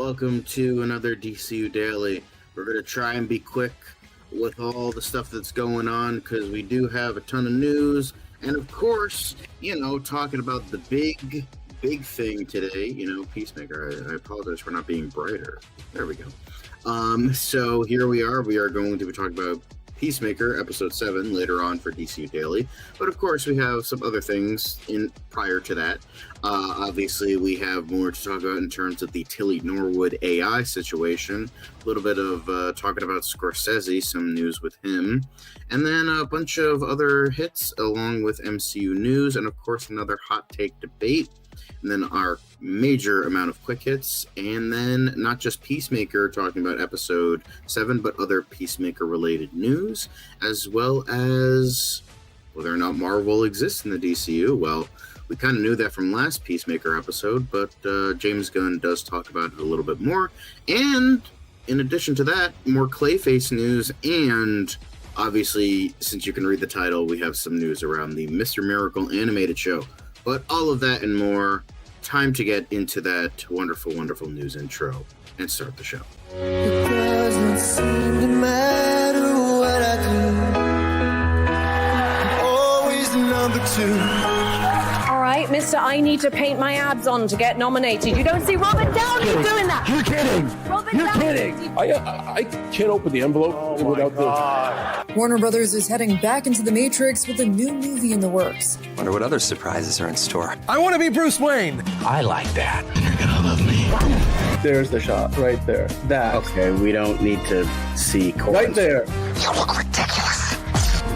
welcome to another DCU Daily. We're going to try and be quick with all the stuff that's going on because we do have a ton of news. And of course, talking about the big thing today, Peacemaker. I apologize for not being brighter. There we go. So here we are. We are going to be talking about Peacemaker, Episode 7, later on for DCU Daily. But of course, we have some other things prior to that. Obviously, we have more to talk about in terms of the Tilly Norwood AI situation. A little bit of talking about Scorsese, some news with him. And then a bunch of other hits along with MCU news. And of course, another hot take debate. And then our major amount of quick hits, and then not just Peacemaker talking about episode 7, but other Peacemaker-related news, as well as whether or not Marvel exists in the DCU. Well, we kind of knew that from last Peacemaker episode, but James Gunn does talk about it a little bit more. And in addition to that, more Clayface news, and obviously, since you can read the title, we have some news around the Mr. Miracle animated show. But all of that and more, time to get into that wonderful, wonderful news intro and start the show. It doesn't seem to matter what I do. I'm always number 2. All right, Mr. I need to paint my abs on to get nominated. You don't see Robert Downey doing that. You're kidding. You're kidding. I can't open the envelope without the... Warner Brothers is heading back into the Matrix with a new movie in the works. Wonder what other surprises are in store. I want to be Bruce Wayne. I like that. You're gonna love me. There's the shot right there. That. Okay, we don't need to see chorus. Right there. You look ridiculous.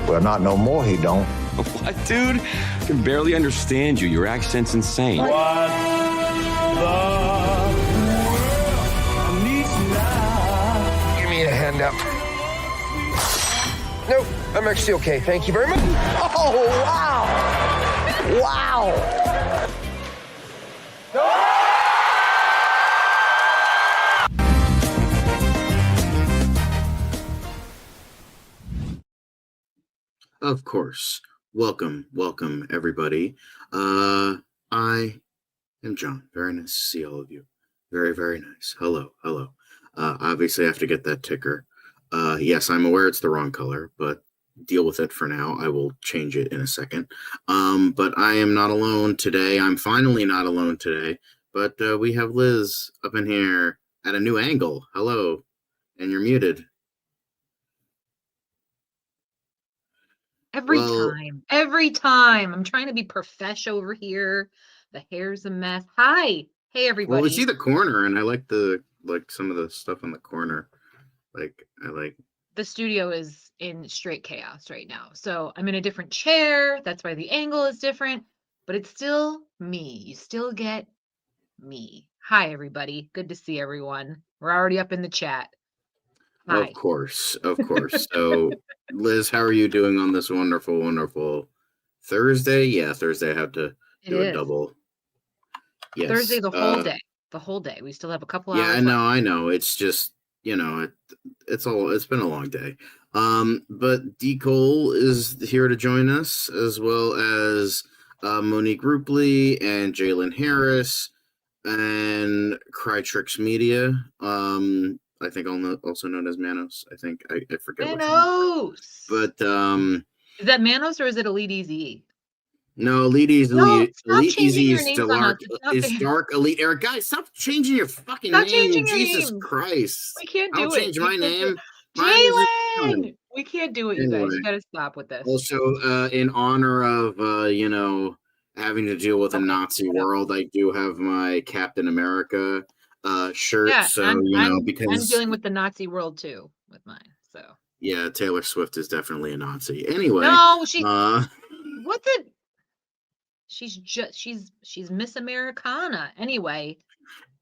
Well, not no more, he don't. What, dude? I can barely understand you. Your accent's insane. What Give me a hand up. Nope, I'm actually okay. Thank you very much. Oh, wow. Wow. Of course. Welcome, everybody. I am John. Very nice to see all of you. Very, very nice. Hello. Obviously, I have to get that ticker. Yes, I'm aware it's the wrong color, but deal with it for now. I will change it in a second. But I am not alone today. I'm finally not alone today. But we have Lizz up in here at a new angle. Hello. And you're muted. Every time. I'm trying to be profesh over here. The hair's a mess. Hi. Hey, everybody. Well, we see the corner, and I like some of the stuff on the corner. The studio is in straight chaos right now. So I'm in a different chair. That's why the angle is different. But it's still me. You still get me. Hi, everybody. Good to see everyone. We're already up in the chat. Hi. Of course. So, Lizz, how are you doing on this wonderful, wonderful Thursday? Yeah, Thursday. I have to do a double. Yes. Thursday, the whole day. The whole day. We still have a couple hours. Yeah, I know. It's just, it's been a long day. But D. Cole is here to join us, as well as Monique Rupley and Jalen Harris and Crytrix Media. I think also known as Manos. I think I forget. Manos. But is that Manos or is it Elite Easy? No, Elite Easy. Elite Easy is Dark Elite Eric. Guys, stop changing your fucking name. Jesus Christ! We can't do it. I'll change my name. Jalen, we can't do it, you guys. You gotta stop with this. Also, in honor of having to deal with a Nazi world, I do have my Captain America shirt. Yeah, so because I'm dealing with the Nazi world too with mine. So yeah, Taylor Swift is definitely a Nazi. Anyway, no, what the? She's Miss Americana. Anyway,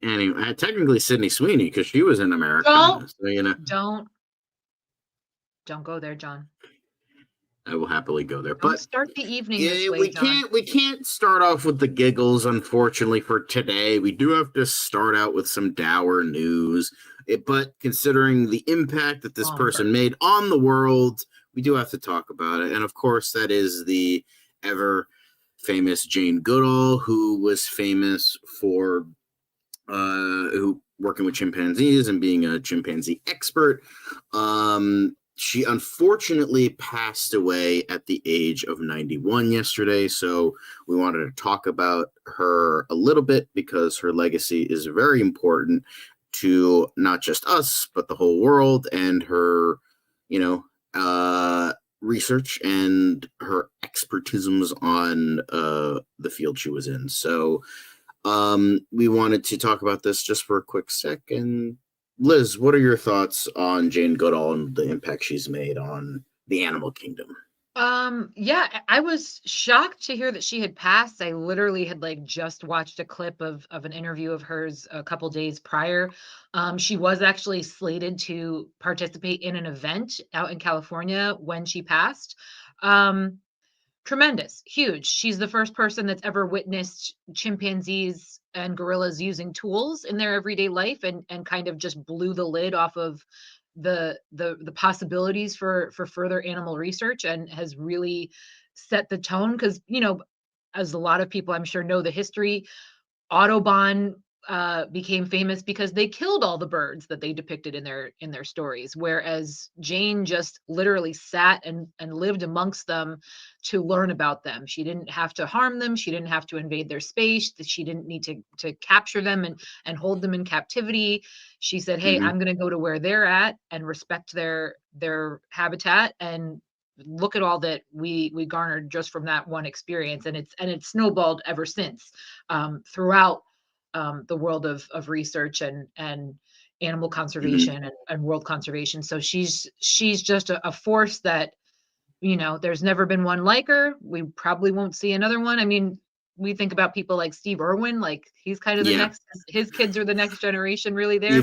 technically Sydney Sweeney because she was in America. Don't go there, John. I will happily go there. Don't but start the evening. Yeah, this way, we can't start off with the giggles, unfortunately, for today. We do have to start out with some dour news. But considering the impact that this person made on the world, we do have to talk about it. And of course, that is the ever famous Jane Goodall, who was famous for who working with chimpanzees and being a chimpanzee expert. She unfortunately passed away at the age of 91 yesterday, so we wanted to talk about her a little bit because her legacy is very important to not just us, but the whole world, and her, research and her expertisms on the field she was in. So we wanted to talk about this just for a quick second. Liz, what are your thoughts on Jane Goodall and the impact she's made on the animal kingdom? Yeah, I was shocked to hear that she had passed. I literally had just watched a clip of an interview of hers a couple days prior. She was actually slated to participate in an event out in California when she passed. Tremendous, huge. She's the first person that's ever witnessed chimpanzees and gorillas using tools in their everyday life, and kind of just blew the lid off of the possibilities for further animal research, and has really set the tone. Because as a lot of people I'm sure know the history, Audubon became famous because they killed all the birds that they depicted in their stories, whereas Jane just literally sat and lived amongst them to learn about them. She didn't have to harm them. She didn't have to invade their space. She didn't need to capture them and hold them in captivity. She said, hey, I'm going to go to where they're at and respect their habitat, and look at all that we garnered just from that one experience. And it's snowballed ever since, throughout the world of research and animal conservation and world conservation. So she's just a force that, there's never been one like her. We probably won't see another one. I mean, we think about people like Steve Irwin, he's kind of the next, his kids are the next generation really there.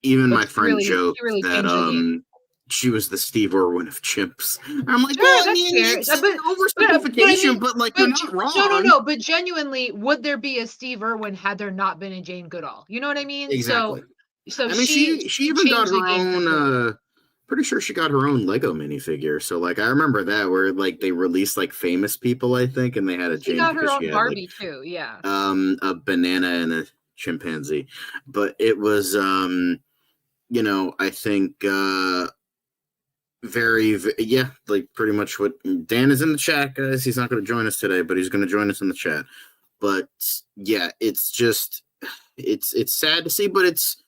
Even my friend joked really that she was the Steve Irwin of chimps. I'm like, sure, well, I mean, it's oversimplification, but you're not wrong. No, but genuinely, would there be a Steve Irwin had there not been a Jane Goodall? You know what I mean? Exactly. So I mean, she even got her own. Pretty sure she got her own Lego minifigure. So I remember that where they released famous people, I think, and they had a Jane. She got her own Barbie too. Yeah. A banana and a chimpanzee, but it was I think pretty much what Dan is in the chat, guys. He's not going to join us today, but he's going to join us in the chat. But yeah, it's just it's sad to see, but it's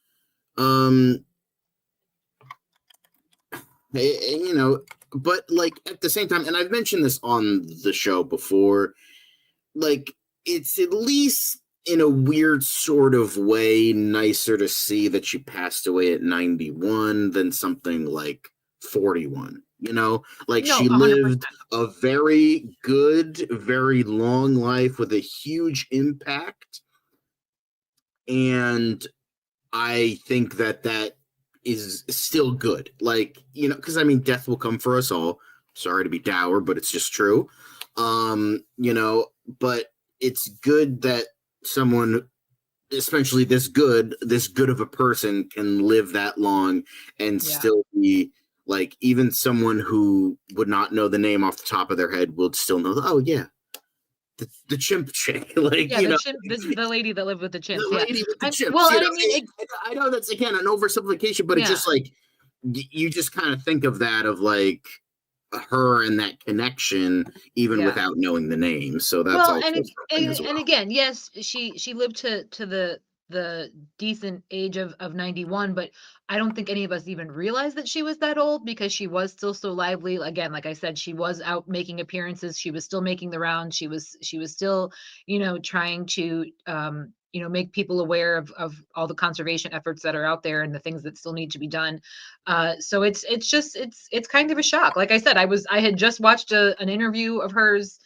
but at the same time, and I've mentioned this on the show before, it's at least in a weird sort of way nicer to see that she passed away at 91 than something like 41. She 100%. lived a very good, very long life with a huge impact, and I think that is still good. Because I mean, death will come for us all. Sorry to be dour, but it's just true. But it's good that someone, especially this good of a person, can live that long and still be even someone who would not know the name off the top of their head will still know. Oh yeah, the chimp chick, the lady that lived with the chimps. The lady with the chimps. Well, I know that's again an oversimplification, but it's just you just kind of think of that of her and that connection even without knowing the name. So that's and again, yes, she lived to the decent age of 91, but I don't think any of us even realized that she was that old, because she was still so lively. Again, like I said, she was out making appearances. She was still making the rounds. She was still, trying to, make people aware of all the conservation efforts that are out there and the things that still need to be done. So it's kind of a shock. Like I said, I had just watched an interview of hers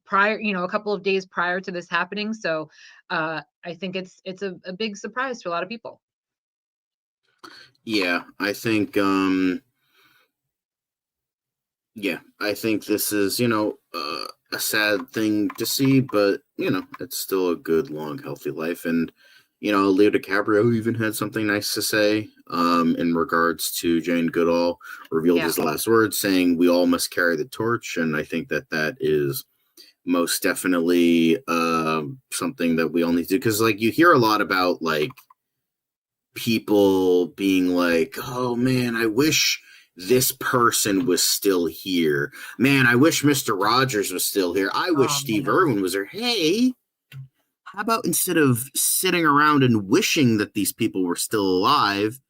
prior, a couple of days prior to this happening. So I think it's a big surprise to a lot of people. Yeah, I think this is, a sad thing to see, but it's still a good, long, healthy life. And Leo DiCaprio even had something nice to say in regards to Jane Goodall, revealed his last words saying, "We all must carry the torch." And I think that is most definitely something that we all need to do, because like you hear a lot about like people being like, oh man, I wish this person was still here. Man, I wish Mr. Rogers was still here. I wish Steve Irwin was here. Hey, how about instead of sitting around and wishing that these people were still alive,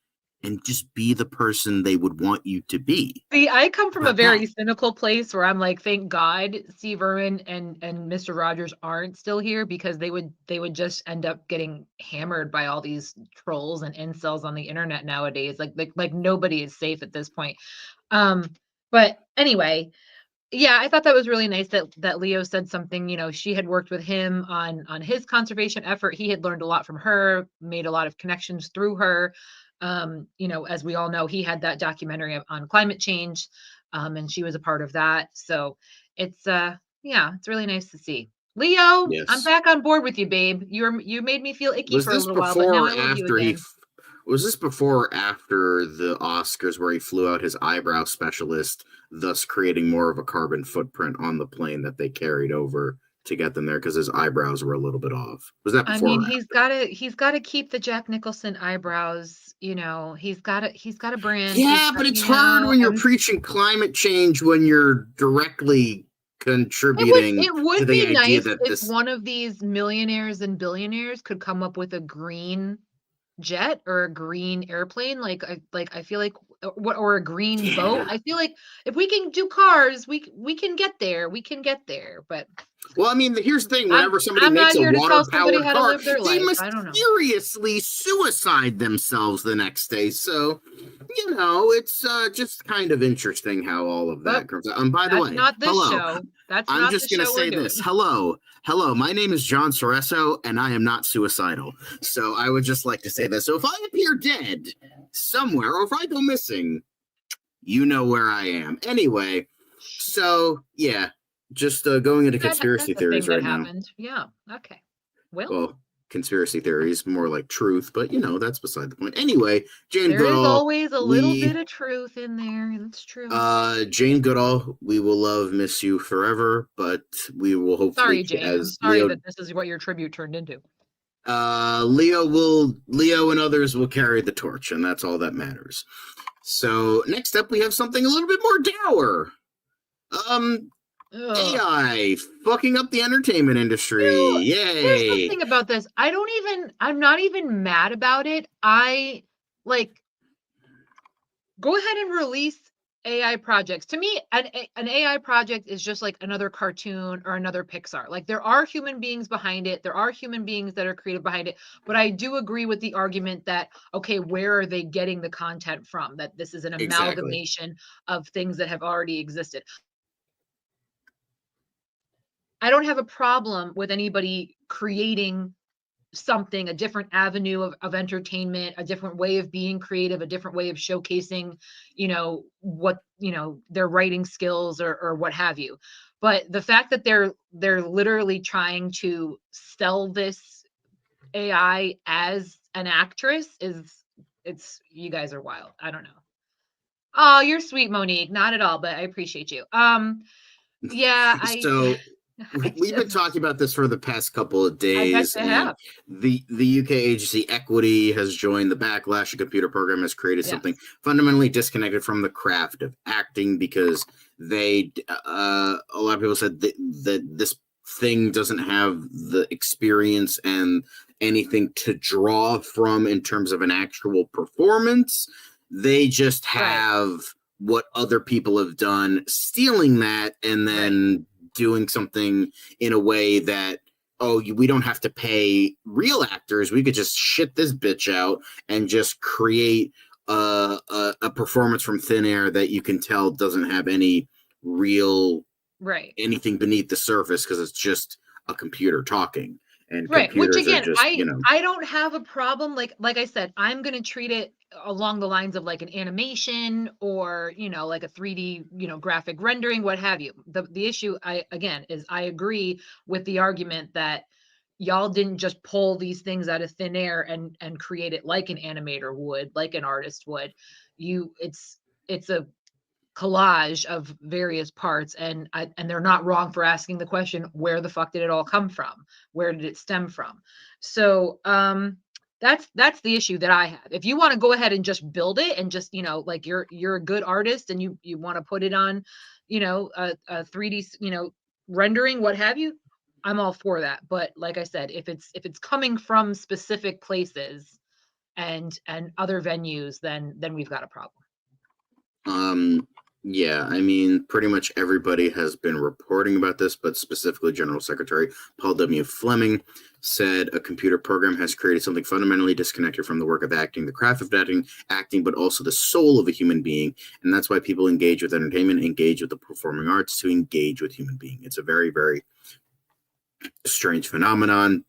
and just be the person they would want you to be? See, I come from a very cynical place where I'm like, thank God Steve Irwin and Mr. Rogers aren't still here, because they would just end up getting hammered by all these trolls and incels on the internet nowadays. Like nobody is safe at this point. But anyway, yeah, I thought that was really nice that Leo said something. You know, she had worked with him on his conservation effort. He had learned a lot from her, made a lot of connections through her. You know, as we all know, he had that documentary on climate change, and she was a part of that. So it's it's really nice to see. Leo, Yes. I'm back on board with you, babe. You made me feel icky for a little while, but now I love you again. Was this before or after the Oscars where he flew out his eyebrow specialist, thus creating more of a carbon footprint on the plane that they carried over to get them there, because his eyebrows were a little bit off? Was that before? I mean, he's gotta keep the Jack Nicholson eyebrows, you know. He's got a brand. Yeah, but it's hard when you're preaching climate change when you're directly contributing it would to the be idea nice that if this one of these millionaires and billionaires could come up with a green jet or a green airplane. I feel like or a green boat. I feel like if we can do cars, we can get there. But well, I mean, here's the thing: whenever somebody I'm makes not here a to tell somebody water-powered how to car, live their they life. I don't know. mysteriously suicide themselves the next day. So, you know, it's just kind of interesting how all of that comes out. And by the way, not this hello. show. That's I'm not just the going to show say we're this. doing. Hello. My name is John Soresso, and I am not suicidal. So I would just like to say that. So if I appear dead somewhere, or if I go missing, you know where I am. Anyway, so yeah, just going into conspiracy theories right now. Yeah. Okay. Well, conspiracy theories, more like truth, but you know, that's beside the point. Anyway, Jane There Goodall. is always a little bit of truth in there. That's true. Jane Goodall, we will miss you forever, but we will hopefully. Sorry, Jane. I'm sorry that this is what your tribute turned into. Leo and others will carry the torch, and that's all that matters. So next up, we have something a little bit more dour. AI fucking up the entertainment industry. Yay! Here's the thing about this. I'm not even mad about it. Go ahead and release AI projects. To me, an AI project is just like another cartoon or another Pixar. Like, there are human beings behind it. There are human beings that are creative behind it. But I do agree with the argument that, okay, where are they getting the content from? That this is an amalgamation of things that have already existed. I don't have a problem with anybody creating something, a different avenue of entertainment, a different way of being creative, a different way of showcasing, you know, what, you know, their writing skills or what have you. But the fact that they're literally trying to sell this AI as an actress it's you guys are wild. I don't know. Oh, you're sweet, Monique. Not at all, but I appreciate you. Yeah, we've been talking about this for the past couple of days. And the UK agency Equity has joined the backlash. A computer program has created something fundamentally disconnected from the craft of acting, because they a lot of people said that this thing doesn't have the experience and anything to draw from in terms of an actual performance. They just have what other people have done, stealing that and then doing something in a way that, we don't have to pay real actors. We could just shit this bitch out and just create a performance from thin air that you can tell doesn't have any real anything beneath the surface, because it's just a computer talking. And which again, I don't have a problem. Like I said, I'm going to treat it along the lines of like an animation or, you know, like a 3D, you know, graphic rendering, what have you. The issue I agree with the argument that y'all didn't just pull these things out of thin air and create it like an animator would, like an artist would. It's a collage of various parts, and they're not wrong for asking the question, where the fuck did it all come from? Where did it stem from? So that's the issue that I have. If you want to go ahead and just build it and just, like you're a good artist and you want to put it on, a 3D, rendering, what have you, I'm all for that. But like I said, if it's coming from specific places and other venues, then we've got a problem. Yeah, I mean, pretty much everybody has been reporting about this, but specifically General Secretary Paul W. Fleming said a computer program has created something fundamentally disconnected from the work of acting, the craft of acting, but also the soul of a human being. And that's why people engage with entertainment, engage with the performing arts, to engage with human being. It's a very, very strange phenomenon.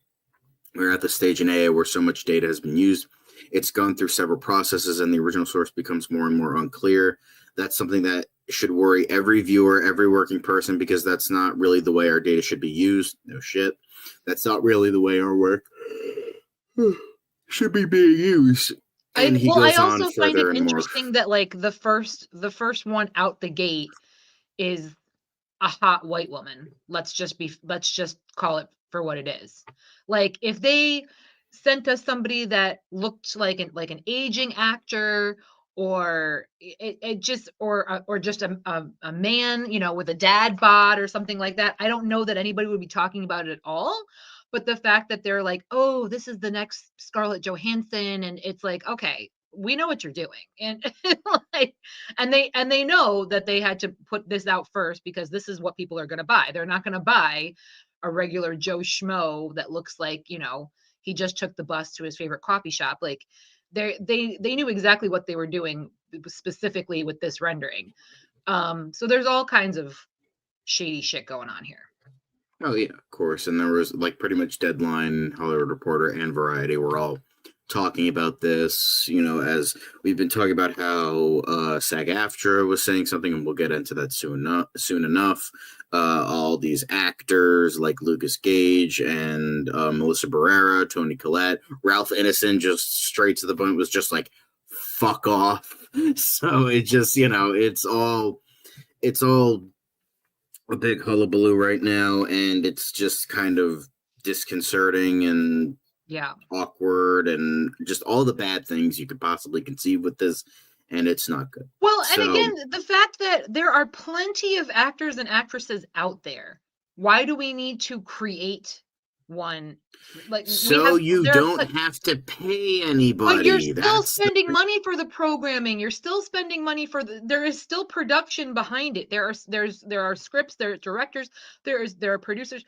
We're at the stage in AI where so much data has been used. It's gone through several processes and the original source becomes more and more unclear. That's something that should worry every viewer, every working person, because that's not really the way our data should be used. No shit. That's not really the way our work should be being used. And I also find it interesting that like the first one out the gate is a hot white woman. Let's just call it for what it is. Like if they sent us somebody that looked like an aging actor, or just a man, with a dad bod or something like that, I don't know that anybody would be talking about it at all. But the fact that they're like, oh, this is the next Scarlett Johansson, and it's like, okay, we know what you're doing, and and they know that they had to put this out first because this is what people are going to buy. They're not going to buy a regular Joe Schmo that looks like, he just took the bus to his favorite coffee shop. Like they knew exactly what they were doing specifically with this rendering. So there's all kinds of shady shit going on here. Oh yeah, of course. And there was like pretty much Deadline, Hollywood Reporter, and Variety were all talking about this, as we've been talking about how SAG-AFTRA was saying something, and we'll get into that soon enough. All these actors like Lucas Gage and Melissa Barrera, Toni Collette, Ralph Ineson, just straight to the point, was just like, fuck off. So it just, it's all a big hullabaloo right now, and it's just kind of disconcerting and awkward and just all the bad things you could possibly conceive with this, and it's not good. Well, and again, the fact that there are plenty of actors and actresses out there, why do we need to create one? Like, you don't have to pay anybody. But you're still spending money for the programming. You're still spending money for there is still production behind it. There are scripts, there are directors, there are producers.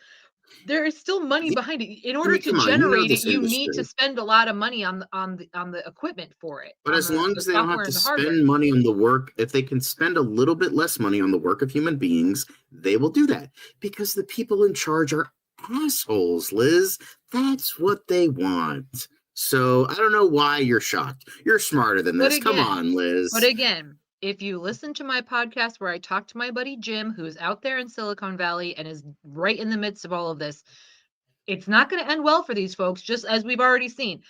There is still money behind it. In order to generate it, you need to spend a lot of money on the equipment for it. But as long as they don't have to spend money on the work, if they can spend a little bit less money on the work of human beings, they will do that. Because the people in charge are assholes, Liz. That's what they want. So I don't know why you're shocked. You're smarter than this. Come on, Liz. But again, if you listen to my podcast where I talk to my buddy Jim, who's out there in Silicon Valley and is right in the midst of all of this, it's not going to end well for these folks, just as we've already seen.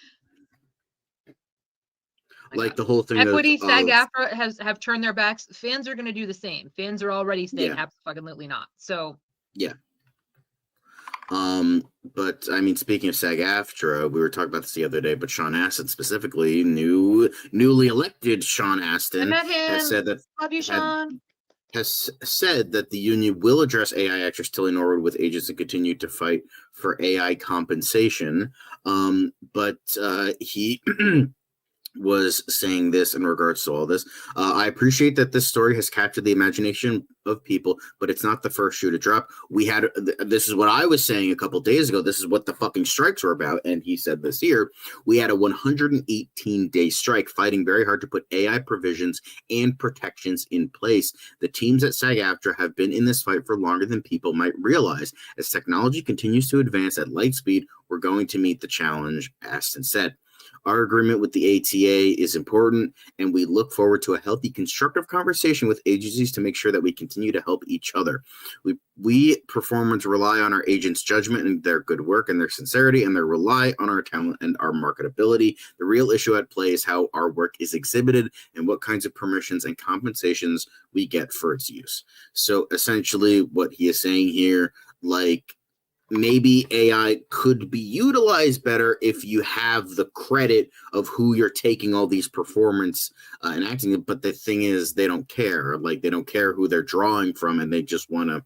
Like the whole thing. Equity, SAG-AFTRA have turned their backs. Fans are going to do the same. Fans are already saying absolutely not. So yeah. But I mean, speaking of SAG-AFTRA, we were talking about this the other day, but Sean Astin specifically, newly elected Sean Astin, has said that love you, Sean. Has said that the union will address AI actress Tilly Norwood with agents and continue to fight for AI compensation. But he was saying this in regards to all this. I appreciate that this story has captured the imagination of people, but it's not the first shoe to drop. This is what I was saying a couple days ago. This is what the fucking strikes were about. And he said this here. We had a 118-day strike fighting very hard to put AI provisions and protections in place. The teams at SAG-AFTRA have been in this fight for longer than people might realize. As technology continues to advance at light speed, we're going to meet the challenge, Astin said. Our agreement with the ATA is important, and we look forward to a healthy, constructive conversation with agencies to make sure that we continue to help each other. We performers rely on our agents' judgment and their good work and their sincerity, and they rely on our talent and our marketability. The real issue at play is how our work is exhibited and what kinds of permissions and compensations we get for its use. So essentially what he is saying here, like, maybe AI could be utilized better if you have the credit of who you're taking all these performance and acting. But the thing is, they don't care. Like, they don't care who they're drawing from, and they just want to,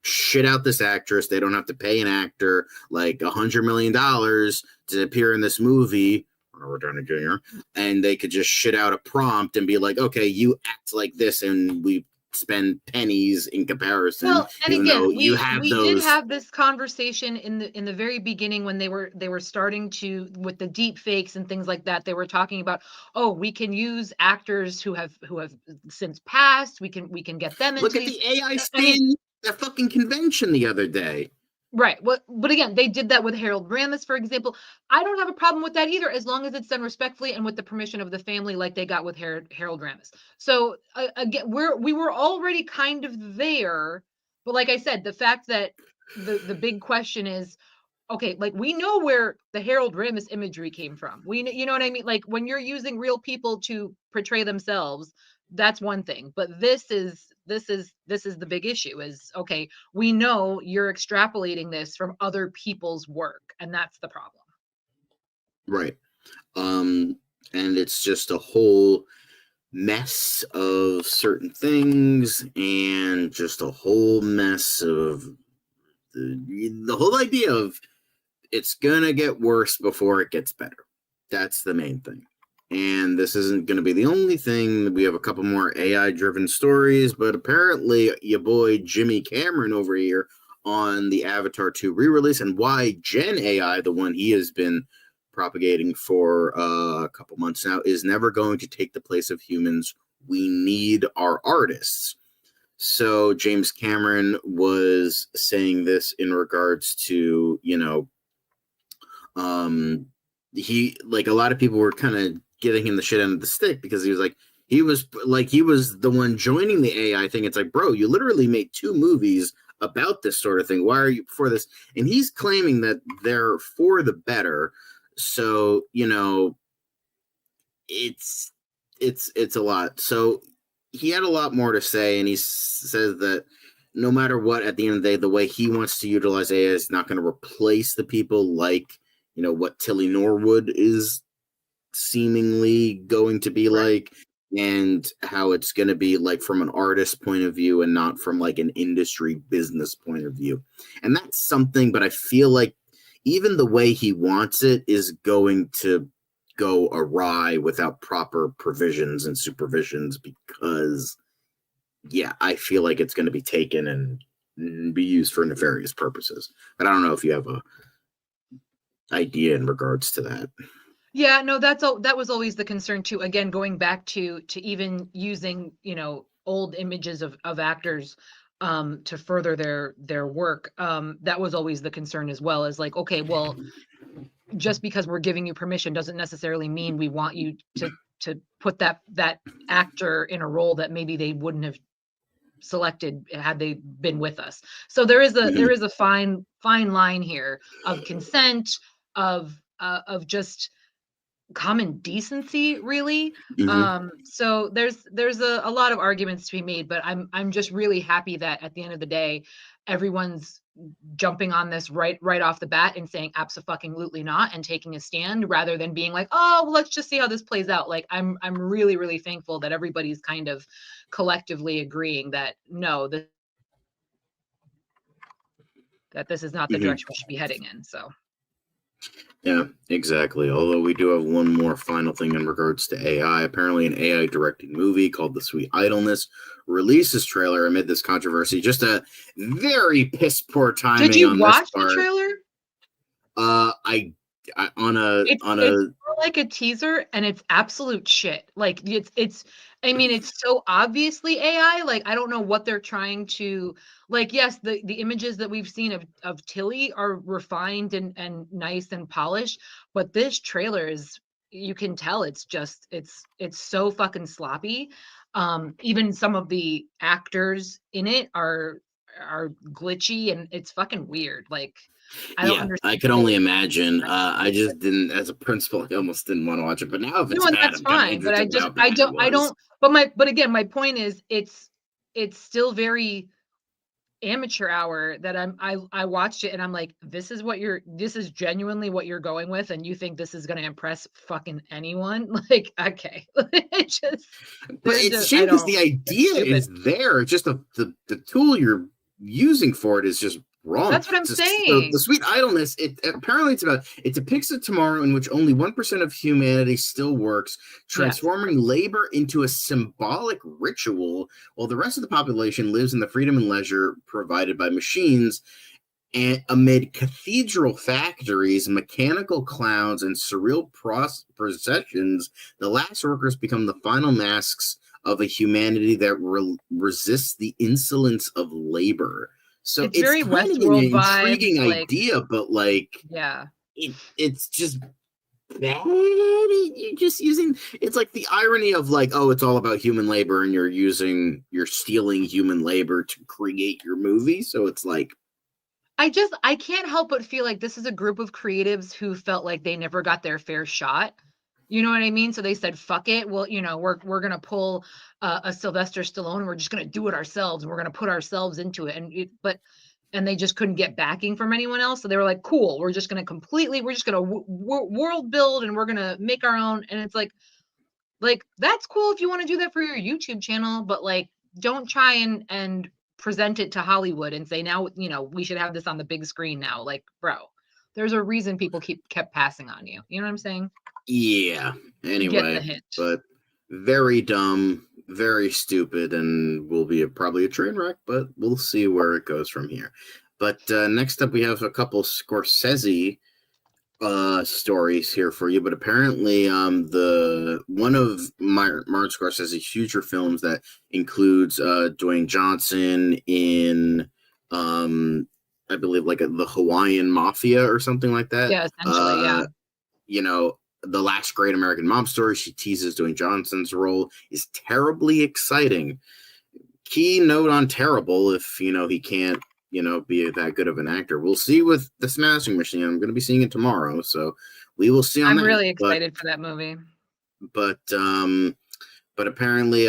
shit out this actress. They don't have to pay an actor like $100 million to appear in this movie, Robert Downey Jr., and they could just shit out a prompt and be like, okay, you act like this, and we spend pennies in comparison. Well, and again, we did have this conversation in the very beginning when they were starting to, with the deep fakes and things like that. They were talking about, oh, we can use actors who have since passed. We can get them into. Look at the AI stand at fucking convention the other day. Right. Well, but again, they did that with Harold Ramis, for example. I don't have a problem with that either, as long as it's done respectfully and with the permission of the family, like they got with Harold Ramis. So again, we were already kind of there, but like I said, the fact that the big question is, okay, like, we know where the Harold Ramis imagery came from. You know what I mean? Like, when you're using real people to portray themselves, that's one thing. But this is the big issue is, okay, we know you're extrapolating this from other people's work, and that's the problem. Right. And it's just a whole mess of certain things, and just a whole mess of the whole idea of it's gonna get worse before it gets better. That's the main thing. And this isn't going to be the only thing. We have a couple more AI-driven stories, but apparently your boy Jimmy Cameron over here on the Avatar 2 re-release, and why Gen AI, the one he has been propagating for a couple months now, is never going to take the place of humans. We need our artists. So James Cameron was saying this in regards to, he, like, a lot of people were kind of getting him the shit end of the stick because he was the one joining the AI thing. It's like, bro, you literally made 2 movies about this sort of thing. Why are you for this? And he's claiming that they're for the better. So, it's a lot. So he had a lot more to say, and he says that no matter what, at the end of the day, the way he wants to utilize AI is not going to replace the people like, what Tilly Norwood is seemingly going to be like, and how it's going to be like from an artist point of view and not from like an industry business point of view. And that's something, but I feel like even the way he wants it is going to go awry without proper provisions and supervisions, because I feel like it's going to be taken and be used for nefarious purposes. But I don't know if you have a idea in regards to that. Yeah, no, that was always the concern too. Again, going back to even using, old images of actors to further their work. That was always the concern as well, as like, okay, well, just because we're giving you permission doesn't necessarily mean we want you to put that actor in a role that maybe they wouldn't have selected had they been with us. So there is a fine line here of consent, of just common decency, really. So there's a lot of arguments to be made, but I'm just really happy that at the end of the day, everyone's jumping on this right off the bat and saying abso-fucking-lutely not, and taking a stand, rather than being like, oh, well, let's just see how this plays out. Like, I'm really, really thankful that everybody's kind of collectively agreeing that no, that this is not the direction we should be heading in. So yeah, exactly. Although we do have one more final thing in regards to AI. Apparently an AI directed movie called The Sweet Idleness releases trailer amid this controversy. Just a very piss poor timing. Did you watch the trailer? It's more like a teaser, and it's absolute shit. Like, it's so obviously AI. Like, I don't know what they're trying to, like, yes, the images that we've seen of Tilly are refined and nice and polished, but this trailer is you can tell it's so fucking sloppy. Even some of the actors in it are glitchy, and it's fucking weird. Like, I don't understand. I could only imagine. I just didn't, as a principal, I almost didn't want to watch it. But now if it's No, bad, that's I'm fine. But I don't. But again, my point is, it's still very amateur hour that I watched it and I'm like, this is genuinely what you're going with, and you think this is going to impress fucking anyone? Like, okay. It's a shame because the idea is there. It's just the tool you're using for it is just wrong. That's what I'm saying. The Sweet Idleness, it depicts a tomorrow in which only 1% of humanity still works, transforming labor into a symbolic ritual, while the rest of the population lives in the freedom and leisure provided by machines. And amid cathedral factories, mechanical clowns, and surreal processions, the last workers become the final masks of a humanity that resists the insolence of labor. So it's very kind of an intriguing idea, but it's just bad. You're just using, it's like the irony of like, oh, it's all about human labor, and you're stealing human labor to create your movie. So it's like, I can't help but feel like this is a group of creatives who felt like they never got their fair shot. You know what I mean? So they said, fuck it. Well, we're going to pull a Sylvester Stallone, and we're just going to do it ourselves, and we're going to put ourselves into it. And they just couldn't get backing from anyone else. So they were like, cool, we're just going to world build, and we're going to make our own. And it's like, that's cool if you want to do that for your YouTube channel, but like, don't try and present it to Hollywood and say, now, we should have this on the big screen now. Like, bro, there's a reason people kept passing on you. You know what I'm saying? Yeah. Anyway, but very dumb, very stupid, and will be probably a train wreck, but we'll see where it goes from here. But next up, we have a couple Scorsese stories here for you. But apparently, the one of Martin Scorsese's future films that includes Dwayne Johnson in, I believe, like the Hawaiian Mafia or something like that. Yeah, essentially, yeah. The Last Great American Mob Story, she teases Dwayne Johnson's role is terribly exciting. Key note on terrible, if he can't be that good of an actor. We'll see with The Smashing Machine. I'm going to be seeing it tomorrow, so we will see on I'm that. really excited for that movie. But apparently,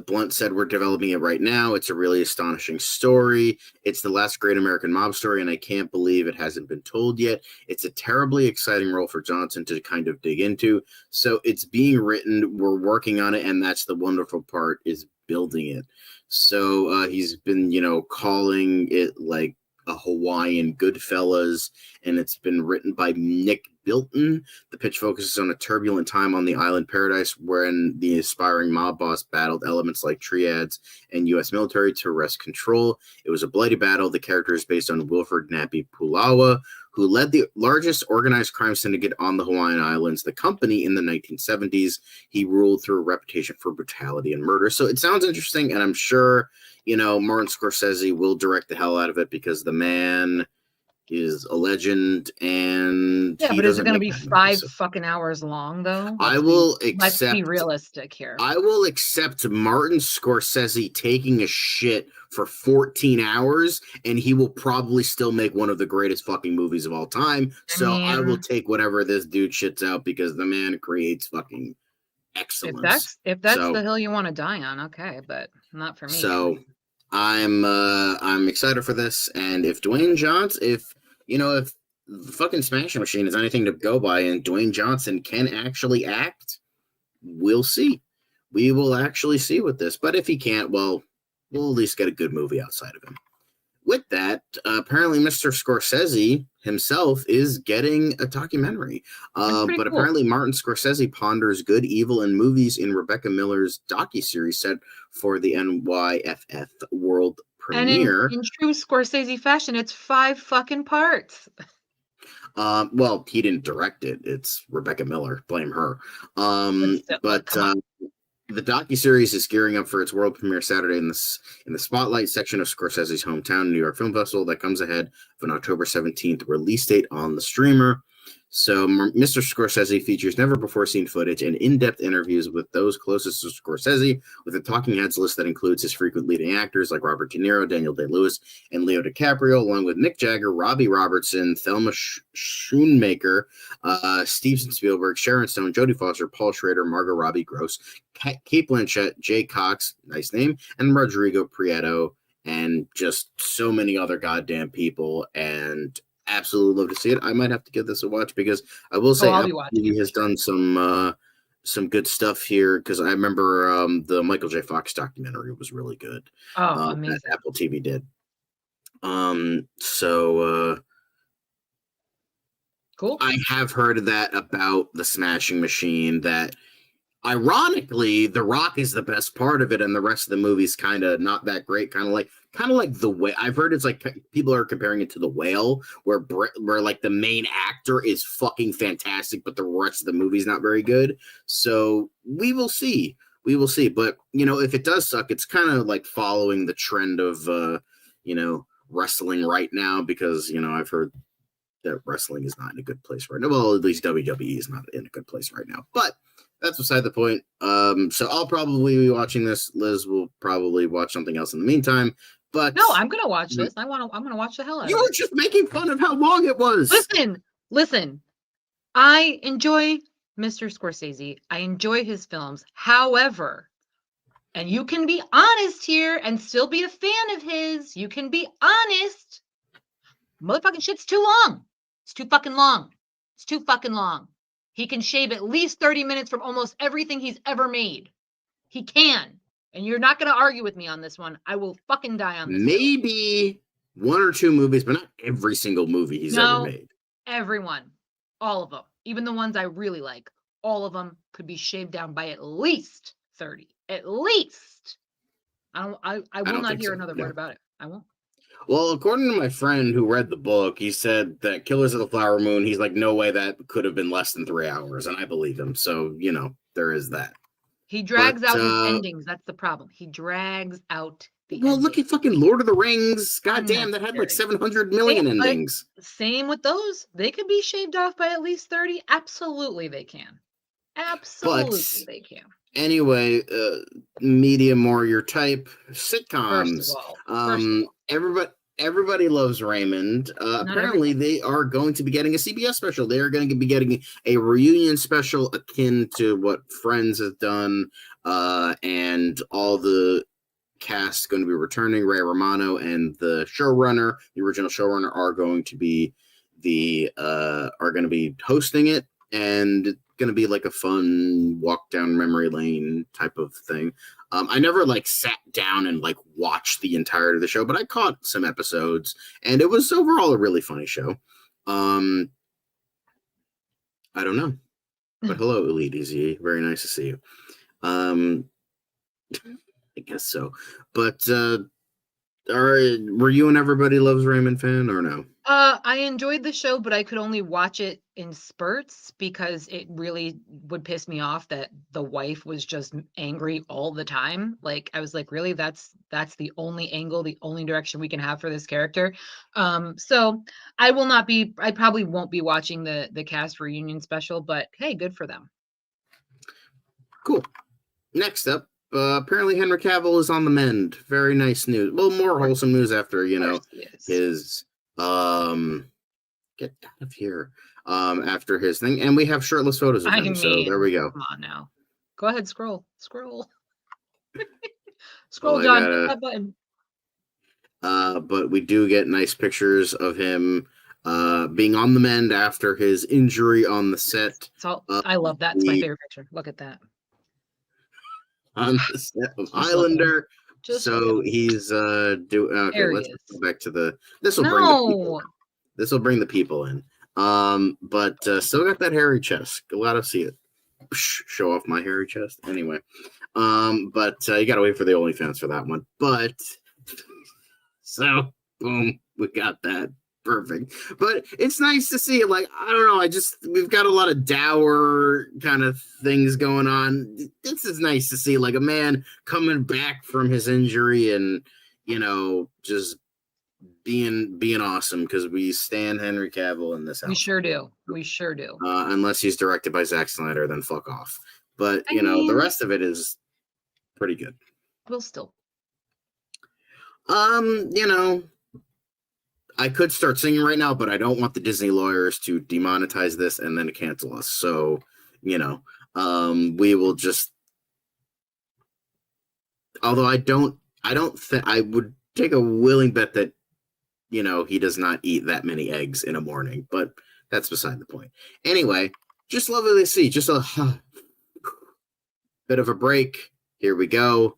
Blunt said we're developing it right now. It's a really astonishing story. It's the Last Great American Mob Story, and I can't believe it hasn't been told yet. It's a terribly exciting role for Johnson to kind of dig into. So it's being written. We're working on it, and that's the wonderful part, is building it. So he's been, calling it like a Hawaiian Goodfellas, and it's been written by Nick Bilton. The pitch focuses on a turbulent time on the island Paradise, wherein the aspiring mob boss battled elements like triads and U.S. military to wrest control. It was a bloody battle. The character is based on Wilfred Nappy Pulawa, who led the largest organized crime syndicate on the Hawaiian Islands, the Company, in the 1970s. He ruled through a reputation for brutality and murder. So it sounds interesting, and I'm sure, Martin Scorsese will direct the hell out of it, because the man is a legend. And yeah, but is it going to be 5 fucking hours long, though? Let's be realistic here. I will accept Martin Scorsese taking a shit for 14 hours, and he will probably still make one of the greatest fucking movies of all time. I will take whatever this dude shits out, because the man creates fucking excellence. If that's the hill you want to die on, okay, but not for me. So I'm excited for this, and if Dwayne Johnson, if the fucking Smashing Machine is anything to go by, and Dwayne Johnson can actually act, we'll see. We will actually see with this. But if he can't, well, we'll at least get a good movie outside of him. With that, apparently Mr. Scorsese himself is getting a documentary. But cool. Apparently Martin Scorsese ponders good, evil, and movies in Rebecca Miller's docuseries set for the NYFF World Premiere. And in true Scorsese fashion, it's 5 fucking parts. Well, he didn't direct it. It's Rebecca Miller. Blame her. The docuseries is gearing up for its world premiere Saturday in the Spotlight section of Scorsese's hometown, New York Film Festival, that comes ahead of an October 17th release date on the streamer. So Mr. Scorsese features never-before-seen footage and in-depth interviews with those closest to Scorsese, with a talking heads list that includes his frequent leading actors like Robert De Niro, Daniel Day-Lewis, and Leo DiCaprio, along with Mick Jagger, Robbie Robertson, Thelma Schoonmaker, Steven Spielberg, Sharon Stone, Jodie Foster, Paul Schrader, Margot Robbie, Gross, Kate Blanchett, Jay Cox, nice name, and Rodrigo Prieto, and just so many other goddamn people, and absolutely love to see it. I might have to give this a watch because I will say Apple TV has done some good stuff here, because I remember the Michael J. Fox documentary was really good. Oh, amazing. That Apple TV did. Cool. I have heard of that about the Smashing Machine, that ironically, The Rock is the best part of it, and the rest of the movie's kind of not that great. Kind of like The Whale. I've heard it's like people are comparing it to The Whale, where like the main actor is fucking fantastic, but the rest of the movie's not very good. So we will see. But if it does suck, it's kind of like following the trend of wrestling right now, because I've heard that wrestling is not in a good place right now. Well, at least WWE is not in a good place right now. But that's beside the point. So I'll probably be watching this. Liz will probably watch something else in the meantime. But no, I'm gonna watch this. I'm gonna watch the hell out of it. You were just making fun of how long it was. Listen. I enjoy Mr. Scorsese. I enjoy his films. However, and you can be honest here and still be a fan of his. You can be honest. Motherfucking shit's too long. It's too fucking long. He can shave at least 30 minutes from almost everything he's ever made. He can. And you're not going to argue with me on this one. I will fucking die on this. Maybe one or two movies, but not every single movie he's ever made. Everyone. All of them. Even the ones I really like. All of them could be shaved down by at least 30. At least. I will not hear another word about it. I won't. Well, according to my friend who read the book, he said that Killers of the Flower Moon, he's like, no way that could have been less than 3 hours. And I believe him. So, there is that. He drags out his endings. That's the problem. He drags out the endings. Look at fucking Lord of the Rings. God damn, that had like 700 million endings. Same with those. They could be shaved off by at least 30. Absolutely they can. Absolutely they can. Anyway, media more your type. Sitcoms. First of all. Everybody loves Raymond. Apparently, they are going to be getting a CBS special. They are going to be getting a reunion special akin to what Friends has done, and all the cast going to be returning. Ray Romano and the showrunner, the original showrunner, are going to be hosting it, and it's going to be like a fun walk down memory lane type of thing. I never sat down and watched the entirety of the show, but I caught some episodes, and it was overall a really funny show. I don't know, but hello, Elite Easy. Very nice to see you. I guess so. But were you an Everybody Loves Raymond fan or no? I enjoyed the show, but I could only watch it in spurts because it really would piss me off that the wife was just angry all the time. I was like, really? That's the only angle, the only direction we can have for this character. So I probably won't be watching the cast reunion special, but hey, good for them. Cool. Next up, apparently Henry Cavill is on the mend. Very nice news. Well, more wholesome news after, his get out of here. After his thing, and we have shirtless photos of him. So there we go. Come on now, go ahead, scroll, John. Hit that button. But we do get nice pictures of him being on the mend after his injury on the set. I love that. It's my favorite picture. Look at that. On the set of Highlander. So he's doing. Okay, let's go back to the. This will bring the people in. But still got that hairy chest. Glad to see it. Show off my hairy chest. Anyway, but you gotta wait for the OnlyFans for that one. But so boom, we got that. Perfect. But it's nice to see. I don't know. We've got a lot of dour kind of things going on. This is nice to see, a man coming back from his injury and, just being awesome because we stan Henry Cavill in this house. We sure do. We sure do. Unless he's directed by Zack Snyder, then fuck off. But I mean, the rest of it is pretty good. We'll still. I could start singing right now, but I don't want the Disney lawyers to demonetize this and then cancel us. So, we will just. Although I don't think I would take a willing bet that, he does not eat that many eggs in a morning, but that's beside the point. Anyway, just lovely to see. Just a bit of a break. Here we go.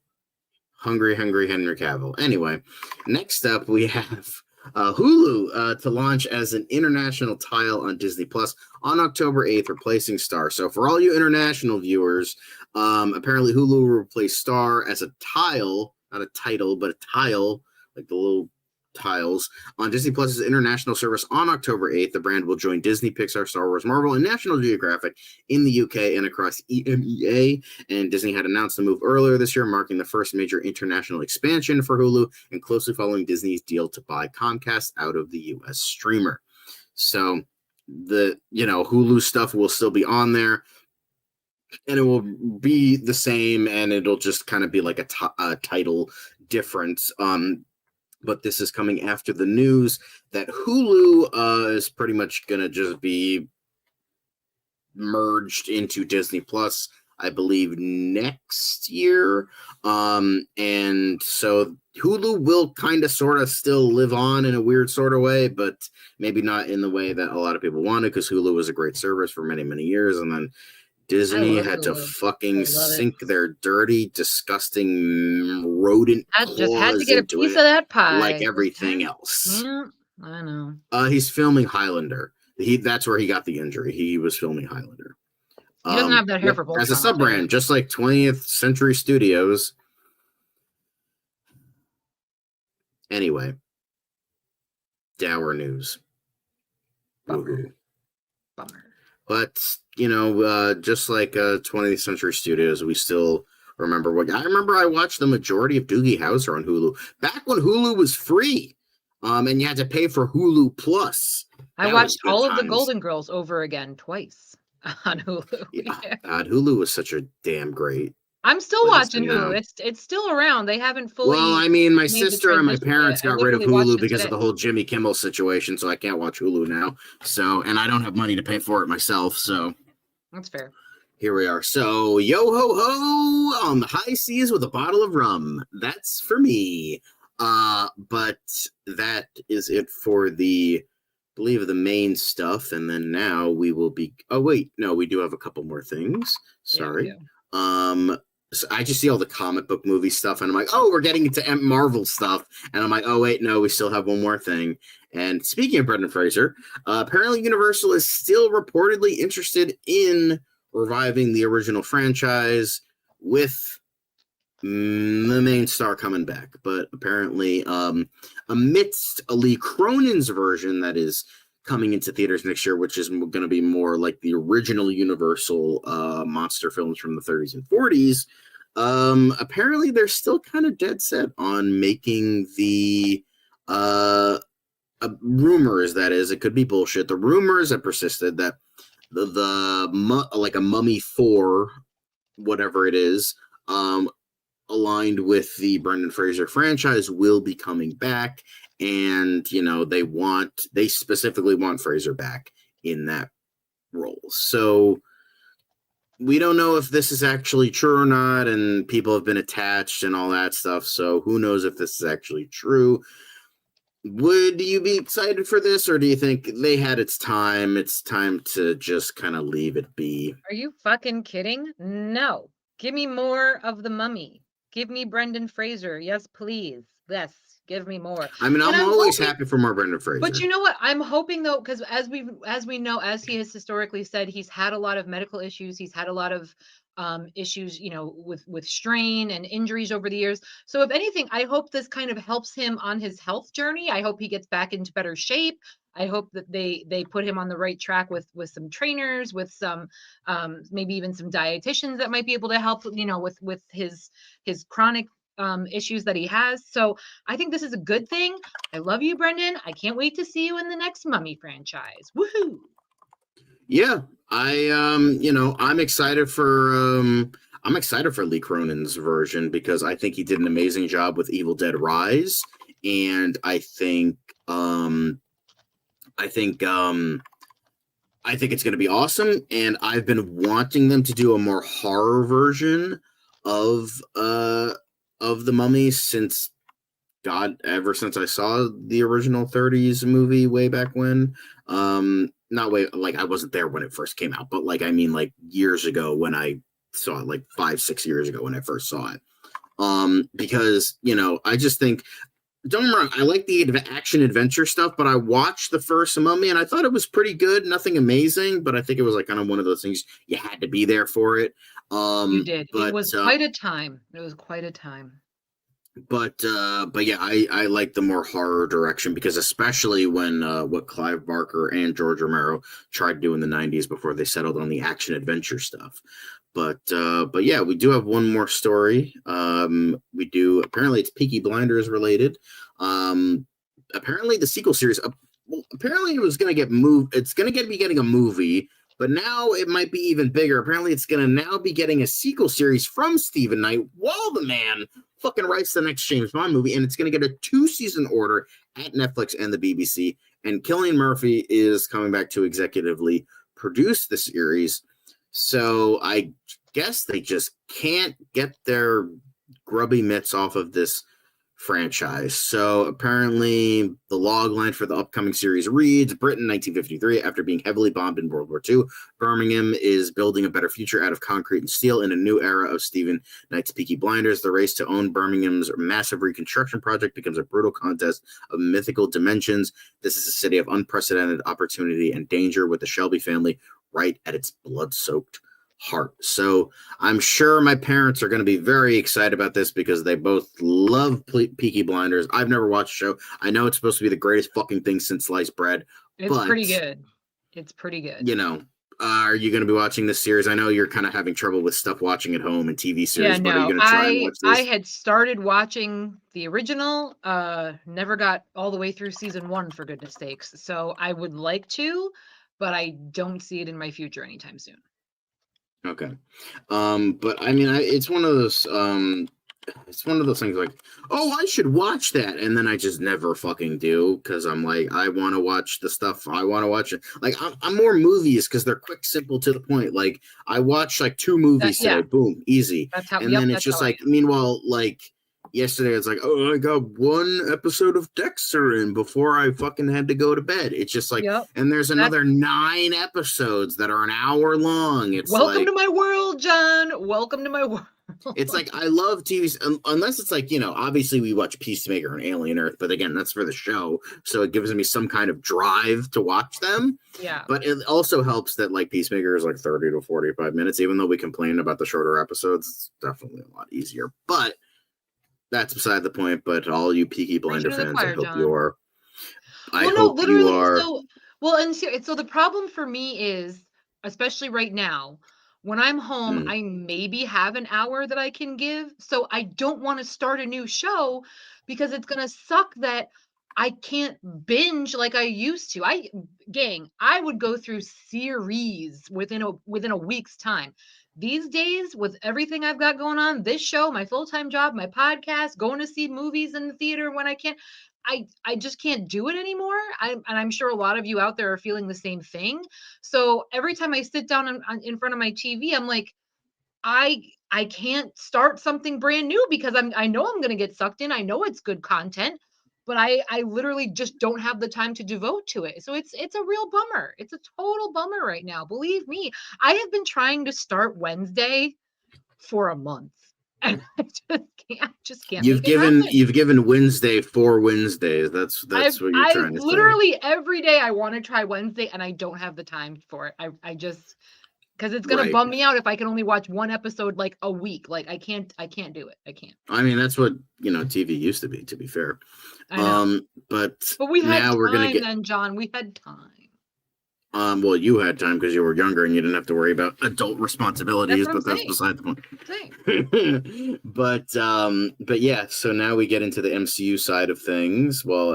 Hungry Henry Cavill. Anyway, next up we have Hulu to launch as an international tile on Disney Plus on October 8th, replacing Star. So for all you international viewers, apparently Hulu will replace Star as a tile, not a title, but a tile, like the little tiles, on Disney Plus's international service on October 8th. The brand will join Disney, Pixar, Star Wars, Marvel, and National Geographic in the UK and across EMEA. And Disney had announced the move earlier this year, marking the first major international expansion for Hulu and closely following Disney's deal to buy Comcast out of the US streamer. So the Hulu stuff will still be on there, and it will be the same, and it'll just kind of be like a title difference. But this is coming after the news that Hulu is pretty much going to just be merged into Disney Plus, I believe, next year. And so Hulu will kind of sort of still live on in a weird sort of way, but maybe not in the way that a lot of people wanted, because Hulu was a great service for many, many years. And then Disney had to fucking sink their dirty, disgusting rodent claws just had to get a piece of that pie, like everything else. Yeah, I know. He's filming Highlander. That's where he got the injury. He was filming Highlander. He doesn't have that hair for both. As a sub-brand, just like 20th Century Studios. Anyway, dour news. Bummer. But, just like 20th Century Studios, we still remember I remember I watched the majority of Doogie Howser on Hulu back when Hulu was free. And you had to pay for Hulu Plus. I watched all of the Golden Girls over again twice on Hulu. Yeah. God, Hulu was such a damn great. I'm still watching Hulu. It's still around. They haven't fully. Well, I mean, my sister and my parents got rid of Hulu because of the whole Jimmy Kimmel situation, so I can't watch Hulu now. So, and I don't have money to pay for it myself. So that's fair. Here we are. So, yo ho ho on the high seas with a bottle of rum. That's for me. But that is it for the, I believe, the main stuff. And then now we will be. Oh wait, no, we do have a couple more things. Sorry. Yeah, so I just see all the comic book movie stuff, and I'm like, oh, we're getting into Marvel stuff, and I'm like, oh wait, no, we still have one more thing. And speaking of Brendan Fraser, apparently Universal is still reportedly interested in reviving the original franchise with the main star coming back. But apparently, amidst a Lee Cronin's version that is coming into theaters next year, which is going to be more like the original Universal monster films from the 30s and 40s. Apparently, they're still kind of dead set on making the rumors. That is, it could be bullshit. The rumors have persisted that like a Mummy 4, whatever it is, aligned with the Brendan Fraser franchise, will be coming back. And, they specifically want Fraser back in that role. So we don't know if this is actually true or not, and people have been attached and all that stuff. So who knows if this is actually true. Would you be excited for this, or do you think they had its time? It's time to just kind of leave it be. Are you fucking kidding? No. Give me more of the Mummy. Give me Brendan Fraser. Yes, please. Yes. Give me more. I mean, I'm always happy for more Brendan Fraser. But you know what? I'm hoping though, because as we know, as he has historically said, he's had a lot of medical issues. He's had a lot of issues, with strain and injuries over the years. So if anything, I hope this kind of helps him on his health journey. I hope he gets back into better shape. I hope that they put him on the right track with some trainers, with some maybe even some dietitians that might be able to help, with his chronic issues that he has. So I think this is a good thing. I love you, Brendan. I can't wait to see you in the next Mummy franchise. Woohoo! Yeah, I'm excited for Lee Cronin's version because I think he did an amazing job with Evil Dead Rise, and I think it's going to be awesome. And I've been wanting them to do a more horror version of the Mummy since ever since I saw the original 30s movie way back when. Not way, like I wasn't there when it first came out, but like I mean like years ago when I saw it, like 5-6 years ago when I first saw it. Because I just think, don't get me wrong, I like the action adventure stuff, but I watched the first Mummy and I thought it was pretty good, nothing amazing, but I think it was like kind of one of those things you had to be there for it. You did. It was quite a time. It was quite a time. But yeah, I like the more horror direction because especially when what Clive Barker and George Romero tried to do in the 90s before they settled on the action adventure stuff. But yeah, we do have one more story. We do, apparently it's Peaky Blinders related. Apparently the sequel series, apparently it was going to get moved. It's going to be getting a movie, but now it might be even bigger. Apparently it's going to now be getting a sequel series from Stephen Knight while the man fucking writes the next James Bond movie, and it's going to get a 2-season order at Netflix and the BBC. And Cillian Murphy is coming back to executively produce the series. So I guess they just can't get their grubby mitts off of this franchise. So apparently the log line for the upcoming series reads, Britain, 1953, after being heavily bombed in World War II, Birmingham is building a better future out of concrete and steel in a new era of Stephen Knight's Peaky Blinders. The race to own Birmingham's massive reconstruction project becomes a brutal contest of mythical dimensions. This is a city of unprecedented opportunity and danger with the Shelby family right at its blood-soaked heart. So I'm sure my parents are going to be very excited about this because they both love Peaky Blinders. I've never watched the show. I know it's supposed to be the greatest fucking thing since sliced bread. It's pretty good. It's pretty good. Are you going to be watching this series? I know you're kind of having trouble with stuff watching at home and TV series. Yeah, but are you going to try and watch this? I had started watching the original, never got all the way through season 1 for goodness sakes. So I would like to, but I don't see it in my future anytime soon. Okay. But I mean, it's one of those things like, oh, I should watch that. And then I just never fucking do. Cause I'm like, I want to watch the stuff I want to watch. Like I'm more movies cause they're quick, simple, to the point. Like I watched like 2 movies today, boom, easy. That's how, and then it's just like, meanwhile, like yesterday it's like, oh, I got 1 episode of Dexter in before I fucking had to go to bed. It's just like, and there's another 9 episodes that are an hour long. It's welcome to my world, John. Welcome to my world. It's like, I love TV, unless it's like, obviously we watch Peacemaker and Alien Earth, but again, that's for the show. So it gives me some kind of drive to watch them. Yeah. But it also helps that like Peacemaker is like 30 to 45 minutes, even though we complain about the shorter episodes, it's definitely a lot easier. But that's beside the point. But all you Peaky Blinder fans, I hope you are. So the problem for me is, especially right now, when I'm home, I maybe have an hour that I can give. So I don't want to start a new show because it's going to suck that I can't binge like I used to. I would go through series within a week's time. These days, with everything I've got going on, this show, my full-time job, my podcast, going to see movies in the theater when I can, I just can't do it anymore. I'm sure a lot of you out there are feeling the same thing. So every time I sit down in front of my TV, I'm like, I can't start something brand new because I know I'm going to get sucked in. I know it's good content, but I literally just don't have the time to devote to it. So it's a real bummer. It's a total bummer right now. Believe me, I have been trying to start Wednesday for a month. And I just can't. You've given Wednesday 4 Wednesdays. That's what you're trying to say. Literally every day I want to try Wednesday and I don't have the time for it. I just, because it's gonna bum me out if I can only watch 1 episode like a week. Like I can't do it. I can't. I mean, that's what TV used to be. To be fair, I know. but we had now time. We're gonna get. Then John, we had time. Well, you had time because you were younger and you didn't have to worry about adult responsibilities, That's what but I'm that's saying. beside the point. But yeah, so now we get into the MCU side of things. Well,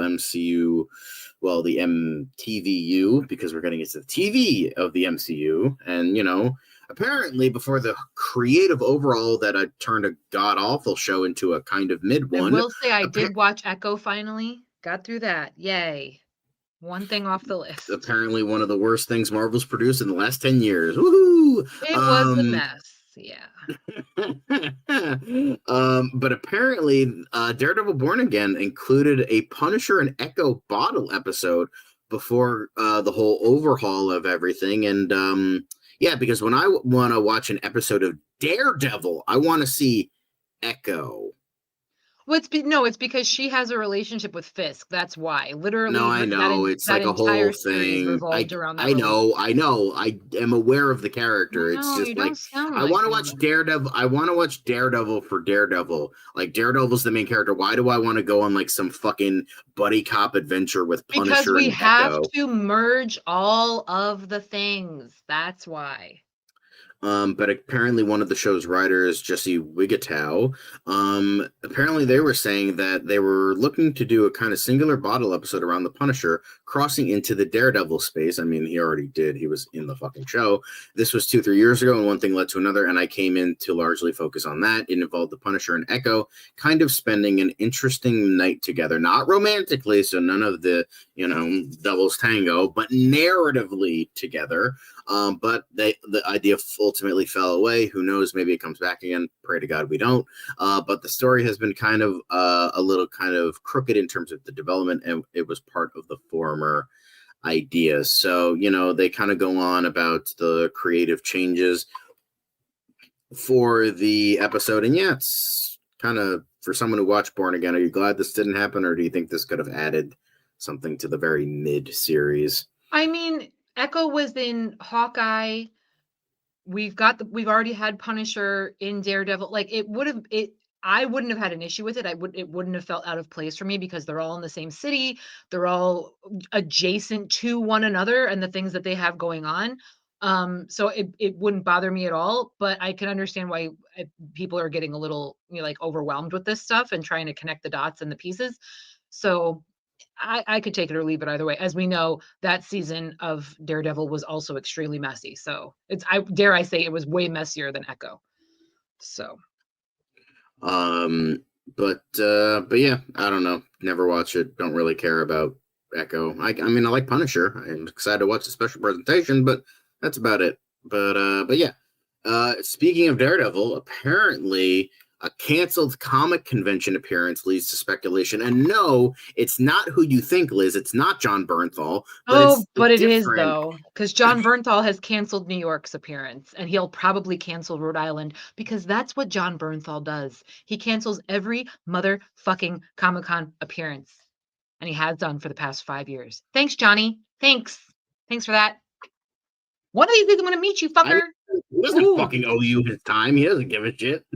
the MTVU, because we're getting into the TV of the MCU, and apparently before the creative overhaul that I turned a god awful show into a kind of mid I one. will say I did watch Echo finally. Got through that. Yay. One thing off the list. Apparently one of the worst things Marvel's produced in the last 10 years. Woohoo! It was a mess. Yeah. But apparently Daredevil Born Again included a Punisher and Echo bottle episode before the whole overhaul of everything. And yeah, because when I want to watch an episode of Daredevil, I want to see Echo. Well, it's because she has a relationship with Fisk. That's why. Literally, No, I know. It's that like a entire whole series thing. revolved around that I know. I am aware of the character. It's No, just you like don't sound I like want to me. watch Daredevil. I want to watch Daredevil for Daredevil. Like Daredevil's the main character. Why do I want to go on like some fucking buddy cop adventure with Punisher Because we and have Echo? to merge all of the things. That's why. But apparently one of the show's writers, Jesse Wigatow, apparently they were saying that they were looking to do a kind of singular bottle episode around the Punisher crossing into the Daredevil space. I mean, he already did. He was in the fucking show. This was 2-3 years ago, and one thing led to another, and I came in to largely focus on that. It involved the Punisher and Echo kind of spending an interesting night together, not romantically, so none of the, devil's tango, but narratively together. But the idea ultimately fell away. Who knows? Maybe it comes back again. Pray to God we don't. But the story has been kind of a little kind of crooked in terms of the development, and it was part of the former ideas. So, they kind of go on about the creative changes for the episode. And yeah, it's kind of, for someone who watched Born Again, are you glad this didn't happen, or do you think this could have added something to the very mid-series? I mean, Echo was in Hawkeye. We've already had Punisher in Daredevil. Like I wouldn't have had an issue with it. It wouldn't have felt out of place for me because they're all in the same city. They're all adjacent to one another and the things that they have going on. So it wouldn't bother me at all, but I can understand why people are getting a little like overwhelmed with this stuff and trying to connect the dots and the pieces. So I could take it or leave it either way. As we know, that season of Daredevil was also extremely messy. So I dare say it was way messier than Echo. So but yeah, I don't know. Never watch it. Don't really care about Echo. I mean, I like Punisher. I'm excited to watch the special presentation, but that's about it. But yeah. Speaking of Daredevil, apparently a canceled comic convention appearance leads to speculation. And no, it's not who you think, Liz. It's not John Bernthal. But it is, though, because John Bernthal has canceled New York's appearance, and he'll probably cancel Rhode Island because that's what John Bernthal does. He cancels every motherfucking Comic-Con appearance, and he has done for the past 5 years. Thanks, Johnny. Thanks for that. One of these days I'm going to meet you, fucker. He doesn't fucking owe you his time. He doesn't give a shit.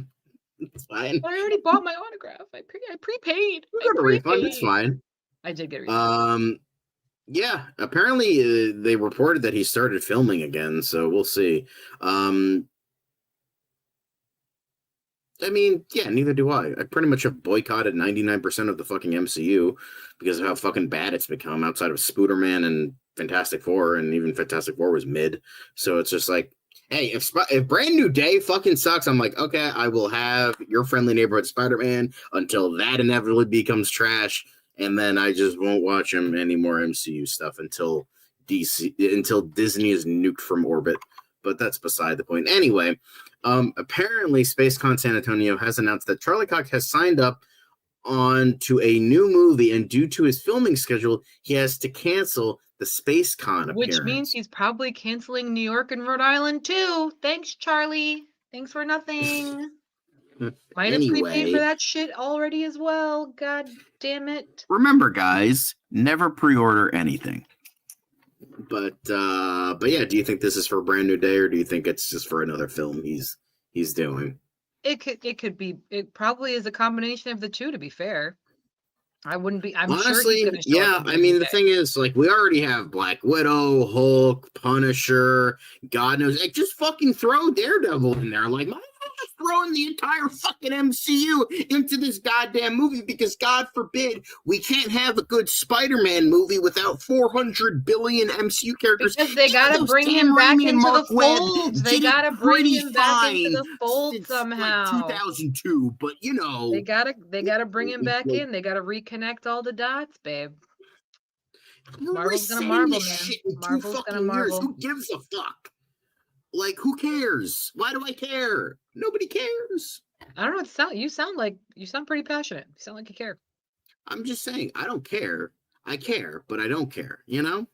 It's fine. I already bought my autograph. I prepaid. You got a refund. It's fine. I did get a refund. Yeah. Apparently, they reported that he started filming again, so we'll see. I mean, yeah, neither do I. I pretty much have boycotted 99% of the fucking MCU because of how fucking bad it's become outside of Spooderman and Fantastic Four, and even Fantastic Four was mid. So it's just like, hey, if Brand New Day fucking sucks, I'm like, okay, I will have Your Friendly Neighborhood Spider-Man until that inevitably becomes trash, and then I just won't watch him any more MCU stuff until Disney is nuked from orbit. But that's beside the point. Anyway, apparently SpaceCon San Antonio has announced that Charlie Cox has signed up on to a new movie, and due to his filming schedule, he has to cancel the SpaceCon appearance. Which means he's probably canceling New York and Rhode Island too. Thanks, Charlie. Thanks for nothing. Might have prepaid for that shit already as well. God damn it. Remember, guys, never pre-order anything. But yeah, do you think this is for Brand New Day, or do you think it's just for another film he's doing? It could be. It probably is a combination of the two, to be fair. I'm Honestly, sure he's gonna show up. I mean, the thing is, like, we already have Black Widow, Hulk, Punisher, God knows, like, just fucking throw Daredevil in there. Like, just throwing the entire fucking MCU into this goddamn movie because, God forbid, we can't have a good Spider-Man movie without 400 billion MCU characters. Because they gotta bring him back into the fold. They gotta bring him back into the fold somehow. Like 2002, but you know, they gotta bring him back in. They gotta reconnect all the dots, babe. Marvel's gonna marvel, man. Marvel's gonna marvel. Who gives a fuck? Like, who cares? Why do I care? Nobody cares. I don't know. You sound pretty passionate. You sound like you care. I'm just saying, I don't care. I care, but I don't care. You know.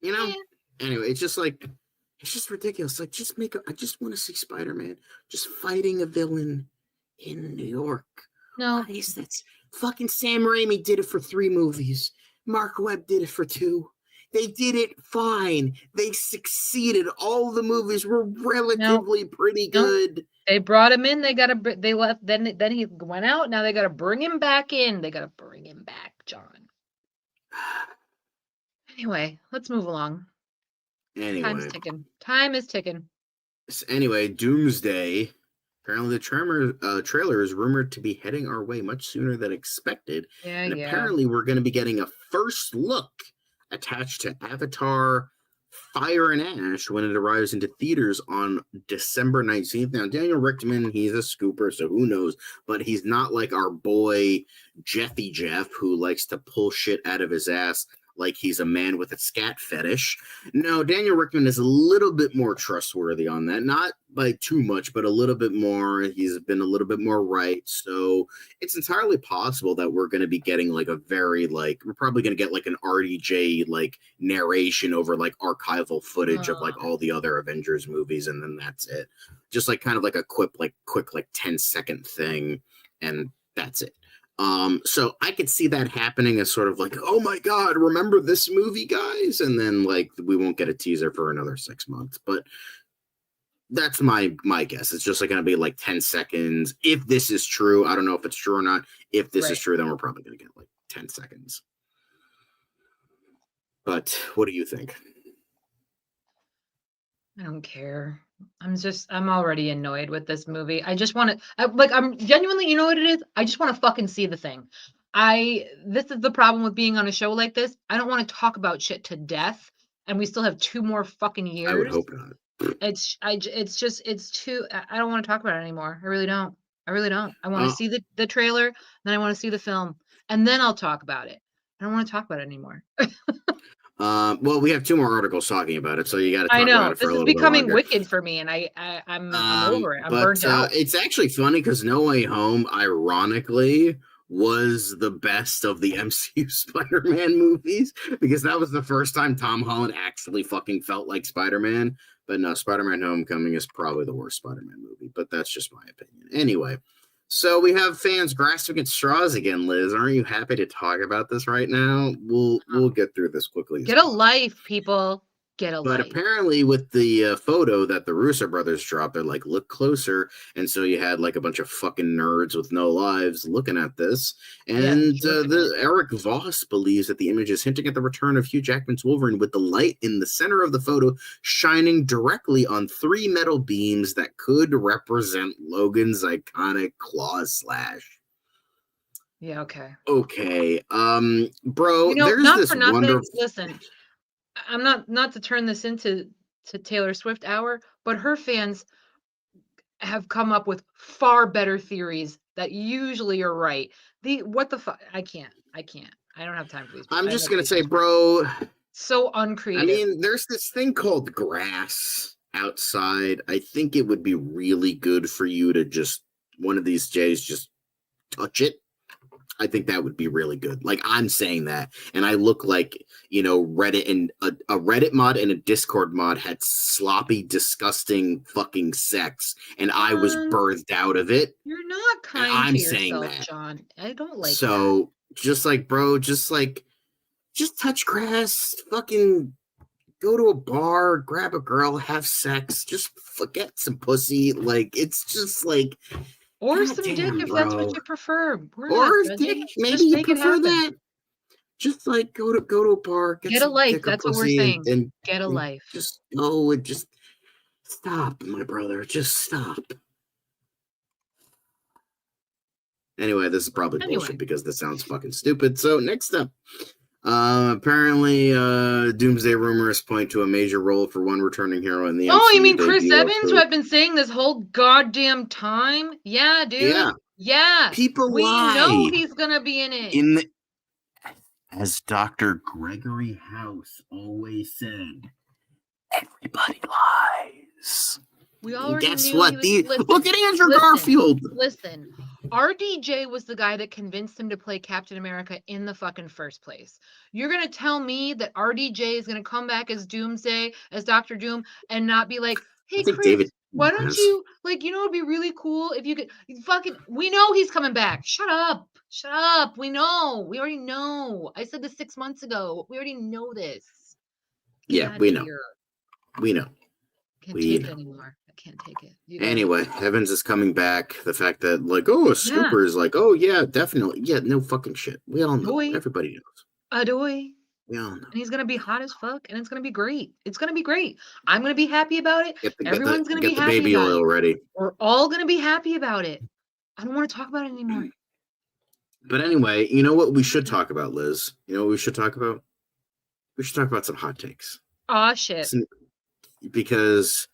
Yeah. Anyway, it's just ridiculous. Like, I just want to see Spider-Man just fighting a villain in New York. No, that's fucking Sam Raimi did it for 3 movies. Mark Webb did it for 2. They did it fine. They succeeded. All the movies were relatively pretty good. They brought him in. They left. Then he went out. Now they got to bring him back in. They got to bring him back, John. Anyway, let's move along. Time's ticking. Time is ticking. Anyway, Doomsday. Apparently, the trailer is rumored to be heading our way much sooner than expected. And apparently, we're going to be getting a first look attached to Avatar Fire and Ash when it arrives into theaters on December 19th. Now, Daniel Richtman, he's a scooper, so who knows? But he's not like our boy Jeffy Jeff, who likes to pull shit out of his ass like he's a man with a scat fetish. No, Daniel Richtman is a little bit more trustworthy on that. Not by too much, but a little bit more. He's been a little bit more right. So it's entirely possible that we're going to be getting like a very, like, we're probably going to get like an RDJ like narration over like archival footage of like all the other Avengers movies. And then that's it. Just like kind of like a quick 10-second thing. And that's it. So I could see that happening as sort of like, oh my God, remember this movie, guys? And then like we won't get a teaser for another 6 months, but that's my guess. It's just like going to be like 10 seconds. If this is true, I don't know if it's true or not. If this is true, then we're probably going to get like 10 seconds. But what do you think? I don't care. I'm already annoyed with this movie. I just want to, I'm genuinely, you know what it is? I just want to fucking see the thing. This is the problem with being on a show like this. I don't want to talk about shit to death, and we still have 2 more fucking years. I would hope not. It's too, I don't want to talk about it anymore. I really don't. I want to see the trailer, then I want to see the film, and then I'll talk about it. I don't want to talk about it anymore. Well, we have 2 more articles talking about it, so you got to talk about it for a little bit. This is becoming wicked for me, and I'm over it. I'm burnt out. It's actually funny because No Way Home, ironically, was the best of the MCU Spider-Man movies because that was the first time Tom Holland actually fucking felt like Spider-Man. But no, Spider-Man Homecoming is probably the worst Spider-Man movie, but that's just my opinion. Anyway, so we have fans grasping at straws again, Liz. Aren't you happy to talk about this right now? We'll get through this quickly. Get a life, people. But apparently with the photo that the Russo brothers dropped, they're like, look closer. And so you had like a bunch of fucking nerds with no lives looking at this. And Eric Voss believes that the image is hinting at the return of Hugh Jackman's Wolverine with the light in the center of the photo shining directly on 3 metal beams that could represent Logan's iconic claw slash. Yeah, okay. Okay. Bro, there's not this for nothing. wonderful... Listen, I'm not to turn this into Taylor Swift hour, but her fans have come up with far better theories that usually are right. What the fuck? I can't. I don't have time for these. I'm just gonna say, bro. So uncreative. I mean, there's this thing called grass outside. I think it would be really good for you to just one of these days just touch it. I think that would be really good. Like, I'm saying that, and I look like, Reddit and a Reddit mod and a Discord mod had sloppy, disgusting fucking sex, and I was birthed out of it. You're not kind to yourself, John. I don't like that. So, just like, bro, just touch grass, fucking go to a bar, grab a girl, have sex, just forget some pussy. Like, it's just like... Or God some damn, dick if bro. that's what you prefer. Or dick, maybe you prefer that. Just like go to a bar, get a life. That's what we're saying. And get a life. Just go and just stop, my brother. Just stop. Anyway, this is probably bullshit because this sounds fucking stupid. So next up, apparently, Doomsday rumors point to a major role for one returning hero in the MCU. Oh, you mean Chris Evans, who I've been saying this whole goddamn time? Yeah, dude. Yeah. People we lie. know he's gonna be in it. As Dr. Gregory House always said, everybody lies. We already guess knew what? Look at Andrew Garfield. Listen, RDJ was the guy that convinced him to play Captain America in the fucking first place. You're gonna tell me that RDJ is gonna come back as Doomsday, as Dr. Doom, and not be like, hey Chris, why don't you it'd be really cool if you could we know he's coming back. Shut up. We know. We already know. I said this 6 months ago. We already know this. We know. We know. Can't take it anymore. I can't take it. Anyway, Evans is coming back. The fact that a scooper is oh yeah, definitely. Yeah, no fucking shit. We all know. Everybody knows. Adoy. We all know. And he's gonna be hot as fuck, and it's gonna be great. It's gonna be great. I'm gonna be happy about it. Everyone's gonna be happy. Get the baby oil ready. We're all gonna be happy about it. I don't want to talk about it anymore. But anyway, you know what we should talk about, Liz? You know what we should talk about? We should talk about some hot takes. Aw, shit. Because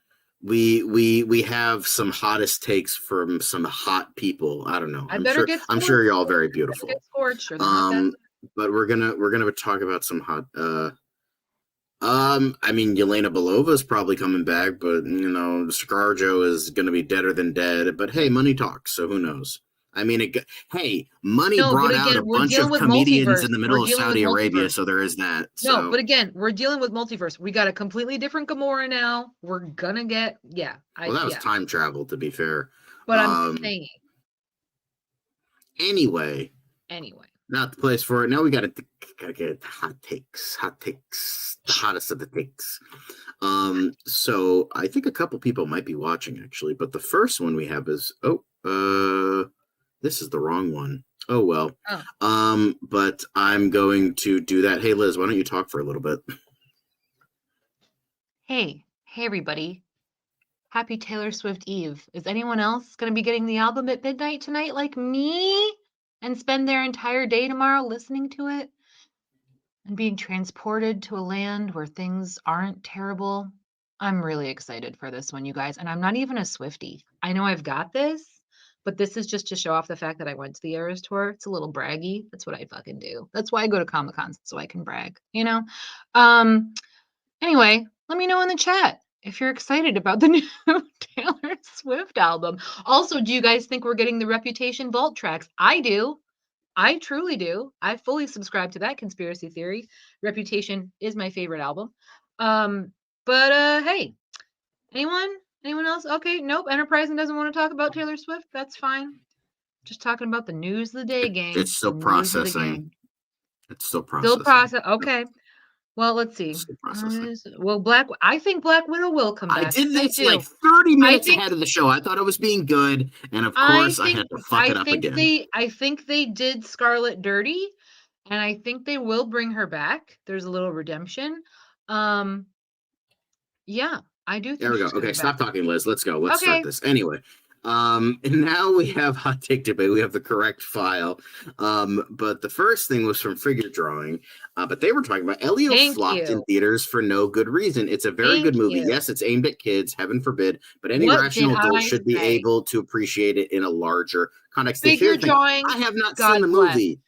we have some hottest takes from some hot people. I don't know. I'm sure you're all very beautiful. But we're gonna talk about some hot. I mean, Yelena Belova's probably coming back, but ScarJo is gonna be deader than dead. But hey, money talks, so who knows? I mean, money brought out a bunch of comedians in the middle of Saudi Arabia, so there is that. So. No, but again, we're dealing with multiverse. We got a completely different Gamora now. We're gonna get that was time travel, to be fair. But I'm saying. Anyway. Not the place for it. Now we gotta get hot takes, the hottest of the takes. So I think a couple people might be watching actually, but the first one we have is this is the wrong one. Oh well. But I'm going to do that. Hey Liz, why don't you talk for a little bit? Hey everybody. Happy Taylor Swift Eve. Is anyone else gonna be getting the album at midnight tonight like me? And spend their entire day tomorrow listening to it and being transported to a land where things aren't terrible. I'm really excited for this one, you guys. And I'm not even a Swiftie. I know I've got this, but this is just to show off the fact that I went to the Eras tour. It's a little braggy. That's what I fucking do. That's why I go to Comic-Cons, so I can brag, Anyway, let me know in the chat if you're excited about the new Taylor Swift album. Also, do you guys think we're getting the Reputation Vault tracks? I do. I truly do. I fully subscribe to that conspiracy theory. Reputation is my favorite album. But hey, anyone else? Okay, nope. Enterprising doesn't want to talk about Taylor Swift. That's fine. Just talking about the news of the day, gang. It's still processing. Okay. Well, let's see. I think Black Widow will come back. I did this like 30 minutes ahead of the show. I thought I was being good, and of course I had to fuck it up again. I think they did Scarlet dirty, and I think they will bring her back. There's a little redemption. Yeah, I do think there we go. Okay, stop talking, Liz. Let's go. Let's start this. Anyway. And now we have hot take debate. We have the correct file. But the first thing was from Figure Drawing. But they were talking about Elio flopped in theaters for no good reason. It's a very good movie. Yes, it's aimed at kids, heaven forbid, but any rational adult should be able to appreciate it in a larger context. Figure Drawing. I have not seen the movie.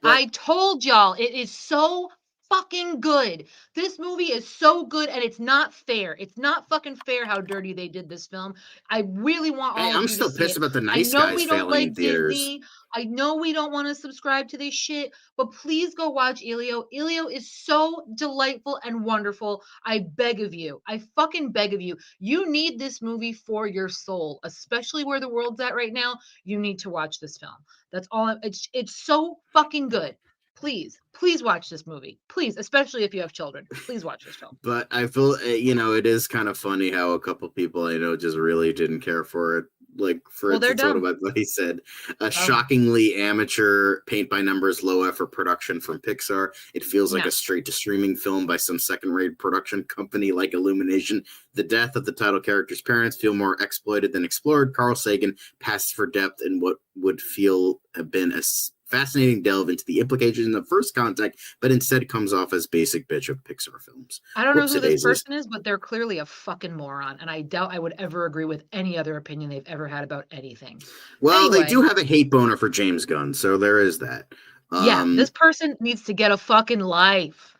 I told y'all, it is so fucking good. This movie is so good, and it's not fair. It's not fucking fair how dirty they did this film. I really want all of you to see it. I'm still pissed about the Nice Guys failing in theaters. Disney. I know we don't want to subscribe to this shit, but please go watch Elio. Elio is so delightful and wonderful. I beg of you. I fucking beg of you. You need this movie for your soul, especially where the world's at right now. You need to watch this film. That's all. It's so fucking good. Please watch this movie. Please, especially if you have children. Please watch this film. But I feel, it is kind of funny how a couple people I know just really didn't care for it. like for Well, they're instance, dumb. what he said, a shockingly amateur paint by numbers, low effort production from Pixar. It feels like a straight to streaming film by some second rate production company like Illumination. The death of the title character's parents feel more exploited than explored. Carl Sagan passes for depth in what would feel have been a fascinating delve into the implications of First Contact, but instead comes off as basic bitch of Pixar films. I don't know who this person is, but they're clearly a fucking moron, and I doubt I would ever agree with any other opinion they've ever had about anything. Well, anyway, they do have a hate boner for James Gunn, so there is that. This person needs to get a fucking life.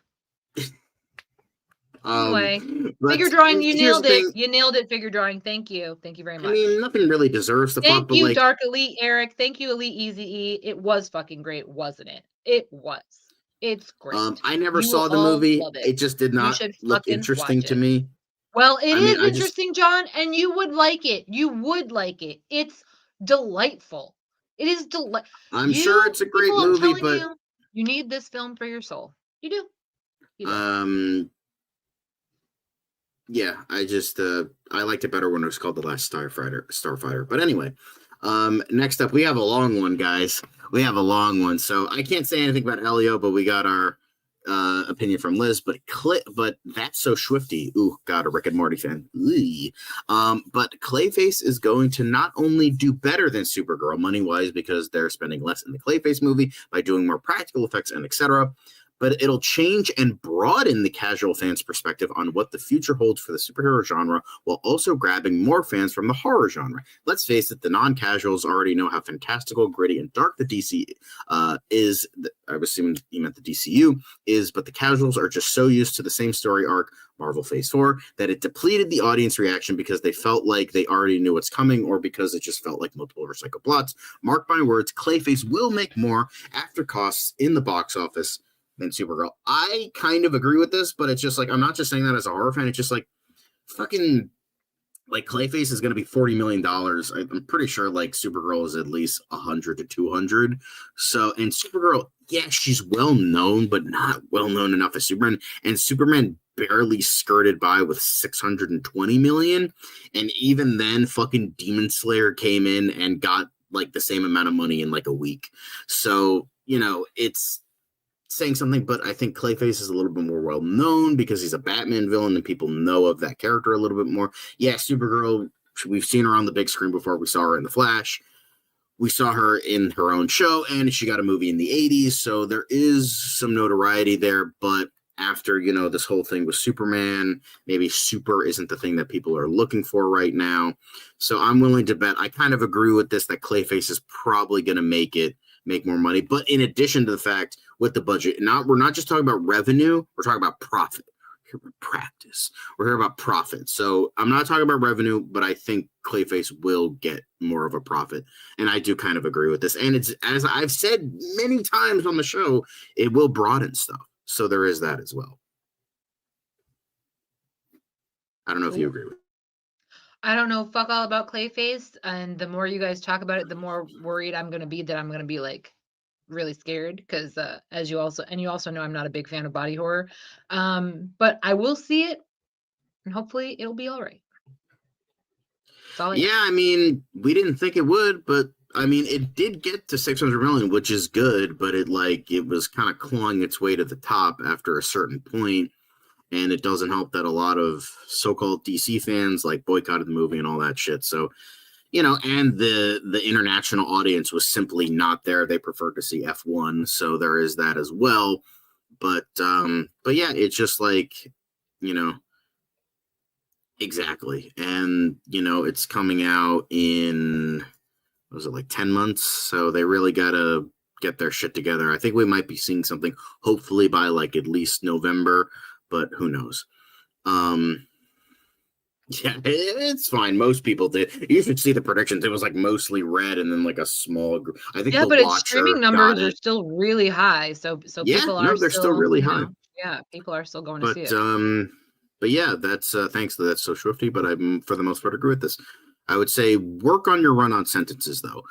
Anyway, figure drawing, you nailed it. You nailed it, figure drawing. Thank you. Thank you very much. I mean, nothing really deserves the Thank you, Dark Elite Eric. Thank you, Elite Easy E. It was fucking great, wasn't it? It was. It's great. I never saw the movie. It just did not look interesting to me. Well, it is interesting, John, and you would like it. You would like it. It's delightful. It is delightful. I'm sure it's a great movie, but you need this film for your soul. You do. You do. Yeah, I just I liked it better when it was called The Last Starfighter. But anyway, next up we have a long one, guys. We have a long one. So I can't say anything about Elio, but we got our opinion from Lizz. But That's So Swifty. Ooh, God, a Rick and Morty fan. But Clayface is going to not only do better than Supergirl money-wise because they're spending less in the Clayface movie by doing more practical effects and etc., but it'll change and broaden the casual fans' perspective on what the future holds for the superhero genre while also grabbing more fans from the horror genre. Let's face it, the non-casuals already know how fantastical, gritty, and dark the DC is. I was assuming you meant the DCU is, but the casuals are just so used to the same story arc, Marvel Phase 4, that it depleted the audience reaction because they felt like they already knew what's coming or because it just felt like multiple recycled plots. Mark my words, Clayface will make more after costs in the box office than Supergirl. I kind of agree with this, but it's just like, I'm not just saying that as a horror fan. It's just like, fucking, like, Clayface is going to be $40 million. I'm pretty sure, like, Supergirl is at least 100 to 200. So, and Supergirl, yeah, she's well known, but not well known enough as Superman. And Superman barely skirted by with 620 million. And even then, fucking Demon Slayer came in and got, like, the same amount of money in, like, a week. So, you know, it's saying something, but I think Clayface is a little bit more well known because he's a Batman villain and people know of that character a little bit more. Yeah, Supergirl, we've seen her on the big screen before. We saw her in The Flash. We saw her in her own show, and she got a movie in the 80s, so there is some notoriety there, but after, you know, this whole thing with Superman, maybe super isn't the thing that people are looking for right now. So I'm willing to bet, I kind of agree with this, that Clayface is probably going to make more money. But in addition to the fact with the budget, we're not just talking about revenue, we're talking about profit. We're here about practice. We're here about profit. So I'm not talking about revenue, but I think Clayface will get more of a profit. And I do kind of agree with this. And it's, as I've said many times on the show, it will broaden stuff. So there is that as well. I don't know if you agree with it. I don't know fuck all about Clayface, and the more you guys talk about it, the more worried I'm going to be that I'm going to be like really scared because as you also know I'm not a big fan of body horror. But I will see it and hopefully it'll be all right. I mean, we didn't think it would, but I mean, it did get to 600 million, which is good, but it was kind of clawing its way to the top after a certain point. And it doesn't help that a lot of so-called DC fans like boycotted the movie and all that shit. So, you know, and the international audience was simply not there. They preferred to see F1. So there is that as well. But yeah, it's just like, you know, exactly. And, you know, it's coming out in, was it like 10 months? So they really got to get their shit together. I think we might be seeing something hopefully by like at least November. But who knows? Yeah, it's fine. Most people did. You should see the predictions. It was like mostly red, and then like a small group. I think. Yeah, but its streaming numbers are still really high. So yeah, people are. They're still really high. Yeah, people are still going to see it. But yeah, that's thanks to That's So Swifty. But I'm for the most part agree with this. I would say work on your run-on sentences though.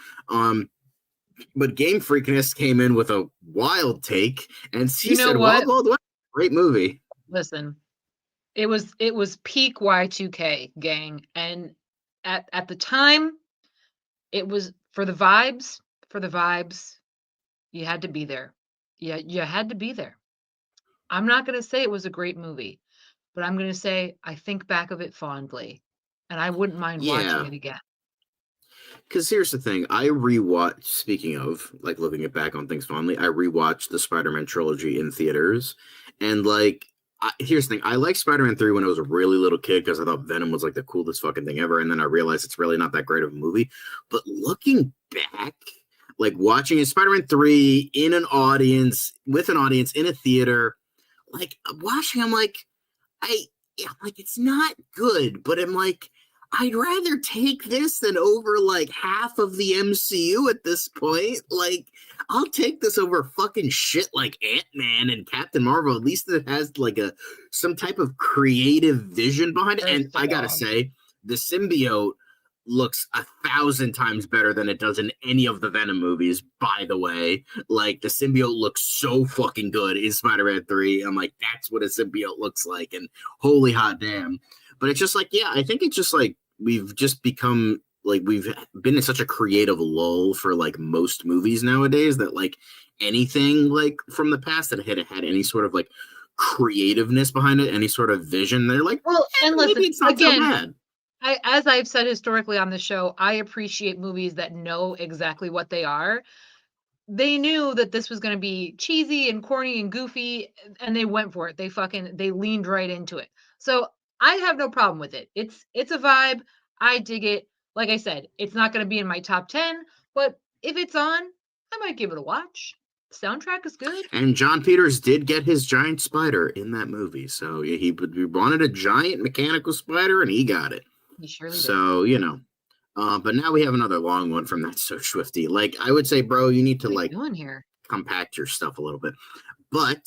But Game Freakness came in with a wild take, and he said, "Wild Wild West, great movie." Listen, it was peak Y2K, gang, and at the time It was for the vibes, you had to be there. Yeah, you had to be there. I'm not going to say it was a great movie, but I'm going to say I think back of it fondly, and I wouldn't mind watching it again. Because here's the thing, I rewatched, speaking of, like, looking it back on things fondly, I rewatched the Spider-Man trilogy in theaters, and, like, here's the thing, I liked Spider-Man 3 when I was a really little kid, because I thought Venom was, like, the coolest fucking thing ever, and then I realized it's really not that great of a movie, but looking back, like, watching Spider-Man 3 in an audience, with an audience, in a theater, like, watching, I'm like, it's not good, but I'm like, I'd rather take this than over, like, half of the MCU at this point. Like, I'll take this over fucking shit like Ant-Man and Captain Marvel. At least it has, like, some type of creative vision behind it. And I gotta say, the symbiote looks 1,000 times better than it does in any of the Venom movies, by the way. Like, the symbiote looks so fucking good in Spider-Man 3. I'm like, that's what a symbiote looks like. And holy hot damn. But it's just like, yeah, I think it's just like we've just become, like, we've been in such a creative lull for, like, most movies nowadays that, like, anything, like, from the past that had any sort of, like, creativeness behind it, any sort of vision, they're like, well, and listen, maybe it's not again, so bad. As I've said historically on the show, I appreciate movies that know exactly what they are. They knew that this was going to be cheesy and corny and goofy, and they went for it. They leaned right into it. So I have no problem with it. It's a vibe. I dig it. Like I said, it's not going to be in my top 10, but if it's on, I might give it a watch. Soundtrack is good. And John Peters did get his giant spider in that movie. So he wanted a giant mechanical spider, and he got it. He surely did. So, you know. But now we have another long one from That So Swifty. Like, I would say, bro, you need to, like, compact your stuff a little bit. But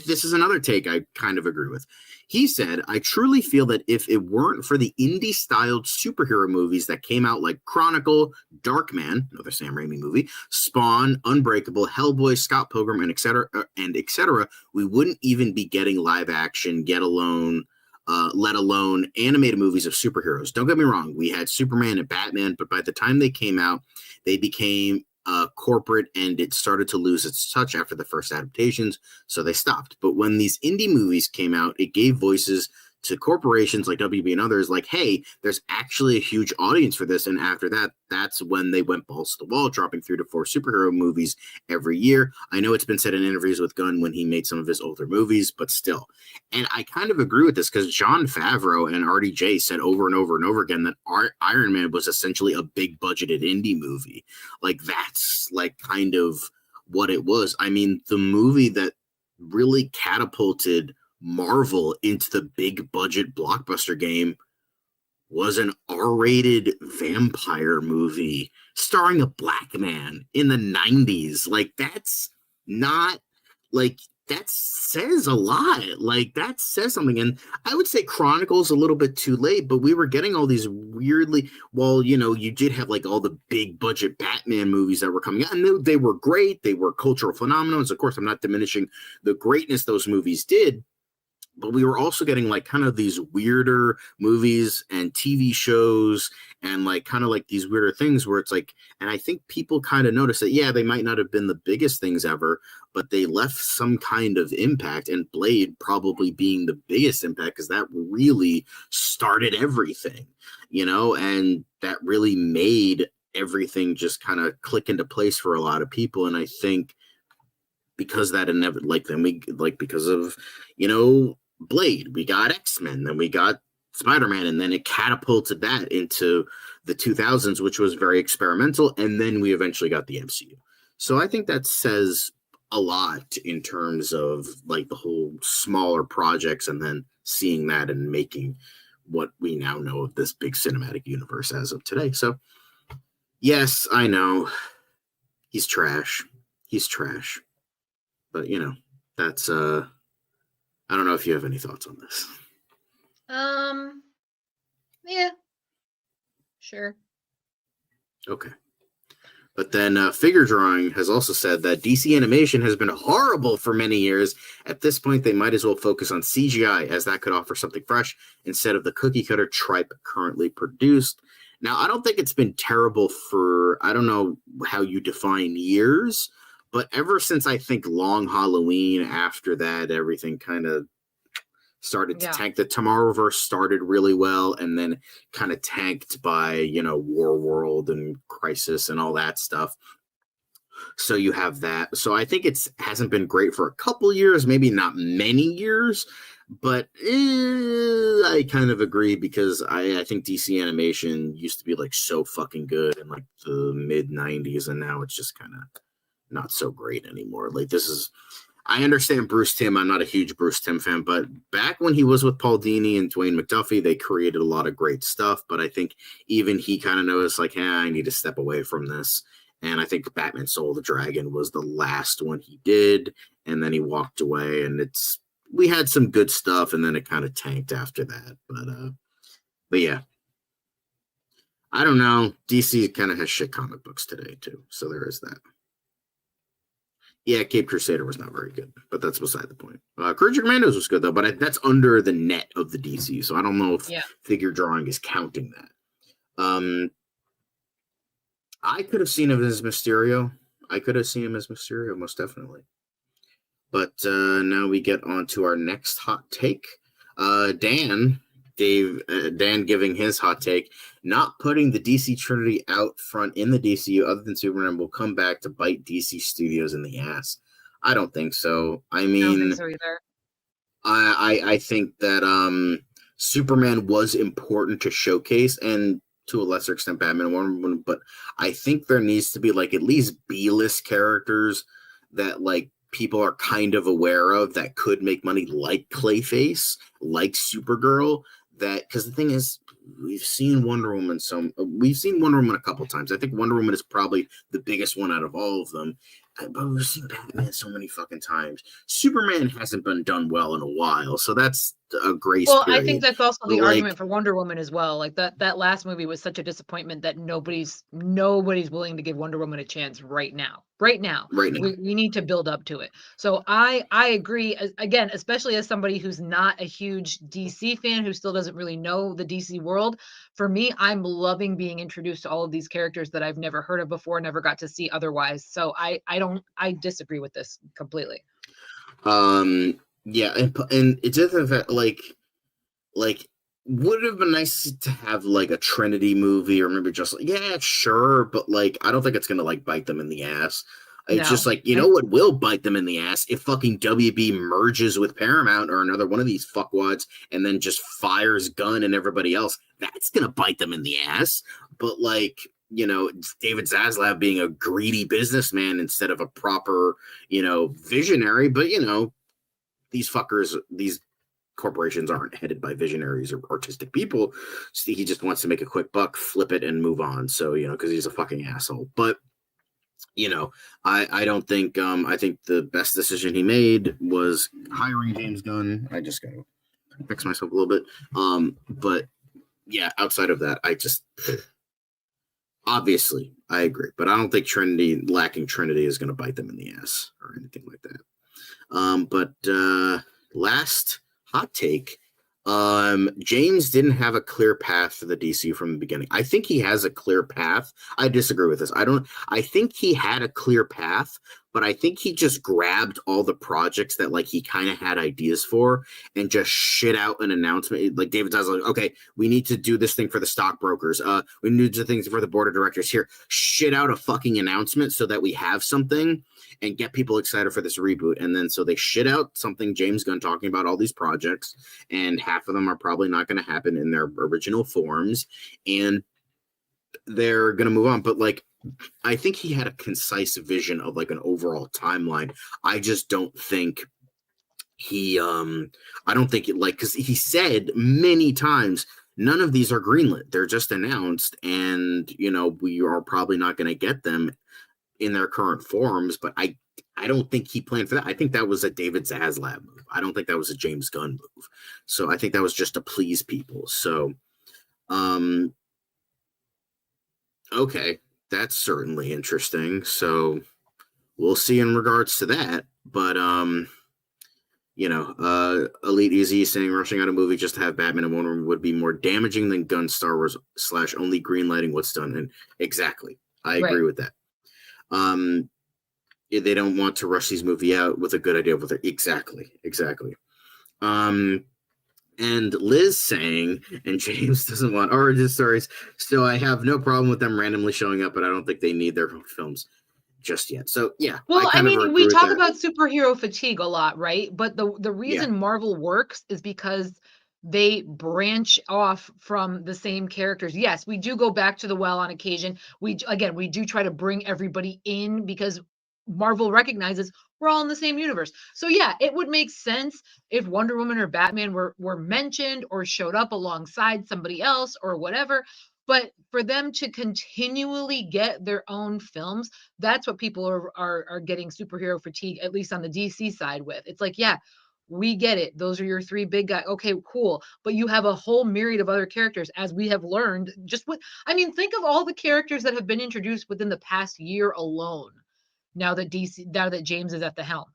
this is another take I kind of agree with. He said, I truly feel that if it weren't for the indie-styled superhero movies that came out, like Chronicle, Darkman, another Sam Raimi movie, Spawn, Unbreakable, Hellboy, Scott Pilgrim, and et cetera, we wouldn't even be getting live action, let alone animated movies of superheroes. Don't get me wrong, we had Superman and Batman, but by the time they came out, they became corporate, and it started to lose its touch after the first adaptations, so they stopped. But when these indie movies came out, it gave voices to corporations like WB and others, like, hey, there's actually a huge audience for this. And after that, that's when they went balls to the wall, dropping 3 to 4 superhero movies every year. I know it's been said in interviews with Gunn when he made some of his older movies, but still. And I kind of agree with this, because Jon Favreau and RDJ said over and over and over again that Iron Man was essentially a big budgeted indie movie. Like, that's, like, kind of what it was. I mean, the movie that really catapulted Marvel into the big budget blockbuster game was an R-rated vampire movie starring a black man in the 90s. Like, that's not, like, that says a lot. Like, that says something. And I would say Chronicle's a little bit too late, but we were getting all these weirdly, well, you know, you did have, like, all the big budget Batman movies that were coming out, and they were great. They were cultural phenomenons. Of course, I'm not diminishing the greatness those movies did, but we were also getting, like, kind of these weirder movies and TV shows and, like, kind of like these weirder things where it's like, and I think people kind of noticed that, yeah, they might not have been the biggest things ever, but they left some kind of impact, and Blade probably being the biggest impact, because that really started everything, you know, and that really made everything just kind of click into place for a lot of people. And I think because that inevitably, like, then we, like, because of, you know, Blade, we got X-Men, then we got Spider-Man, and then it catapulted that into the 2000s, which was very experimental, and then we eventually got the MCU. So I think that says a lot in terms of, like, the whole smaller projects, and then seeing that and making what we now know of this big cinematic universe as of today. So yes, I know he's trash. But, you know, that's I don't know if you have any thoughts on this. Yeah, sure. Okay. But then Figure Drawing has also said that DC animation has been horrible for many years. At this point, they might as well focus on CGI, as that could offer something fresh instead of the cookie cutter tripe currently produced. Now, I don't think it's been terrible for, I don't know how you define years, but ever since I think Long Halloween, after that, everything kind of started to tank. The Tomorrowverse started really well and then kind of tanked by, War World and Crisis and all that stuff. So you have that. So I think hasn't been great for a couple years, maybe not many years, but I kind of agree because I think DC animation used to be like so fucking good in like the mid 90s, and now it's just kind of not so great anymore. Like I understand Bruce Timm. I'm not a huge Bruce Timm fan, but back when he was with Paul Dini and Dwayne McDuffie, they created a lot of great stuff. But I think even he kind of knows, like, I need to step away from this. And I think Batman Soul of the Dragon was the last one he did, and then he walked away. And we had some good stuff, and then it kind of tanked after that. But yeah, I don't know. DC kind of has shit comic books today too, so there is that. Yeah, Cape Crusader was not very good, but that's beside the point. Courage of Commandos was good, though, but that's under the net of the DC, so I don't know if figure drawing is counting that. I could have seen him as Mysterio. Most definitely. But now we get on to our next hot take. Dan giving his hot take, not putting the DC Trinity out front in the DCU other than Superman will come back to bite DC Studios in the ass. I don't think so. I mean, I don't think so either. I think that Superman was important to showcase, and to a lesser extent Batman and Wonder Woman, but I think there needs to be like at least B-list characters that like people are kind of aware of that could make money, like Clayface, like Supergirl. That, because the thing is, we've seen Wonder Woman a couple times. I think Wonder Woman is probably the biggest one out of all of them, but we've seen Batman so many fucking times. Superman hasn't been done well in a while, so that's a grace period. I think that's also the argument for Wonder Woman as well. Like that last movie was such a disappointment that nobody's willing to give Wonder Woman a chance right now. We need to build up to it. So I agree, again, especially as somebody who's not a huge DC fan, who still doesn't really know the DC world. For me, I'm loving being introduced to all of these characters that I've never heard of before, never got to see otherwise. So I disagree with this completely. Yeah, and it's just that like would it have been nice to have like a Trinity movie, or maybe just like, yeah, sure, but like I don't think it's gonna like bite them in the ass. It's just like, you know what will bite them in the ass? If fucking WB merges with Paramount or another one of these fuckwads and then just fires Gunn and everybody else, that's gonna bite them in the ass. But like, David Zaslav being a greedy businessman instead of a proper, visionary, but these corporations aren't headed by visionaries or artistic people. So he just wants to make a quick buck, flip it, and move on. So, because he's a fucking asshole. But, I don't think, I think the best decision he made was hiring James Gunn. I just got to fix myself a little bit. But yeah, outside of that, obviously, I agree. But I don't think lacking Trinity is going to bite them in the ass or anything like that. But last hot take, James didn't have a clear path for the DC from the beginning. I think he has a clear path. I disagree with this. I think he had a clear path, but I think he just grabbed all the projects that like he kind of had ideas for and just shit out an announcement. Like David says, like, okay, we need to do this thing for the stockbrokers. We need to do things for the board of directors here. Shit out a fucking announcement so that we have something and get people excited for this reboot. And then so they shit out something, James Gunn talking about all these projects, and half of them are probably not going to happen in their original forms, and they're going to move on. But like, I think he had a concise vision of like an overall timeline. I just don't think because he said many times, none of these are greenlit. They're just announced, and we are probably not going to get them in their current forms. But I don't think he planned for that. I think that was a David Zaslav move. I don't think that was a James Gunn move. So I think that was just to please people. So, okay, that's certainly interesting. So we'll see in regards to that. But Elite Easy saying rushing out a movie just to have Batman and Wonder Woman would be more damaging than Gunn Star Wars / only greenlighting what's done. And exactly, I agree with that. They don't want to rush these movie out with a good idea of exactly. And Liz saying, and James doesn't want origin stories. Still, I have no problem with them randomly showing up, but I don't think they need their films just yet. So yeah. Well, I mean, we talk about superhero fatigue a lot, right? But the reason Marvel works is because they branch off from the same characters. Yes, we do go back to the well on occasion. We do try to bring everybody in because Marvel recognizes we're all in the same universe. So yeah, it would make sense if Wonder Woman or Batman were mentioned or showed up alongside somebody else or whatever. But for them to continually get their own films, that's what people are getting superhero fatigue, at least on the DC side with. It's like, yeah, we get it. Those are your three big guys. Okay, cool. But you have a whole myriad of other characters, as we have learned. Think of all the characters that have been introduced within the past year alone. Now that James is at the helm,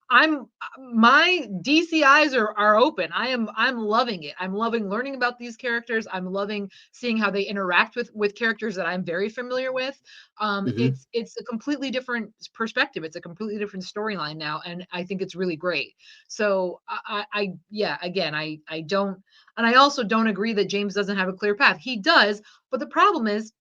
my DC eyes are open. I'm loving it. I'm loving learning about these characters. I'm loving seeing how they interact with characters that I'm very familiar with. It's a completely different perspective. It's a completely different storyline now, and I think it's really great. So I don't, and I also don't agree that James doesn't have a clear path. He does, but the problem is,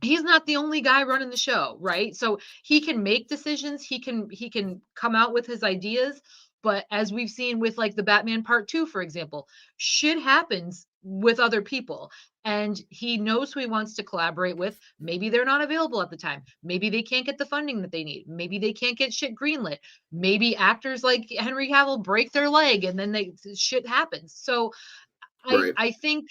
he's not the only guy running the show, right? So he can make decisions. He can come out with his ideas. But as we've seen with like the Batman Part 2, for example, shit happens with other people. And he knows who he wants to collaborate with. Maybe they're not available at the time. Maybe they can't get the funding that they need. Maybe they can't get shit greenlit. Maybe actors like Henry Cavill break their leg and then shit happens. So I think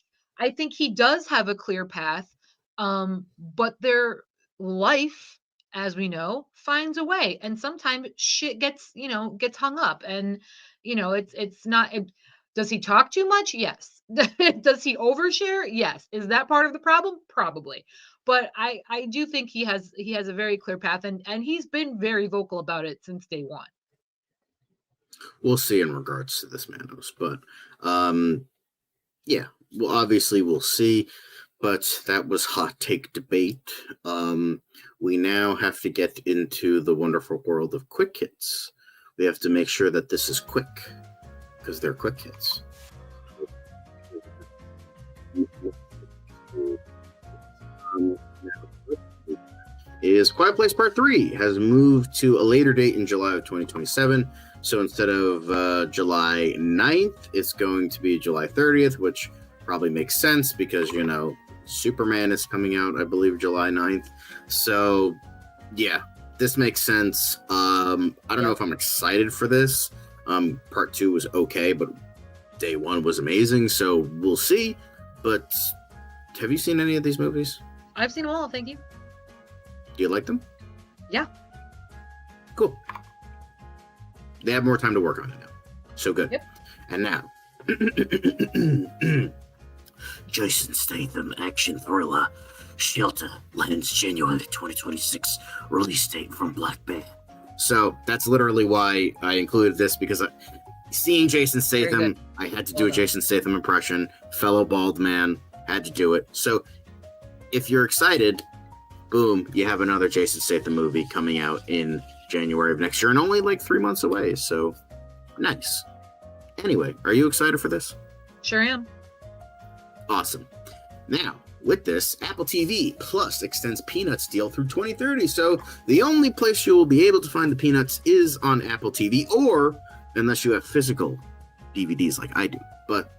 he does have a clear path. But their life, as we know, finds a way, and sometimes shit gets hung up, and it's not. Does he talk too much? Yes. Does he overshare? Yes. Is that part of the problem? Probably. But I do think he has a very clear path, and he's been very vocal about it since day one. We'll see in regards to this Manos, but yeah. Well, obviously we'll see. But that was hot take debate. We now have to get into the wonderful world of quick hits. We have to make sure that this is quick, because they're quick hits. Is Quiet Place Part 3 has moved to a later date in July of 2027. So instead of July 9th, it's going to be July 30th, which probably makes sense because, Superman is coming out, I believe, July 9th. So, yeah, this makes sense. I don't know if I'm excited for this. Part 2 was okay, but day 1 was amazing. So we'll see. But have you seen any of these movies? I've seen them all, thank you. Do you like them? Yeah. Cool. They have more time to work on it now. So good. Yep. And now... Jason Statham action thriller Shelter lands January 2026 release date from Black Bear. So that's literally why I included this, because seeing Jason Statham, I had to do a Jason Statham impression. Fellow bald man, had to do it. So if you're excited, boom, you have another Jason Statham movie coming out in January of next year and only like 3 months away. So nice. Anyway, are you excited for this? Sure am. Awesome. Now, with this, Apple TV Plus extends Peanuts deal through 2030. So the only place you will be able to find the Peanuts is on Apple TV, or unless you have physical DVDs like I do. But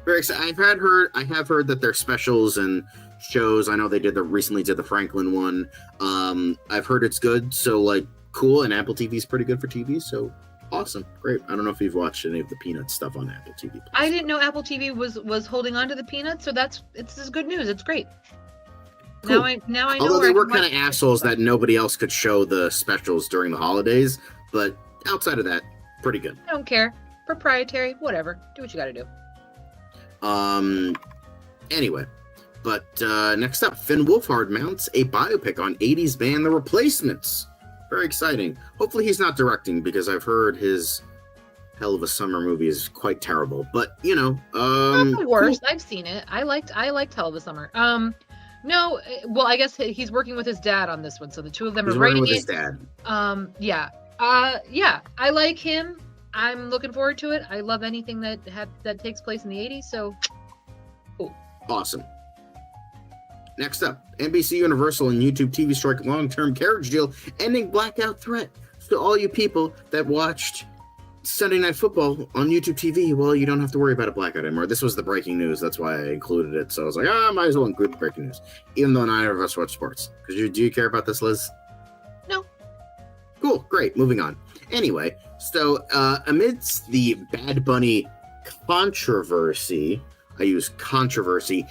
very excited. I have heard that their specials and shows. I know they recently did the Franklin one. I've heard it's good. So like cool, and Apple TV is pretty good for TV. So. Awesome. Great. I don't know if you've watched any of the Peanuts stuff on Apple TV Plus. I didn't know Apple TV was holding on to the Peanuts, so it's good news. It's great. Cool. Now I know. Although they were kind of assholes that nobody else could show the specials during the holidays, but outside of that, pretty good. I don't care. Proprietary, whatever. Do what you got to do. Anyway, but next up, Finn Wolfhard mounts a biopic on 80s band The Replacements. Very exciting. Hopefully he's not directing, because I've heard his Hell of a Summer movie is quite terrible, but you know, not the worst. Cool. I've seen it. I liked Hell of a Summer. No, well, I guess he's working with his dad on this one, so the two of them are writing with it. His dad. Yeah, I like him. I'm looking forward to it. I love anything that takes place in the 80s. So cool. Awesome. Next up, NBC Universal and YouTube TV strike long-term carriage deal ending blackout threat. So all you people that watched Sunday Night Football on YouTube TV, well, you don't have to worry about a blackout anymore. This was the breaking news. That's why I included it. So I was like, I might as well include the breaking news, even though neither of us watch sports. Because do you care about this, Liz? No. Cool. Great. Moving on. Anyway, so amidst the Bad Bunny controversy, I use controversy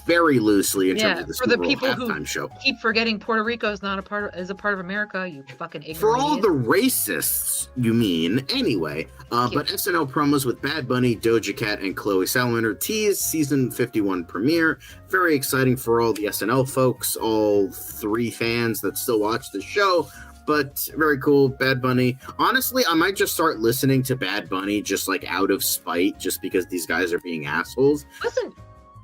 very loosely in terms of the Super Bowl halftime show. Keep forgetting Puerto Rico is not a part of America. You fucking ignorant. For all the racists, you mean? Anyway, but SNL promos with Bad Bunny, Doja Cat, and Chloe Salamander tease season 51 premiere. Very exciting for all the SNL folks, all 3 fans that still watch the show. But very cool, Bad Bunny. Honestly, I might just start listening to Bad Bunny just like out of spite, just because these guys are being assholes. Listen,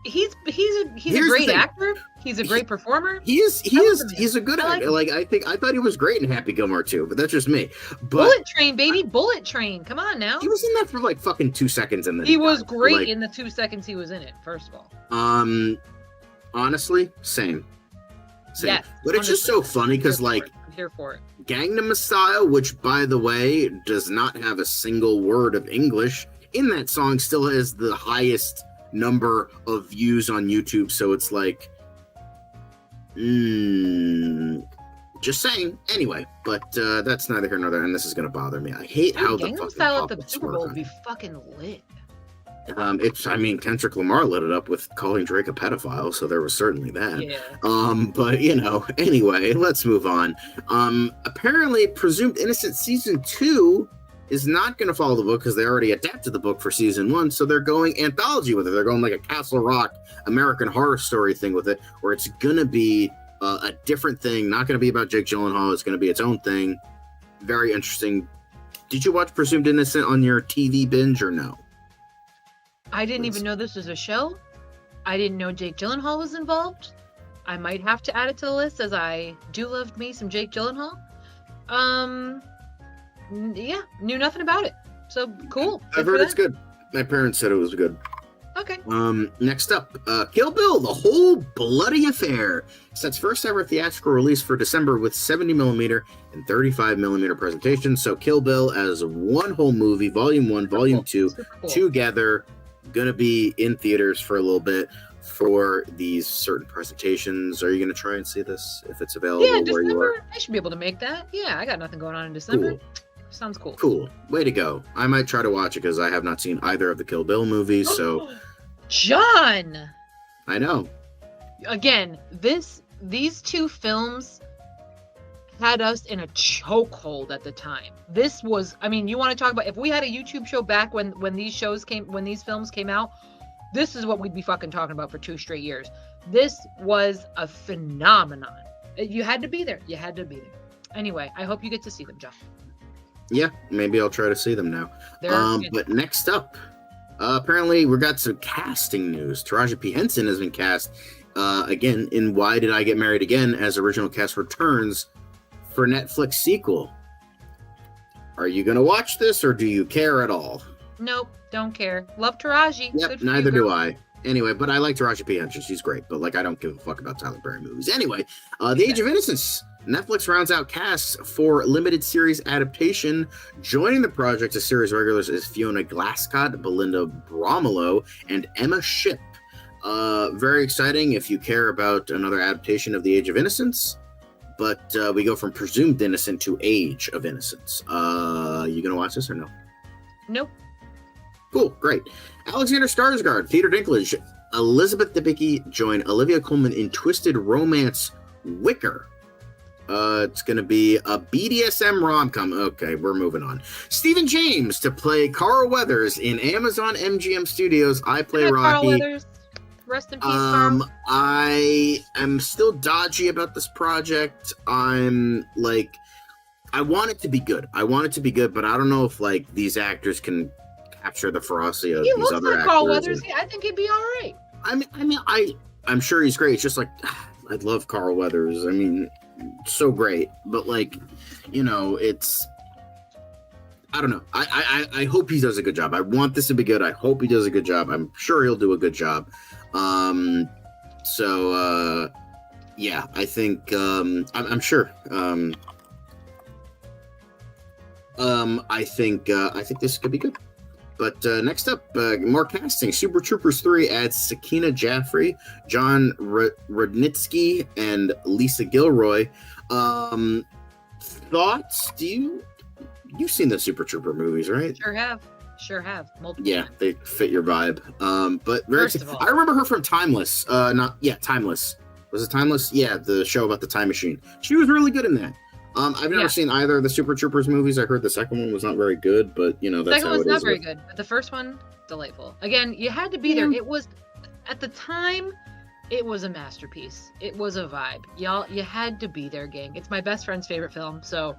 he's a great actor. He's a great performer. He's a good actor. I thought he was great in Happy Gilmore too, but that's just me. But Bullet Train, baby, Bullet Train. Come on now. He was in that for like fucking 2 seconds, and then he was great in the 2 seconds he was in it. First of all, honestly, same. Yes, but it's just so funny because like. Here for it. Gangnam Style, which by the way does not have a single word of English in that song, still has the highest number of views on YouTube. So it's like, just saying. Anyway, but that's neither here nor there, and this is gonna bother me. I hate how the Gangnam Style at the Super Bowl would be fucking lit. Kendrick Lamar lit it up with calling Drake a pedophile, so there was certainly that. Yeah. But you know, anyway, let's move on. Apparently, Presumed Innocent season 2 is not going to follow the book because they already adapted the book for season 1, so they're going anthology with it. They're going like a Castle Rock American Horror Story thing with it, where it's going to be a different thing, not going to be about Jake Gyllenhaal. It's going to be its own thing. Very interesting. Did you watch Presumed Innocent on your TV binge or no? I didn't even know this was a show. I didn't know Jake Gyllenhaal was involved. I might have to add it to the list, as I do love me some Jake Gyllenhaal. Yeah, knew nothing about it. So cool. I've heard it's good. My parents said it was good. Okay. Next up, Kill Bill, The Whole Bloody Affair sets first ever theatrical release for December with 70mm and 35mm presentations. So Kill Bill as one whole movie, Volume 1, Volume 2, together. Gonna be in theaters for a little bit for these certain presentations. Are you gonna try and see this if it's available where you are? I should be able to make that. Yeah, I got nothing going on in December. Cool. Sounds cool. Cool. Way to go. I might try to watch it because I have not seen either of the Kill Bill movies. So, John. I know. Again, these 2 films had us in a chokehold at the time. This was, I mean, you want to talk about, if we had a YouTube show back when these films came out, this is what we'd be fucking talking about for 2 straight years. This was a phenomenon. You had to be there. Anyway, I hope you get to see them, John. Yeah, maybe I'll try to see them now. But next up, apparently we got some casting news. Taraji P. Henson has been cast again in Why Did I Get Married Again as original cast returns for Netflix sequel. Are you going to watch this or do you care at all? Nope, don't care. Love Taraji. Yep, neither do I. Anyway, but I like Taraji P. Henson. She's great, but like I don't give a fuck about Tyler Perry movies. Anyway, The Age of Innocence. Netflix rounds out casts for limited series adaptation. Joining the project as series regulars is Fiona Glascott, Belinda Bromelo, and Emma Shipp. Very exciting if you care about another adaptation of The Age of Innocence. But we go from Presumed Innocent to Age of Innocence. You gonna watch this or no? Nope. Cool, great. Alexander Skarsgård, Peter Dinklage, Elizabeth Debicki join Olivia Colman in twisted romance Wicker. It's going to be a BDSM rom-com. Okay, we're moving on. Stephen James to play Carl Weathers in Amazon MGM Studios' I Play Rocky. Carl Weathers. Rest in peace, Carl. I am still dodgy about this project. I'm like, I want it to be good. But I don't know if like these actors can capture the ferocity of these other actors. Carl Weathers. I think he'd be all right. I'm sure he's great. It's just like I love Carl Weathers. I mean, so great. But like, you know, it's I don't know. I hope he does a good job. I want this to be good. I hope he does a good job. I'm sure he'll do a good job. Yeah, I think I'm sure. I think this could be good. But next up, more casting. Super Troopers 3 adds Sakina Jaffrey, John Rudnitsky, and Lisa Gilroy. Thoughts? You've seen the Super Trooper movies, right? Sure have. Multiple. Yeah, they fit your vibe. But very I remember her from Timeless. Timeless. Was it Timeless? Yeah, the show about the time machine. She was really good in that. I've never seen either of the Super Troopers movies. I heard the second one was not very good, but you know that's how it is. The second one's not very good, but the first one, delightful. Again, you had to be there. It was at the time. It was a masterpiece. It was a vibe. Y'all, you had to be there, gang. It's my best friend's favorite film, so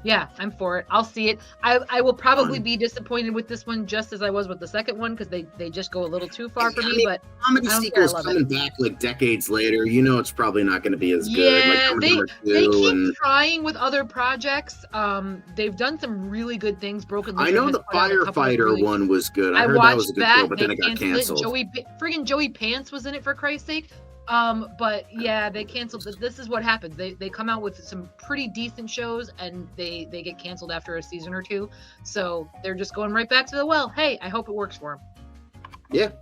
yeah, I'm for it. I'll see it. I will probably be disappointed with this one, just as I was with the second one, because they just go a little too far for me. But comedy sequels coming back like decades later, you know, it's probably not going to be as good. Yeah, like, they keep trying with other projects. They've done some really good things. Broken. I know the Firefighter one was good. I heard that was a good film, but then it got canceled. Joey Pants was in it, for Christ's sake. But yeah, they canceled. This is what happens. They come out with some pretty decent shows, and they get canceled after a season or two. So they're just going right back to the well. Hey, I hope it works for them. Yeah.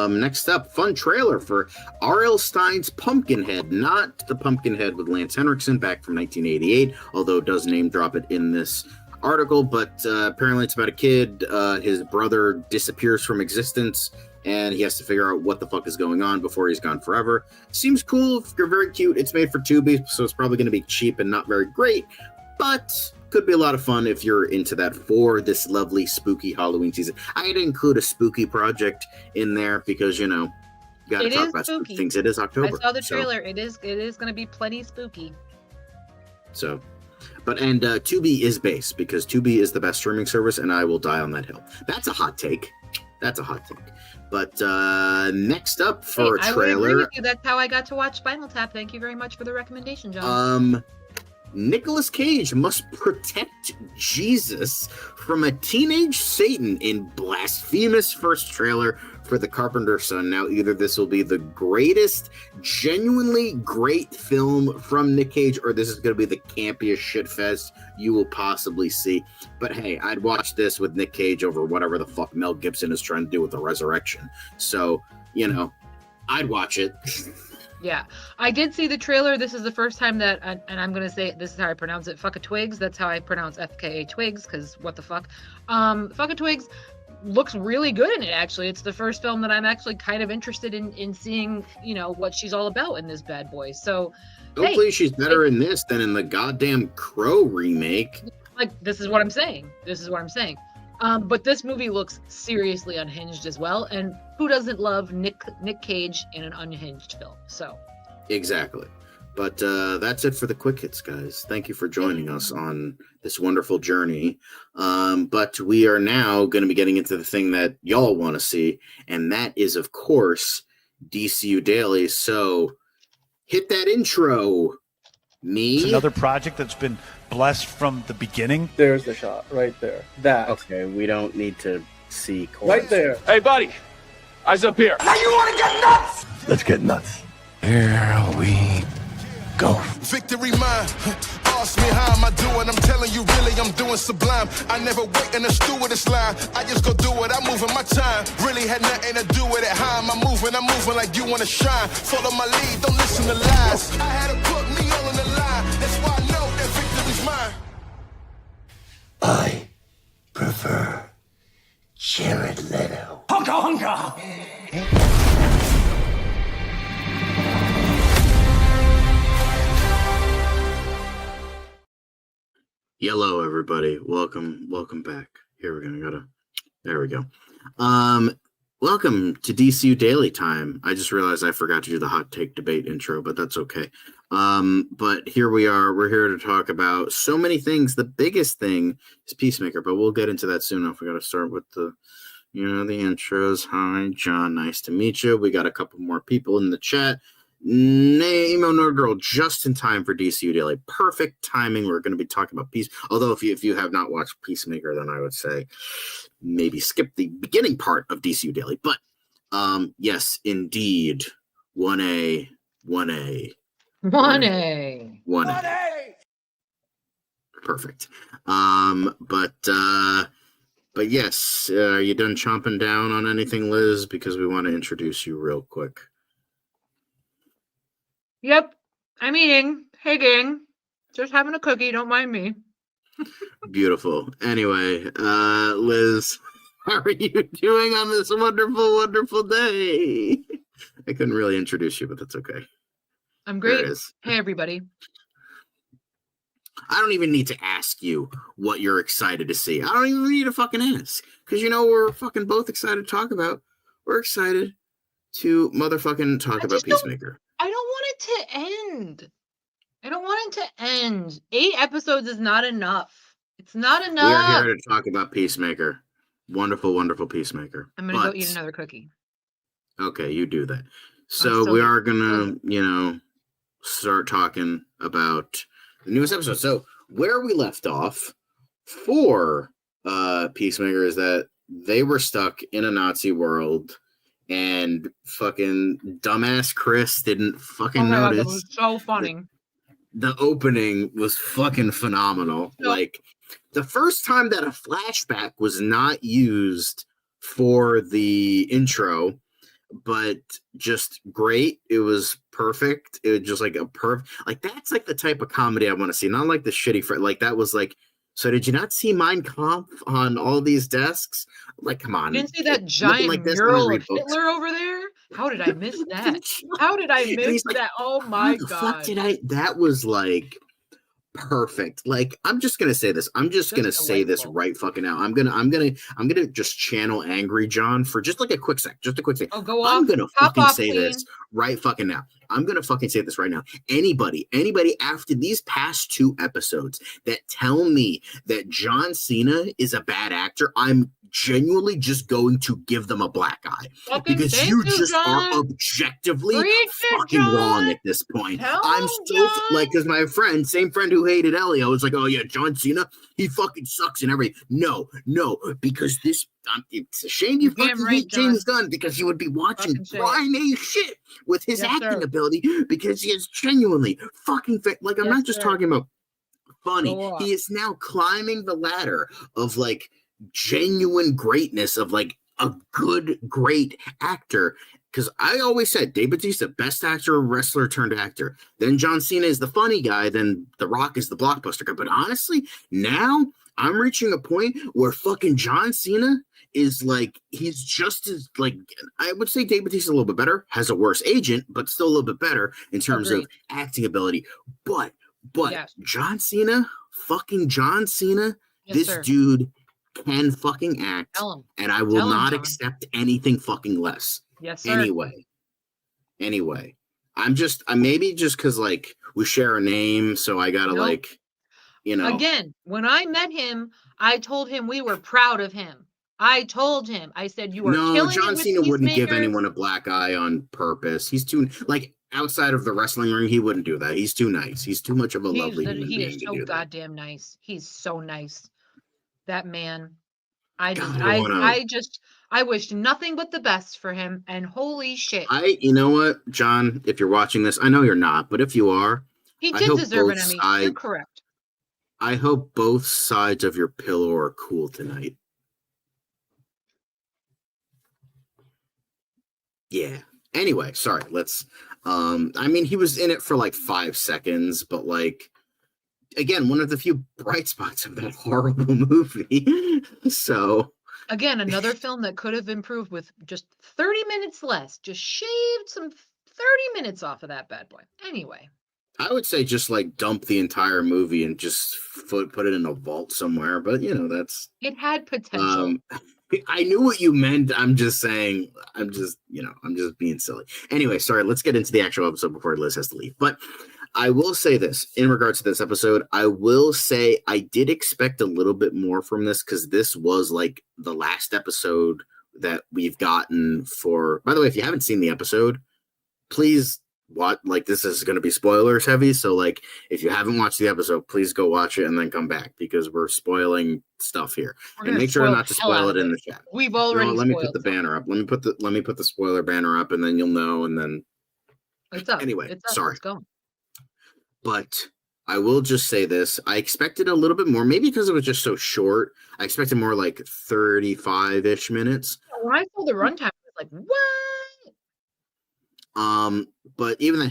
Next up, fun trailer for R.L. Stine's Pumpkinhead, not the Pumpkinhead with Lance Henriksen back from 1988, although it does name drop it in this article. But apparently it's about a kid. His brother disappears from existence, and he has to figure out what the fuck is going on before he's gone forever. Seems cool. You're very cute. It's made for Tubi, so it's probably going to be cheap and not very great, but could be a lot of fun if you're into that for this lovely spooky Halloween season. I had to include a spooky project in there because, you know, got to talk about spooky things. It is October. I saw the trailer. It is going to be plenty spooky. So, but Tubi is base because Tubi is the best streaming service, and I will die on that hill. That's a hot take. But next up for a trailer. I would agree with you. That's how I got to watch Spinal Tap. Thank you very much for the recommendation, John. Nicolas Cage must protect Jesus from a teenage Satan in blasphemous first trailer for The Carpenter's Son. Now, either this will be the greatest, genuinely great film from Nick Cage, or this is going to be the campiest shitfest you will possibly see. But hey, I'd watch this with Nick Cage over whatever the fuck Mel Gibson is trying to do with The Resurrection. So, you know, I'd watch it. Yeah, I did see the trailer. This is the first time that, and I'm going to say, this is how I pronounce it, Fuck-a-Twigs. That's how I pronounce FKA Twigs, because what the fuck. Fuck-a-Twigs looks really good in it, actually. It's the first film that I'm actually kind of interested in seeing, you know, what she's all about in this bad boy. So hopefully she's better in this than in the goddamn Crow remake. Like, this is what I'm saying. But this movie looks seriously unhinged as well, and who doesn't love Nick Cage in an unhinged film? So exactly. But that's it for the quick hits, guys. Thank you for joining us on this wonderful journey. But we are now going to be getting into the thing that y'all want to see, and that is, of course, DCU Daily. So hit that intro. Me. It's another project that's been blessed from the beginning. There's the shot right there. That. Okay, we don't need to see. Right there. Hey, buddy. Eyes up here. Now you want to get nuts? Let's get nuts. Here we go. Victory mine. Ask me how am I doing? I'm telling you, really, I'm doing sublime. I never wait in a stewardess line. I just go do it. I'm moving my time. Really had nothing to do with it. How am I moving? I'm moving like you want to shine. Follow my lead. Don't listen to lies. I had to put me all in the line. That's why I know that victory's mine. I prefer Jared Leto. Hunka hunka! Hello, everybody. Welcome back. Here we're gonna go. There we go. Welcome to DCU Daily time. I just realized I forgot to do the hot take debate intro, but that's okay. But here we are. We're here to talk about so many things. The biggest thing is Peacemaker, but we'll get into that soon enough. We got to start with the intros. Hi, John. Nice to meet you. We got a couple more people in the chat. Emo Nerd Girl just in time for DCU Daily. Perfect timing. We're going to be talking about Peace. Although if you have not watched Peacemaker, then I would say maybe skip the beginning part of DCU Daily. But yes, indeed, 1A. Perfect. But yes, are you done chomping down on anything, Liz? Because we want to introduce you real quick. Yep, I'm eating. Hey, gang. Just having a cookie. Don't mind me. Beautiful. Anyway, Liz, how are you doing on this wonderful, wonderful day? I couldn't really introduce you, but that's okay. I'm great. Hey, everybody. I don't even need to ask you what you're excited to see. I don't even need to fucking ask. Because we're fucking both excited to talk about. We're excited to motherfucking talk about Peacemaker. I don't want it to end. I don't want it to end. 8 episodes is not enough. It's not enough. We're here to talk about Peacemaker. Wonderful, wonderful Peacemaker. I'm going to go eat another cookie. Okay, you do that. So we are going to, start talking about the newest episode. So where we left off for Peacemaker is that they were stuck in a Nazi world. And fucking dumbass Chris didn't fucking notice. That was so funny. The opening was fucking phenomenal. Yep. Like, the first time that a flashback was not used for the intro, but just great. It was perfect. It was just like that's like the type of comedy I want to see. Not like the shitty like that was like, so did you not see Mein Kampf on all these desks? Like, come on. You didn't see that giant mural of Hitler over there? How did I miss that? How did I miss that? Oh my God. That was like perfect. Like, I'm just gonna say this. I'm just gonna say this right fucking now. I'm gonna just channel Angry John for just like a quick sec. Just a quick sec. Oh, go off. I'm gonna fucking say this right fucking now. I'm gonna fucking say this right now. Anybody after these past 2 episodes that tell me that John Cena is a bad actor, I'm genuinely just going to give them a black eye because you just are objectively fucking wrong at this point. I'm so like, because my same friend who hated Elio was like, oh yeah, John Cena, he fucking sucks and everything. No, because this. It's a shame you fucking hate James Gunn because you would be watching grimy shit with his acting ability because he is genuinely fucking like, I'm not just talking about funny. He is now climbing the ladder of like genuine greatness of like a good, great actor. Because I always said Dave Bautista, best actor, wrestler turned actor. Then John Cena is the funny guy. Then The Rock is the blockbuster guy. But honestly, now I'm reaching a point where fucking John Cena is like, he's just as like, I would say Dave Bautista a little bit better, has a worse agent, but still a little bit better in terms of acting ability. But John Cena, this dude can fucking act, and I will not accept anything fucking less. Yes, sir. Anyway, I'm maybe just because like we share a name, so I gotta like, Again, when I met him, I told him we were proud of him. I told him, I said, you are killing John it with Cena wouldn't give Peacemaker. anyone a black eye on purpose. He's too, like, outside of the wrestling ring, he wouldn't do that. He's too nice. He's too much of a lovely human being. He is so goddamn nice. He's so nice. That man. I wished nothing but the best for him, and holy shit. You know what, John, if you're watching this, I know you're not, but if you are, he did deserve an Emmy. You're correct. I hope both sides of your pillow are cool tonight. Yeah. Anyway, sorry. Let's. I mean, he was in it for like 5 seconds, but like, again, one of the few bright spots of that horrible movie. So. Again, another film that could have improved with just 30 minutes less. Just shaved some 30 minutes off of that bad boy. Anyway. I would say just like dump the entire movie and just put it in a vault somewhere, but that's. It had potential. I knew what you meant. I'm just saying, I'm just being silly. Anyway, sorry, let's get into the actual episode before Liz has to leave. But I will say this in regards to this episode. I will say I did expect a little bit more from this because this was like the last episode that we've gotten for. By the way, if you haven't seen the episode, please watch. Like, this is going to be spoilers heavy. So, like, if you haven't watched the episode, please go watch it and then come back because we're spoiling stuff here. And make sure not to spoil it in the chat. We've already. Let me put the banner up. Let me put the spoiler banner up, and then you'll know. And then it's up. Anyway, it's up. Sorry. Let's go. But I will just say this. I expected a little bit more, maybe because it was just so short. I expected more like 35-ish minutes. When I saw the runtime, I was like, what? But even then,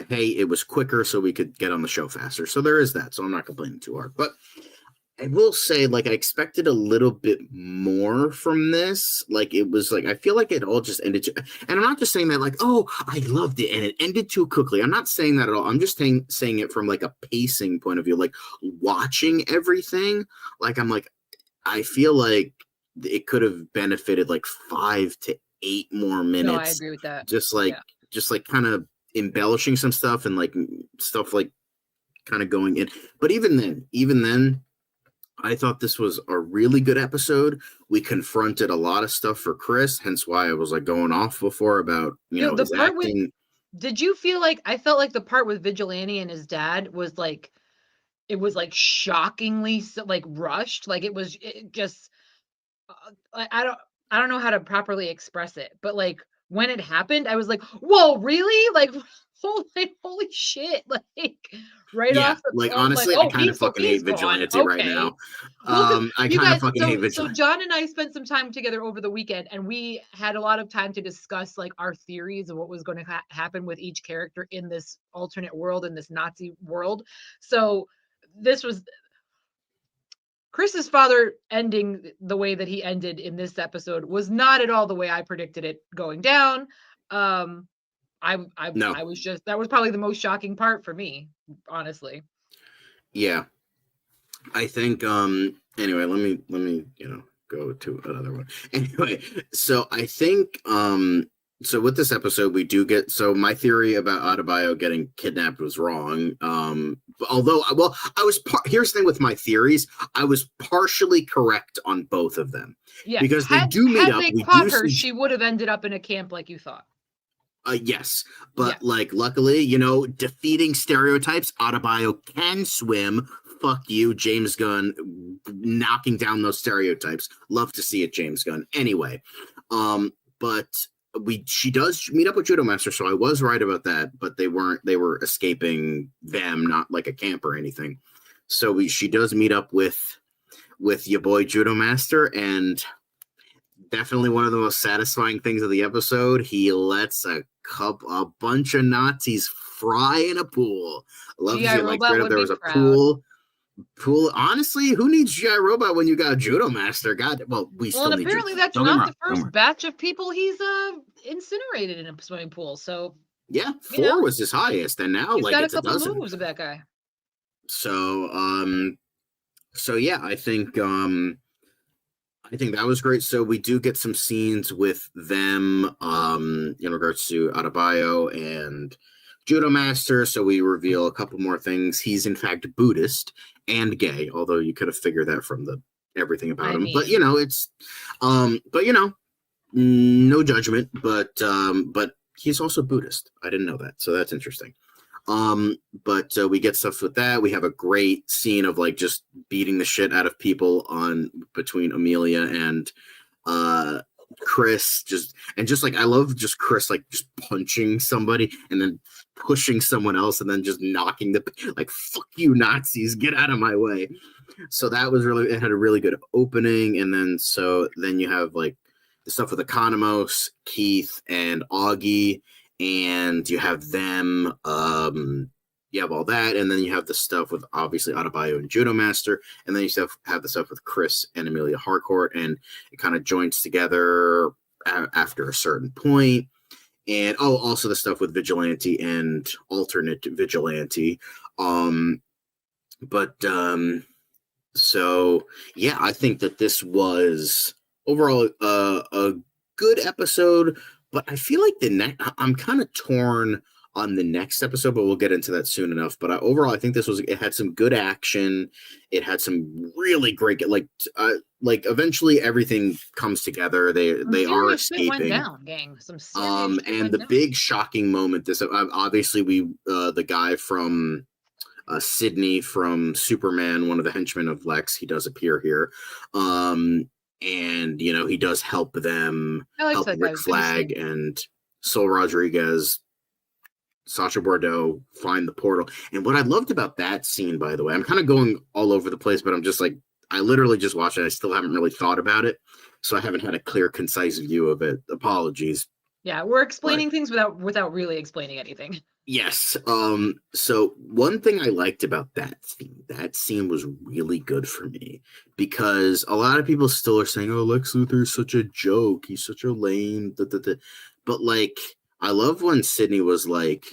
hey, it was quicker so we could get on the show faster. So there is that. So I'm not complaining too hard. But I will say, like, I expected a little bit more from this. Like, it was like, I feel like it all just ended. And I'm not just saying that, like, oh, I loved it and it ended too quickly. I'm not saying that at all. I'm just saying it from like a pacing point of view, like watching everything. Like, I'm like, I feel like it could have benefited like 5 to 8 more minutes. No, I agree with that. Just like kind of embellishing some stuff and like stuff like kind of going in. But even then, I thought this was a really good episode. We confronted a lot of stuff for Chris, hence why I was like going off before about, his acting. Did you feel like, I felt like the part with Vigilante and his dad was like, it was like shockingly like rushed. Like it just, I don't know how to properly express it, but like when it happened, I was like, whoa, really? Like, holy shit. Like right off the like top, honestly, like, I kind of fucking hate Vigilante right now. I kind of fucking hate Vigilante. So John and I spent some time together over the weekend, and we had a lot of time to discuss like our theories of what was going to happen with each character in this alternate world, in this Nazi world. So this was Chris's father ending the way that he ended in this episode was not at all the way I predicted it going down. I was just, that was probably the most shocking part for me, honestly. Yeah. I think anyway, let me go to another one. Anyway, so I think so with this episode we do get, so my theory about Adebayo getting kidnapped was wrong. Although I was here's the thing with my theories, I was partially correct on both of them. Yeah. Because they do meet up. Had they caught her, she would have ended up in a camp like you thought. Yes, but like luckily, defeating stereotypes, Adebayo can swim. Fuck you, James Gunn, knocking down those stereotypes. Love to see it, James Gunn. Anyway, but she does meet up with Judo Master, so I was right about that. But they were escaping them, not like a camp or anything. So she does meet up with your boy Judo Master, and definitely one of the most satisfying things of the episode. He lets a bunch of Nazis fry in a pool. Love to see it. Like there was a pool. Honestly, who needs GI Robot when you got Judo Master? God, we still need. Well, apparently that's not the first batch of people he's incinerated in a swimming pool. So yeah, 4 was his highest, and now he's like got it's a couple a dozen moves of that guy. So yeah, I think that was great. So we do get some scenes with them in regards to Adebayo and Judo Master. So we reveal a couple more things. He's in fact Buddhist and gay, although you could have figured that from everything about him. But it's no judgment. But he's also Buddhist. I didn't know that, so that's interesting. But we get stuff with that. We have a great scene of like just beating the shit out of people between Amelia and Chris. I love just Chris like just punching somebody and then pushing someone else and then just knocking like, fuck you Nazis, get out of my way. So that was it had a really good opening. And then you have like the stuff with Economos, Keith, and Augie. And you have them, you have all that, and then you have the stuff with obviously Adebayo and Judo Master, and then you have the stuff with Chris and Amelia Harcourt, and it kind of joins together after a certain point. And also the stuff with Vigilante and alternate Vigilante. So yeah, I think that this was overall, a good episode, but I feel like I'm kind of torn on the next episode, but we'll get into that soon enough. But overall, I think it had some good action. It had some really great, like eventually everything comes together. They are escaping. Went down, gang. Some serious shit and went the down. big shocking moment. This obviously the guy from Sydney from Superman, one of the henchmen of Lex, he does appear here. And he does help them, help Rick Flag and Sol Rodriguez, Sacha Bordeaux find the portal. And what I loved about that scene, by the way, I'm kind of going all over the place, but I'm just like, I literally just watched it. I still haven't really thought about it, so I haven't had a clear, concise view of it. Apologies. Yeah, we're explaining things without really explaining anything. Yes. So one thing I liked about that scene was really good for me, because a lot of people still are saying, "Oh, Lex Luthor is such a joke. He's such a lame." But like, I love when Sydney was like,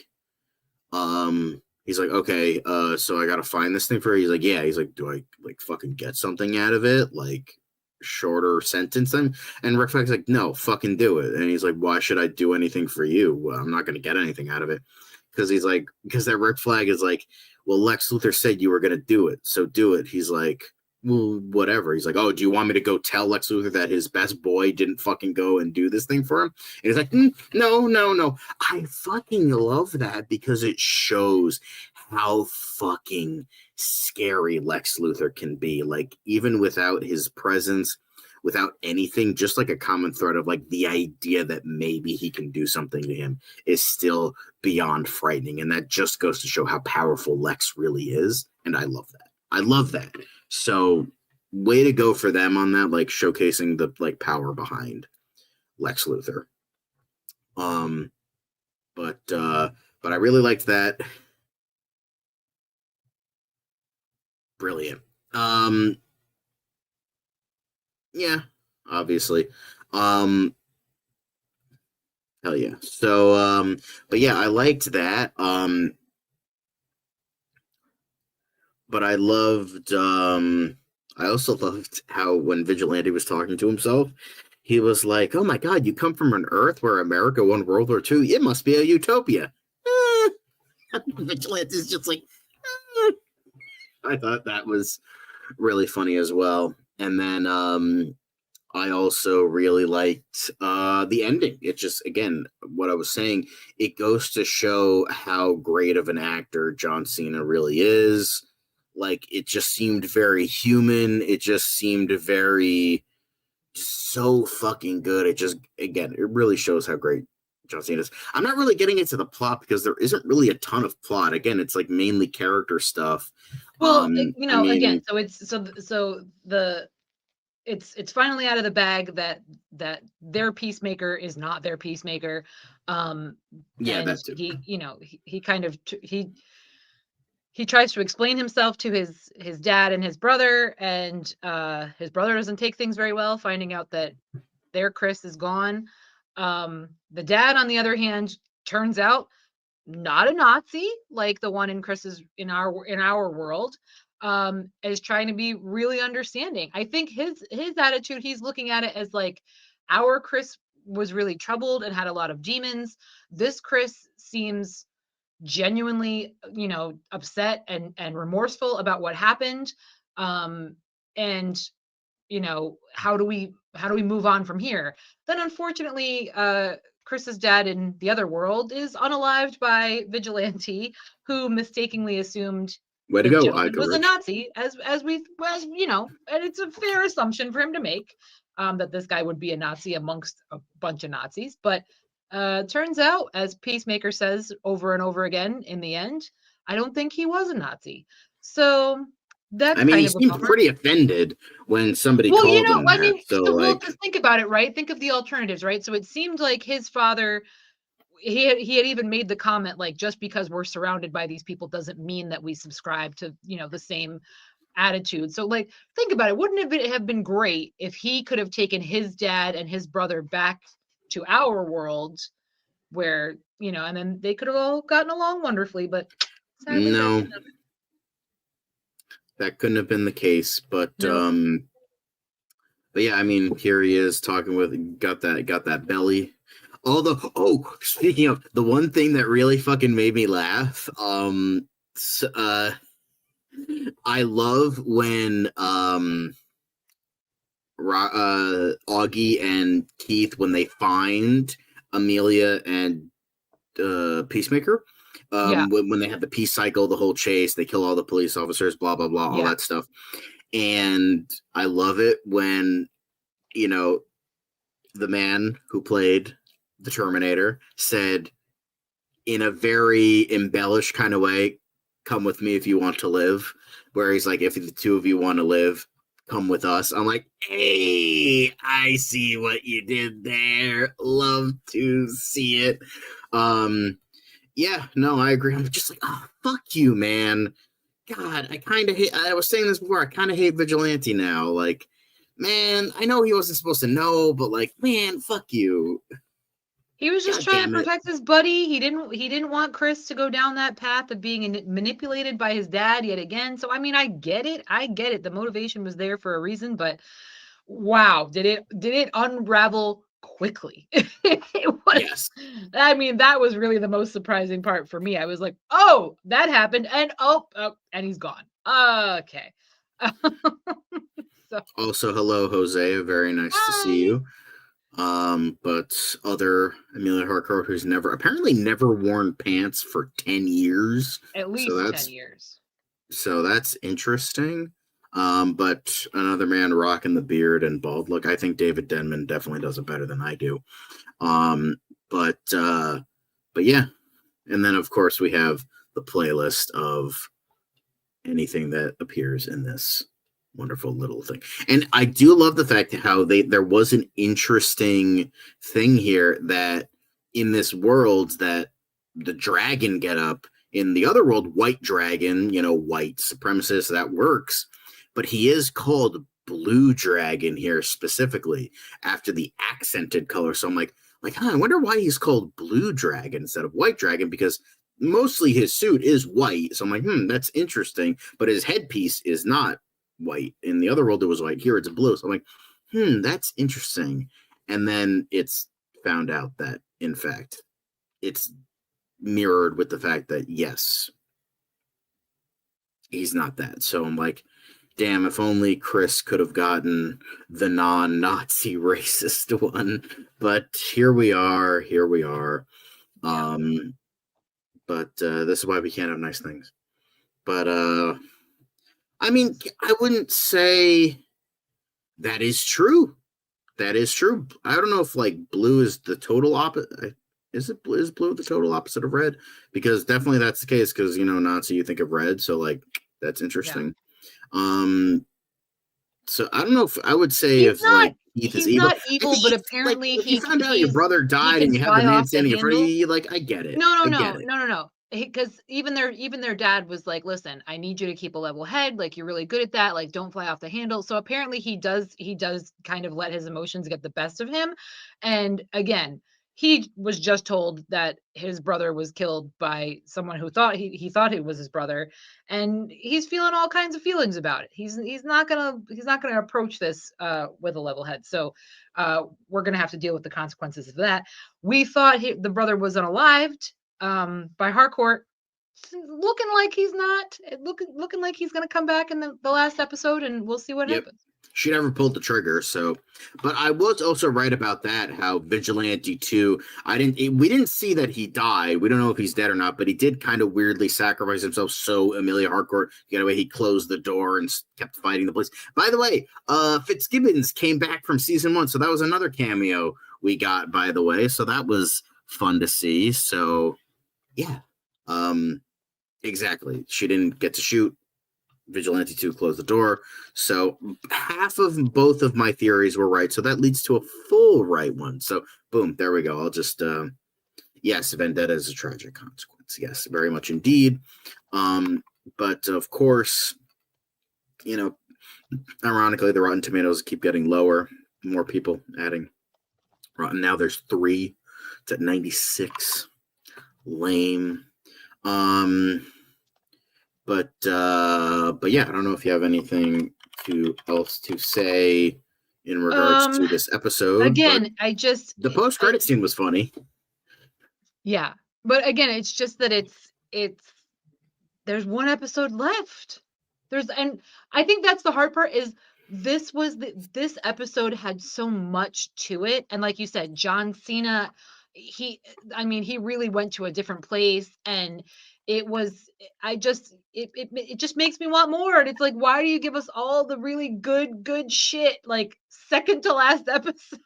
he's like, "Okay, so I gotta find this thing for you." He's like, "Yeah." He's like, "Do I like fucking get something out of it? Like, shorter sentence?" And Rick Flag's like, "No, fucking do it." And he's like, "Why should I do anything for you? Well, I'm not gonna get anything out of it." Because that Rick Flag is like, "Well, Lex Luthor said you were going to do it, so do it." He's like, "Well, whatever." He's like, "Oh, do you want me to go tell Lex Luthor that his best boy didn't fucking go and do this thing for him?" And he's like, No. I fucking love that, because it shows how fucking scary Lex Luthor can be. Like, even without his presence, without anything, just like a common thread of like the idea that maybe he can do something to him is still beyond frightening. And that just goes to show how powerful Lex really is. And I love that. So way to go for them on that, like showcasing the like power behind Lex Luthor. But I really liked that. Brilliant. Yeah, obviously. Hell yeah. So, but yeah, I liked that. But I loved, I also loved how when Vigilante was talking to himself, he was like, "Oh my God, you come from an Earth where America won World War II. It must be a utopia." Vigilante's just like, I thought that was really funny as well. And then I also really liked the ending. It just, again, what I was saying, it goes to show how great of an actor John Cena really is. Like, it just seemed very human. It just seemed so fucking good. It just, again, it really shows how great John Cena is. I'm not really getting into the plot because there isn't really a ton of plot. Again, it's like mainly character stuff. Well, again, it's finally out of the bag that their Peacemaker is not their Peacemaker. Yeah, that's it. He tries to explain himself to his dad and his brother, and his brother doesn't take things very well, finding out that their Chris is gone. The dad, on the other hand, turns out not a Nazi like the one in our world, is trying to be really understanding. I think his attitude, he's looking at it as like, our Chris was really troubled and had a lot of demons. This Chris seems genuinely, upset and remorseful about what happened. And how do we move on from here? Then unfortunately, Chris's dad in the other world is unalived by Vigilante, who mistakenly assumed way to go, was a Nazi, as and it's a fair assumption for him to make, that this guy would be a Nazi amongst a bunch of Nazis. But turns out, as Peacemaker says over and over again, in the end, I don't think he was a Nazi. So that's he seemed pretty offended when somebody called him that. So just think about it, right? Think of the alternatives, right? So it seemed like his father, he had even made the comment, like, just because we're surrounded by these people doesn't mean that we subscribe to, the same attitude. So, like, think about it. Wouldn't it have been great if he could have taken his dad and his brother back to our world, where, and then they could have all gotten along wonderfully, but sadly, no, that couldn't have been the case. But no. But yeah, I mean, here he is talking with got that belly. Speaking of the one thing that really fucking made me laugh, I love when Augie and Keith, when they find Amelia and Peacemaker, when they have the peace cycle, the whole chase, they kill all the police officers, blah blah blah, all that stuff. And I love it when, you know, the man who played the Terminator said in a very embellished kind of way, "Come with me if you want to live," where he's like, "If the two of you want to live, come with us." I'm like, hey, I see what you did there. Love to see it. Yeah, no, I agree. I'm just like, oh, fuck you, man. God, I kind of hate, I was saying this before, I kind of hate Vigilante now. Like, man, I know he wasn't supposed to know, but like, man, fuck you. He was just trying to protect his buddy. He didn't want Chris to go down that path of being manipulated by his dad yet again. So I mean, I get it. The motivation was there for a reason, but wow, did it unravel quickly? It was, yes. I mean, that was really the most surprising part for me. I was like, oh, that happened, and and he's gone. Okay. Also, hello, Jose. Very nice to see you. But other Amelia Harcourt, who's apparently never worn pants for 10 years. At least 10 years. So that's interesting. But another man rocking the beard and bald look. I think David Denman definitely does it better than I do. But yeah. And then of course we have the playlist of anything that appears in this wonderful little thing. And I do love the fact how there was an interesting thing here that in this world that the dragon get up in the other world, white dragon, white supremacist, that works. But he is called Blue Dragon here specifically after the accented color. So I'm like, I wonder why he's called Blue Dragon instead of White Dragon, because mostly his suit is white. So I'm like, that's interesting. But his headpiece is not white. In the other world, it was white. Here it's blue. So I'm like, that's interesting. And then it's found out that, in fact, it's mirrored with the fact that, yes, he's not that. So I'm like, damn, if only Chris could have gotten the non-Nazi racist one. But here we are. But this is why we can't have nice things. But I mean, I wouldn't say that is true. That is true. I don't know if blue is the total opposite. Is blue the total opposite of red? Because definitely that's the case. Because Nazi, you think of red, so that's interesting. Yeah. So I don't know if I would say Keith is evil. Not evil, but apparently he found out your brother died and you have the man standing in front of you. I get it. No. Because even their dad was like, listen, I need you to keep a level head. You're really good at that. Don't fly off the handle. So apparently he does kind of let his emotions get the best of him. And again, he was just told that his brother was killed by someone who thought he thought it was his brother, and he's feeling all kinds of feelings about it. He's not gonna approach this with a level head. So we're gonna have to deal with the consequences of that. We thought the brother was unalived by Harcourt. Looking like he's not. Looking like he's gonna come back in the last episode, and we'll see what happens. She never pulled the trigger, so. But I was also right about that. How Vigilante 2, we didn't see that he died. We don't know if he's dead or not, but he did kind of weirdly sacrifice himself. So Amelia Harcourt, he closed the door and kept fighting the police. By the way, Fitzgibbons came back from season 1, so that was another cameo we got. By the way, so that was fun to see. So, yeah, exactly. She didn't get to shoot. Vigilante 2 closed the door. So half of both of my theories were right. So that leads to a full right one. So boom, there we go. I'll just yes, vendetta is a tragic consequence. Yes, very much indeed. But of course, ironically, the Rotten Tomatoes keep getting lower. More people adding Rotten. Now there's 3. It's at 96. Lame. But yeah, I don't know if you have anything else to say in regards to this episode. Again, the post-credit scene was funny. Yeah, but again, it's just that it's there's one episode left. And I think that's the hard part is this episode had so much to it, and like you said, John Cena, he really went to a different place, and it just makes me want more. And it's like, why do you give us all the really good shit like second to last episode?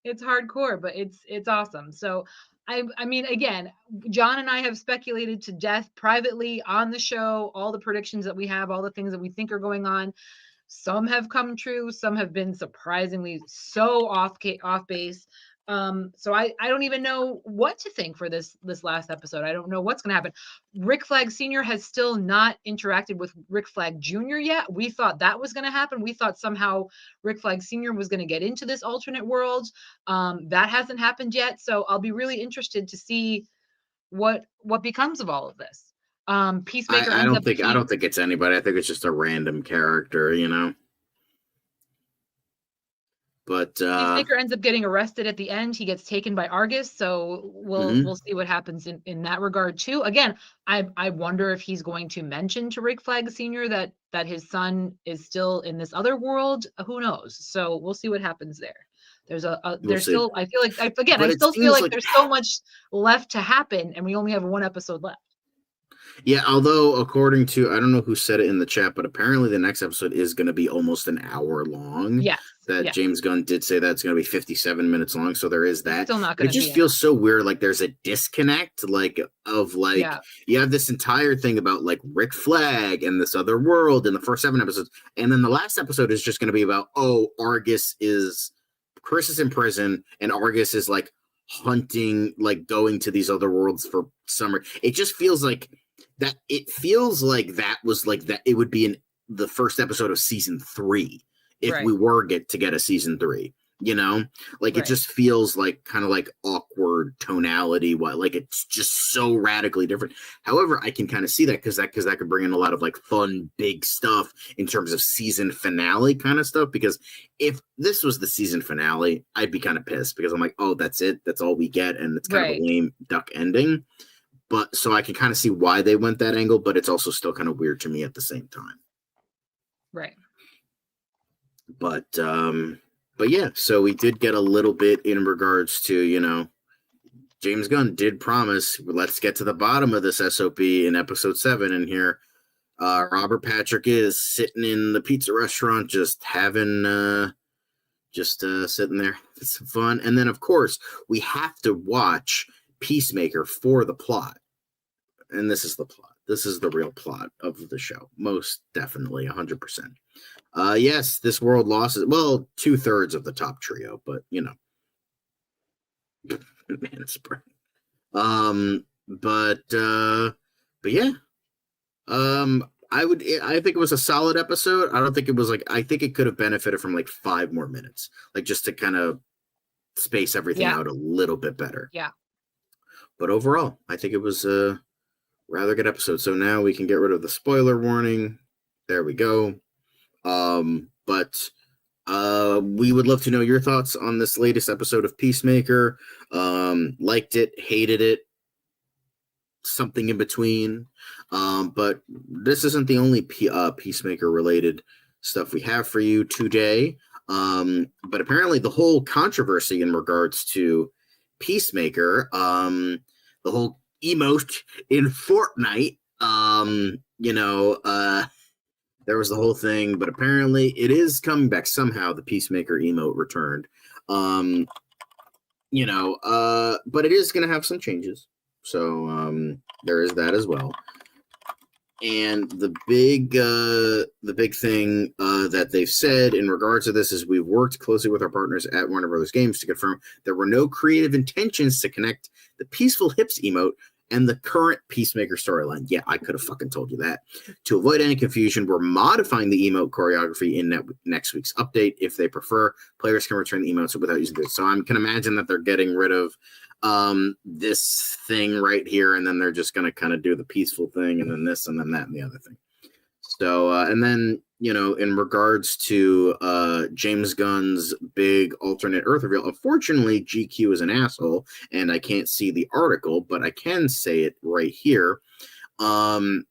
It's hardcore, but it's awesome. So I mean, again, John and I have speculated to death privately on the show, all the predictions that we have, all the things that we think are going on. Some have come true, some have been surprisingly so off base. So I don't even know what to think for this last episode. I don't know what's going to happen. Rick Flag Sr. has still not interacted with Rick Flag Jr. yet. We thought that was going to happen. We thought somehow Rick Flag Sr. was going to get into this alternate world. That hasn't happened yet. So I'll be really interested to see what becomes of all of this. Peacemaker. I don't think it's anybody. I think it's just a random character, you know. But Peacemaker ends up getting arrested at the end. He gets taken by Argus, so we'll see what happens in that regard too. Again, I wonder if he's going to mention to Rick Flag Sr. that his son is still in this other world. Who knows? So we'll see what happens there. There's still I feel like I still feel like there's so much left to happen, and we only have one episode left. Yeah, although according to, I don't know who said it in the chat, but apparently the next episode is going to be almost an hour long. Yeah. James Gunn did say that's going to be 57 minutes long, so there is that. Still not going to. It just feels so weird, like there's a disconnect, you have this entire thing about like Rick Flag and this other world in the first 7 episodes, and then the last episode is just going to be about Chris is in prison, and Argus is like hunting, like going to these other worlds for summer. It just feels like that. It feels like that was like that. It would be in the first episode of season 3 if we were to get a season 3. You know, like it just feels like kind of like awkward tonality. Like it's just so radically different. However, I can kind of see that because that could bring in a lot of like fun, big stuff in terms of season finale kind of stuff. Because if this was the season finale, I'd be kind of pissed because I'm like, oh, that's it. That's all we get. And it's kind of a lame duck ending. But so I can kind of see why they went that angle, but it's also still kind of weird to me at the same time. Right. But yeah, so we did get a little bit in regards to, you know, James Gunn did promise, let's get to the bottom of this SOP in episode 7. And here, Robert Patrick is sitting in the pizza restaurant, just having, sitting there. It's fun. And then, of course, we have to watch Peacemaker for the plot. And this is the plot. This is the real plot of the show. Most definitely, 100%. Yes, this world lost, 2/3 of the top trio, but you know, man, it's spring. But yeah, I think it was a solid episode. I don't think it was I think it could have benefited from like 5 more minutes, like just to kind of space everything out a little bit better. Yeah. But overall, I think it was a rather good episode. So now we can get rid of the spoiler warning. There we go. But we would love to know your thoughts on this latest episode of Peacemaker. Liked it, hated it, something in between. But this isn't the only Peacemaker related stuff we have for you today. But apparently the whole controversy in regards to Peacemaker, the whole emote in Fortnite, there was the whole thing, but apparently it is coming back somehow. The Peacemaker emote returned. But it is going to have some changes. So there is that as well. And the big thing that they've said in regards to this is we've worked closely with our partners at Warner Bros. Games to confirm there were no creative intentions to connect the Peaceful Hips emote and the current Peacemaker storyline. Yeah, I could have fucking told you that. To avoid any confusion, we're modifying the emote choreography in next week's update. If they prefer, players can return the emotes without using this. So I can imagine that they're getting rid of this thing right here, and then they're just going to kind of do the peaceful thing, and then this, and then that, and the other thing. So, and then, in regards to James Gunn's big alternate Earth reveal, unfortunately, GQ is an asshole, and I can't see the article, but I can say it right here. The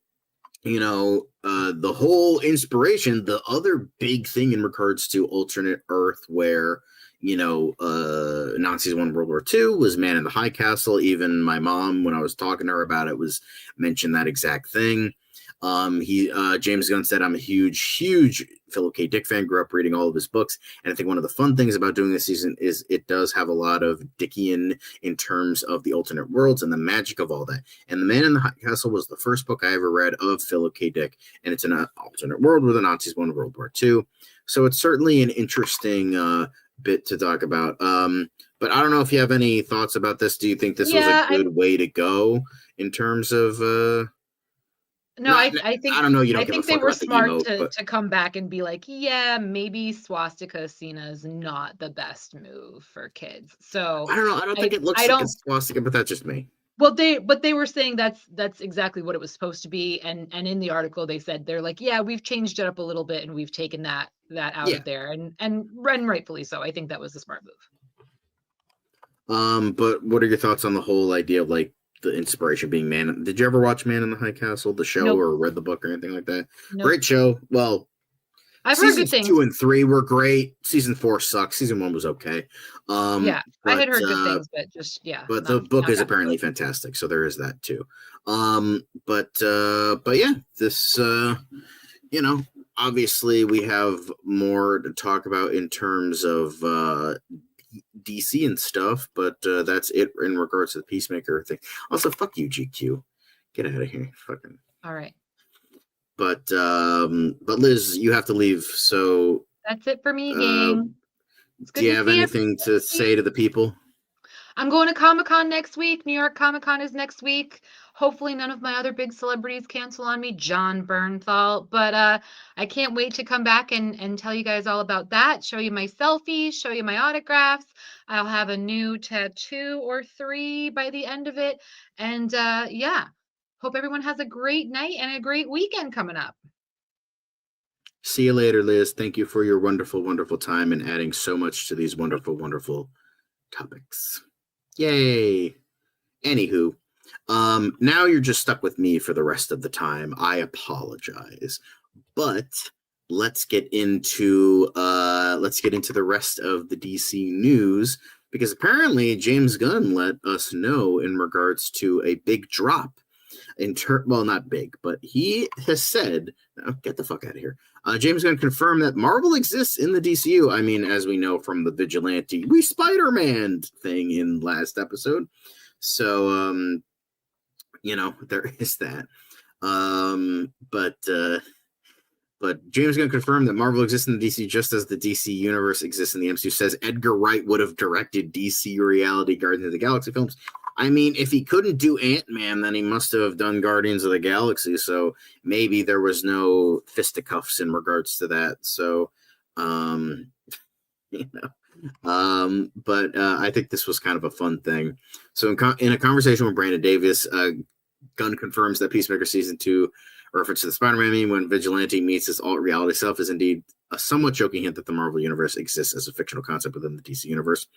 whole inspiration, the other big thing in regards to alternate Earth where, Nazis won World War II was Man in the High Castle. Even my mom, when I was talking to her about it, was mentioned that exact thing. James Gunn said, I'm a huge Philip K. Dick fan, grew up reading all of his books. And I think one of the fun things about doing this season is it does have a lot of Dickian in terms of the alternate worlds and the magic of all that. And The Man in the High Castle was the first book I ever read of Philip K. Dick. And it's an alternate world where the Nazis won World War II. So it's certainly an interesting bit to talk about. But I don't know if you have any thoughts about this. Do you think this was a good way to go in terms of... No, I think I don't know. I think they were smart to come back and be like, yeah, maybe swastika Cena is not the best move for kids. So I don't know. I don't think it looks like a swastika, but that's just me. Well, they were saying that's exactly what it was supposed to be, and in the article they said they're like, yeah, we've changed it up a little bit and we've taken that out of there, and rightfully so. I think that was a smart move. But what are your thoughts on the whole idea of like the inspiration being Man? Did you ever watch Man in the High Castle, the show, or read the book or anything like that? Nope. Great show. Well, I've heard good things. 2 and 3 were great. Season 4 sucks. Season 1 was okay. I had heard good things, but just But the book is apparently fantastic, so there is that too. But yeah, this obviously we have more to talk about in terms of DC and stuff, but that's it in regards to the Peacemaker thing. Also, fuck you, GQ. Get out of here. Fucking. All right. But Liz, you have to leave, so that's it for me, gang. Do you have anything to say to the people? I'm going to Comic-Con next week. New York Comic-Con is next week. Hopefully none of my other big celebrities cancel on me, John Bernthal. But I can't wait to come back and tell you guys all about that, show you my selfies, show you my autographs. I'll have a new tattoo or 3 by the end of it. And hope everyone has a great night and a great weekend coming up. See you later, Liz. Thank you for your wonderful, wonderful time and adding so much to these wonderful, wonderful topics. Yay. Anywho, now you're just stuck with me for the rest of the time. I apologize. But let's get into the rest of the DC news, because apparently James Gunn let us know in regards to a big drop well, not big, but he has said, get the fuck out of here. James Gunn confirmed that Marvel exists in the DCU. I mean, as we know from the Vigilante We Spider-Man thing in last episode. So, there is that. But James Gunn confirmed that Marvel exists in the DC just as the DC universe exists in the MCU. Says Edgar Wright would have directed DC reality Guardians of the Galaxy films. I mean, if he couldn't do Ant-Man, then he must have done Guardians of the Galaxy. So maybe there was no fisticuffs in regards to that. So, but I think this was kind of a fun thing. So in a conversation with Brandon Davis, Gunn confirms that Peacemaker Season 2, a reference to the Spider-Man meme when Vigilante meets his alt-reality self, is indeed a somewhat joking hint that the Marvel Universe exists as a fictional concept within the DC Universe.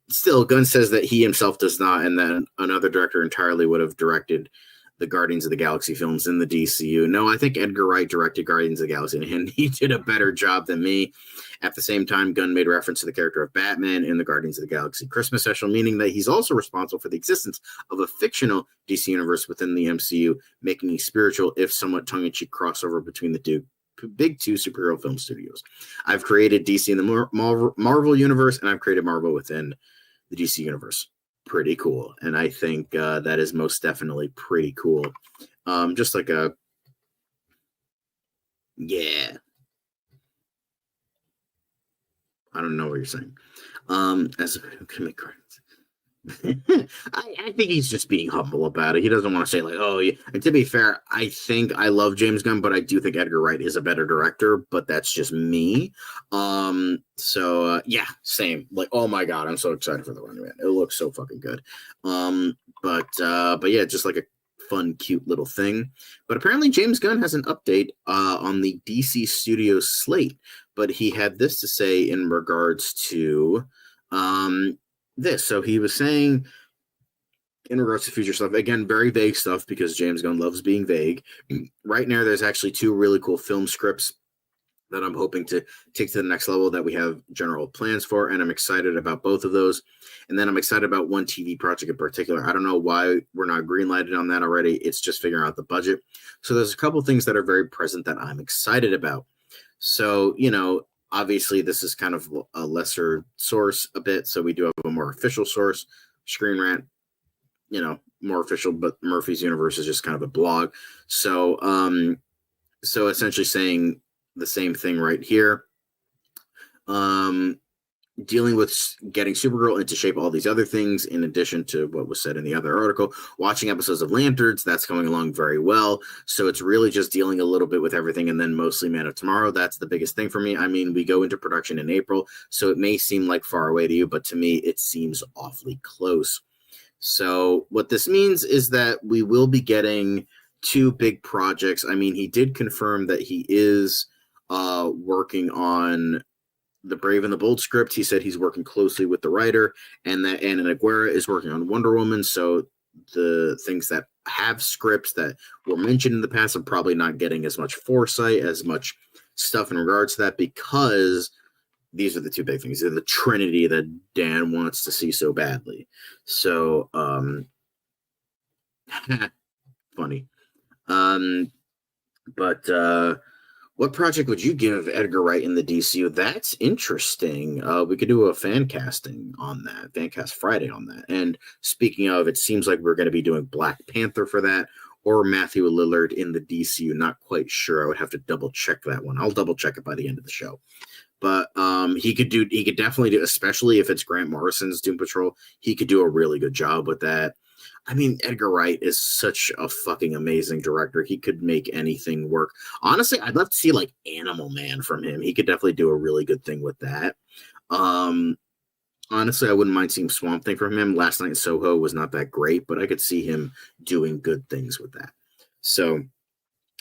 Still, Gunn says that he himself does not, and that another director entirely would have directed the Guardians of the Galaxy films in the DCU. No, I think Edgar Wright directed Guardians of the Galaxy, and he did a better job than me. At the same time, Gunn made reference to the character of Batman in the Guardians of the Galaxy Christmas special, meaning that he's also responsible for the existence of a fictional DC universe within the MCU, making a spiritual, if somewhat tongue-in-cheek crossover between the big two superhero film studios. I've created DC in the Marvel universe, and I've created Marvel within the DC universe. Pretty cool. And I think that is most definitely pretty cool. Just like I don't know what you're saying. As can make cards. I think he's just being humble about it. He doesn't want to say like, oh, yeah. And to be fair, I think I love James Gunn, but I do think Edgar Wright is a better director, but that's just me. Yeah, same. Like, oh my God, I'm so excited for the Running Man. It looks so fucking good. But yeah, just like a fun, cute little thing. But apparently James Gunn has an update on the DC Studios slate. But he had this to say in regards to this. So he was saying, in regards to future stuff, again, very vague stuff because James Gunn loves being vague. Right now, there's actually 2 really cool film scripts that I'm hoping to take to the next level that we have general plans for, and I'm excited about both of those. And then I'm excited about one TV project in particular. I don't know why we're not greenlighted on that already. It's just figuring out the budget. So there's a couple things that are very present that I'm excited about. So, obviously this is kind of a lesser source a bit. So we do have a more official source, Screen Rant, more official, but Murphy's Universe is just kind of a blog. So, so essentially saying the same thing right here. Dealing with getting Supergirl into shape, all these other things, in addition to what was said in the other article. Watching episodes of Lanterns, that's going along very well. So it's really just dealing a little bit with everything, and then mostly Man of Tomorrow. That's the biggest thing for me. I mean, we go into production in April, so it may seem like far away to you, but to me, it seems awfully close. So what this means is that we will be getting 2 big projects. I mean, he did confirm that he is working on the Brave and the Bold script. He said he's working closely with the writer, and that Anna Naguera is working on Wonder Woman. So the things that have scripts that were mentioned in the past are probably not getting as much foresight, as much stuff in regards to that, because these are the 2 big things. They're the trinity that Dan wants to see so badly. So, funny. What project would you give Edgar Wright in the DCU? That's interesting. We could do a fan casting on that, fan cast Friday on that. And speaking of, it seems like we're going to be doing Black Panther for that, or Matthew Lillard in the DCU. Not quite sure. I would have to double check that one. I'll double check it by the end of the show. But he could definitely do, especially if it's Grant Morrison's Doom Patrol, he could do a really good job with that. I mean, Edgar Wright is such a fucking amazing director. He could make anything work. Honestly, I'd love to see like Animal Man from him. He could definitely do a really good thing with that. Honestly, I wouldn't mind seeing Swamp Thing from him. Last Night in Soho was not that great, but I could see him doing good things with that. So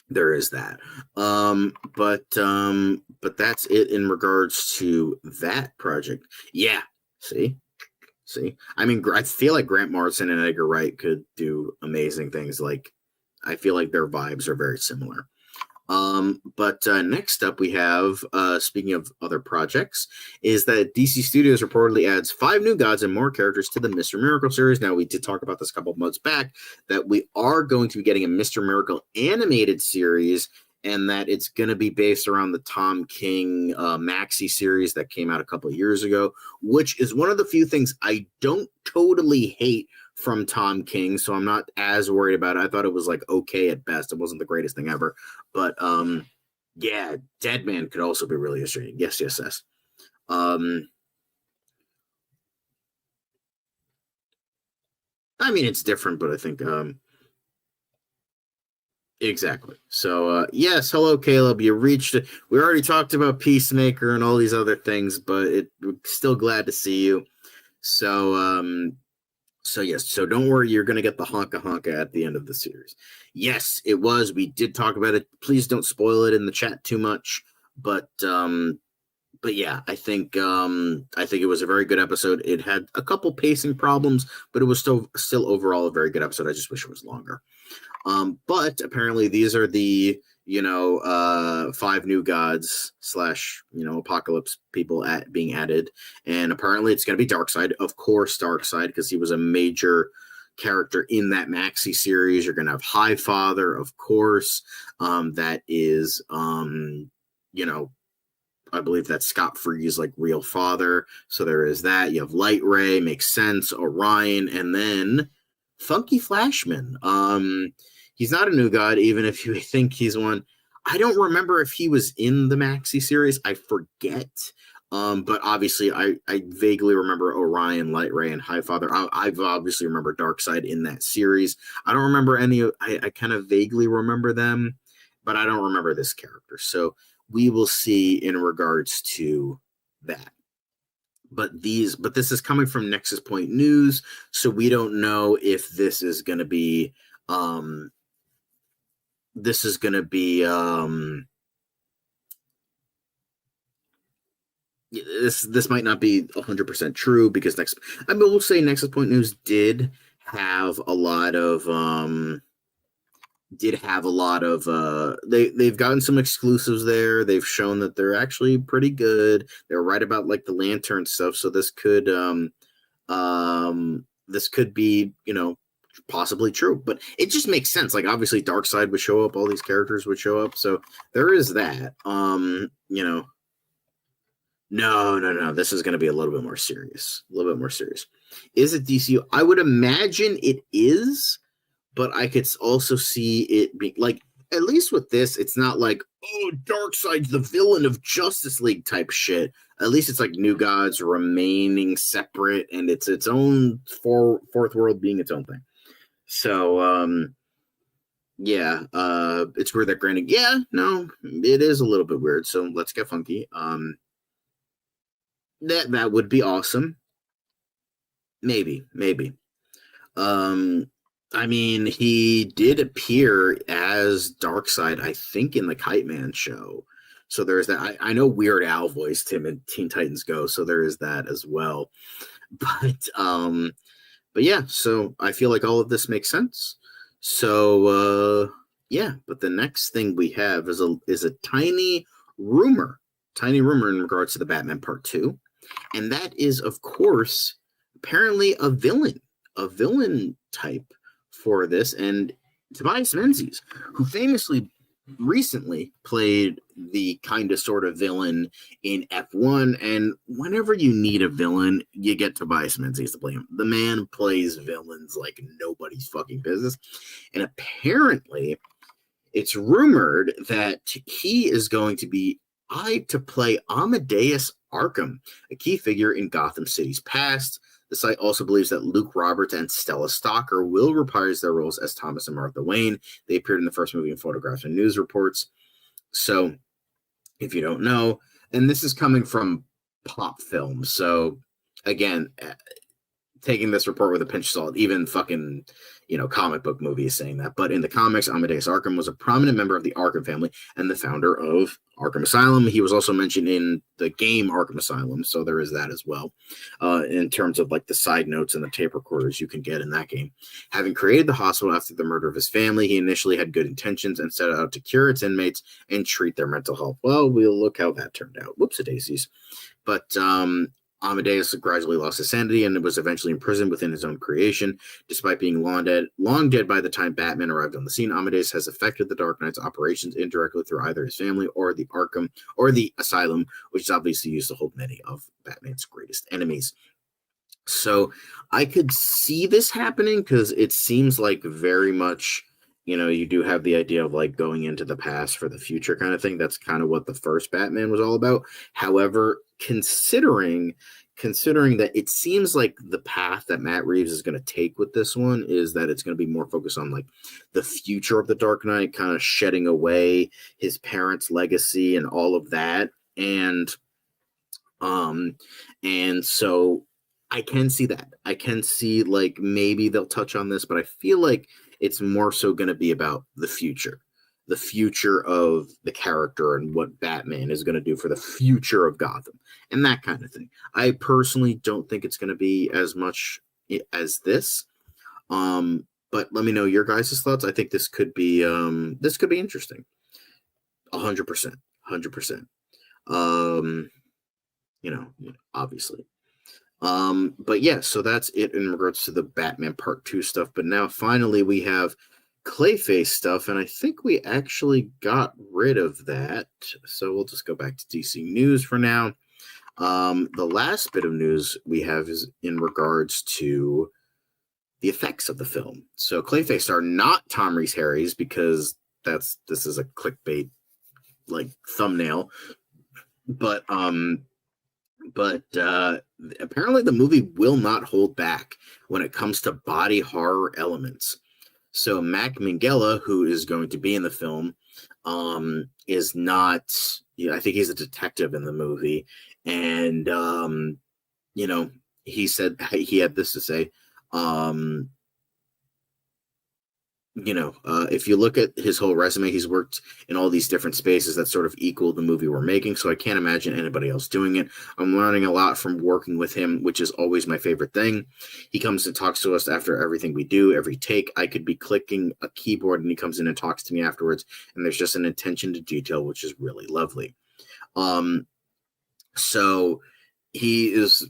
there is that. But that's it in regards to that project. Yeah. See, I mean, I feel like Grant Morrison and Edgar Wright could do amazing things. Like, I feel like their vibes are very similar. But next up we have, speaking of other projects, is that DC Studios reportedly adds 5 new gods and more characters to the Mr. Miracle series. Now, we did talk about this a couple of months back, that we are going to be getting a Mr. Miracle animated series, and that it's going to be based around the Tom King maxi series that came out a couple of years ago, which is one of the few things I don't totally hate from Tom King, so I'm not as worried about it. I thought it was like okay at best. It wasn't the greatest thing ever, but yeah, Deadman could also be really interesting. Yes. I mean, it's different, but I think exactly. So yes, hello Caleb. You reached it. We already talked about Peacemaker and all these other things, but we're still glad to see you. So yes, so don't worry, you're going to get the honka at the end of the series. Yes, it was. We did talk about it. Please don't spoil it in the chat too much. But yeah, I think it was a very good episode. It had a couple pacing problems, but it was still overall a very good episode. I just wish it was longer. But apparently these are the 5 new gods / apocalypse people being added, and apparently it's going to be Darkseid, of course, Darkseid, because he was a major character in that maxi series. You're going to have Highfather, of course. That is I believe that's Scott Free's like real father, so there is that. You have Light Ray, makes sense, Orion, and then Funky Flashman. He's not a new god, even if you think he's one. I don't remember if he was in the maxi series. I forget. But obviously, I vaguely remember Orion, Light Ray, and Highfather. I've obviously remember Darkseid in that series. I don't remember any. I kind of vaguely remember them, but I don't remember this character. So we will see in regards to that. But this is coming from Nexus Point News, so we don't know if this is going to be this is going to be this might not be 100% true because we'll say Nexus Point News did have a lot of they've gotten some exclusives there. They've shown that they're actually pretty good. They're right about like the Lantern stuff, so this could be, possibly true, but it just makes sense. Like, obviously Darkseid would show up, all these characters would show up, so there is that. No, this is going to be a little bit more serious. Is it DCU? I would imagine it is, but I could also see it be like, at least with this, it's not like, oh, Darkseid's the villain of Justice League type shit. At least it's like New Gods remaining separate, and it's its own fourth world being its own thing. So, it's weird that granted, it is a little bit weird. So let's get funky. That would be awesome. Maybe. I mean, he did appear as Darkseid, I think, in the Kite Man show. So there's that. I know Weird Al voiced him in Teen Titans Go, so there is that as well. But yeah, so I feel like all of this makes sense. So but the next thing we have is a tiny rumor in regards to the Batman Part 2. And that is, of course, apparently a villain type for this. And Tobias Menzies, who famously recently played the kind of sort of villain in F1. And whenever you need a villain, you get Tobias Menzies to play him. The man plays villains like nobody's fucking business. And apparently, it's rumored that he is going to be eyed to play Amadeus Arkham, a key figure in Gotham City's past. The site also believes that Luke Roberts and Stella Stalker will reprise their roles as Thomas and Martha Wayne. They appeared in the first movie in photographs and news reports. So, if you don't know, and this is coming from Pop Film, so again, taking this report with a pinch of salt, even fucking, comic book movies saying that. But in the comics, Amadeus Arkham was a prominent member of the Arkham family and the founder of Arkham Asylum. He was also mentioned in the game Arkham Asylum, so there is that as well. In terms of like the side notes and the tape recorders you can get in that game. Having created the hospital after the murder of his family, he initially had good intentions and set out to cure its inmates and treat their mental health. Well, we'll look how that turned out. Whoops-a-daisies. But Amadeus gradually lost his sanity and was eventually imprisoned within his own creation. Despite being long dead by the time Batman arrived on the scene, Amadeus has affected the Dark Knight's operations indirectly through either his family or the Arkham or the Asylum, which is obviously used to hold many of Batman's greatest enemies. So I could see this happening because it seems like very much, you do have the idea of like going into the past for the future kind of thing. That's kind of what the first Batman was all about. However, considering that it seems like the path that Matt Reeves is going to take with this one is that it's going to be more focused on like the future of the Dark Knight, kind of shedding away his parents' legacy and all of that. And so I can see that. I can see like maybe they'll touch on this, but I feel like it's more so going to be about the future of the character and what Batman is going to do for the future of Gotham and that kind of thing. I personally don't think it's going to be as much as this. But let me know your guys' thoughts. I think this could be interesting. 100%. Obviously. But yeah, so that's it in regards to the Batman Part 2 stuff. But now finally we have Clayface stuff, and I think we actually got rid of that. So we'll just go back to DC News for now. The last bit of news we have is in regards to the effects of the film. So Clayface are not Tom Reese Harry's because this is a clickbait like thumbnail. But apparently the movie will not hold back when it comes to body horror elements. So Mac Minghella, who is going to be in the film, is not, I think he's a detective in the movie. And, he said he had this to say. if you look at his whole resume, he's worked in all these different spaces that sort of equal the movie we're making. So I can't imagine anybody else doing it. I'm learning a lot from working with him, which is always my favorite thing. He comes and talks to us after everything we do, every take. I could be clicking a keyboard and he comes in and talks to me afterwards. And there's just an attention to detail, which is really lovely. So he is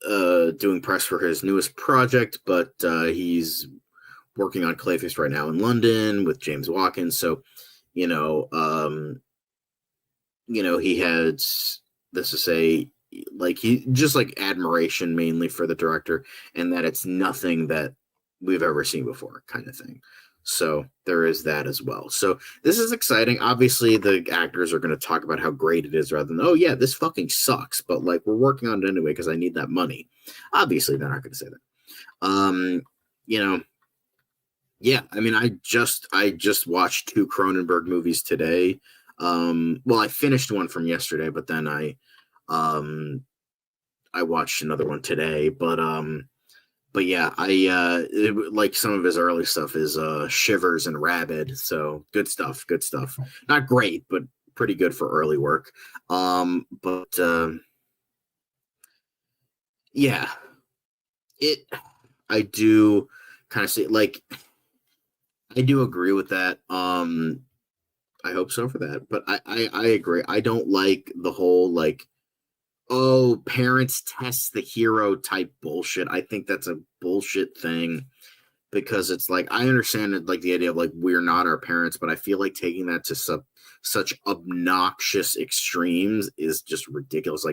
doing press for his newest project, but he's working on Clayface right now in London with James Watkins. So, he had this to say, he just admiration mainly for the director, and that it's nothing that we've ever seen before, kind of thing. So there is that as well. So this is exciting. Obviously, the actors are going to talk about how great it is rather than, oh yeah, this fucking sucks, but we're working on it anyway because I need that money. Obviously, they're not going to say that. Yeah, I mean, I just watched 2 Cronenberg movies today. I finished one from yesterday, but then I watched another one today. But yeah, some of his early stuff is Shivers and Rabid. So good stuff. Not great, but pretty good for early work. Yeah, I do kind of see I do agree with that. I hope so for that, but I agree. I don't like the whole parents test the hero type bullshit. I think that's a bullshit thing because it's I understand it, the idea of we're not our parents, but I feel like taking that to such obnoxious extremes is just ridiculous.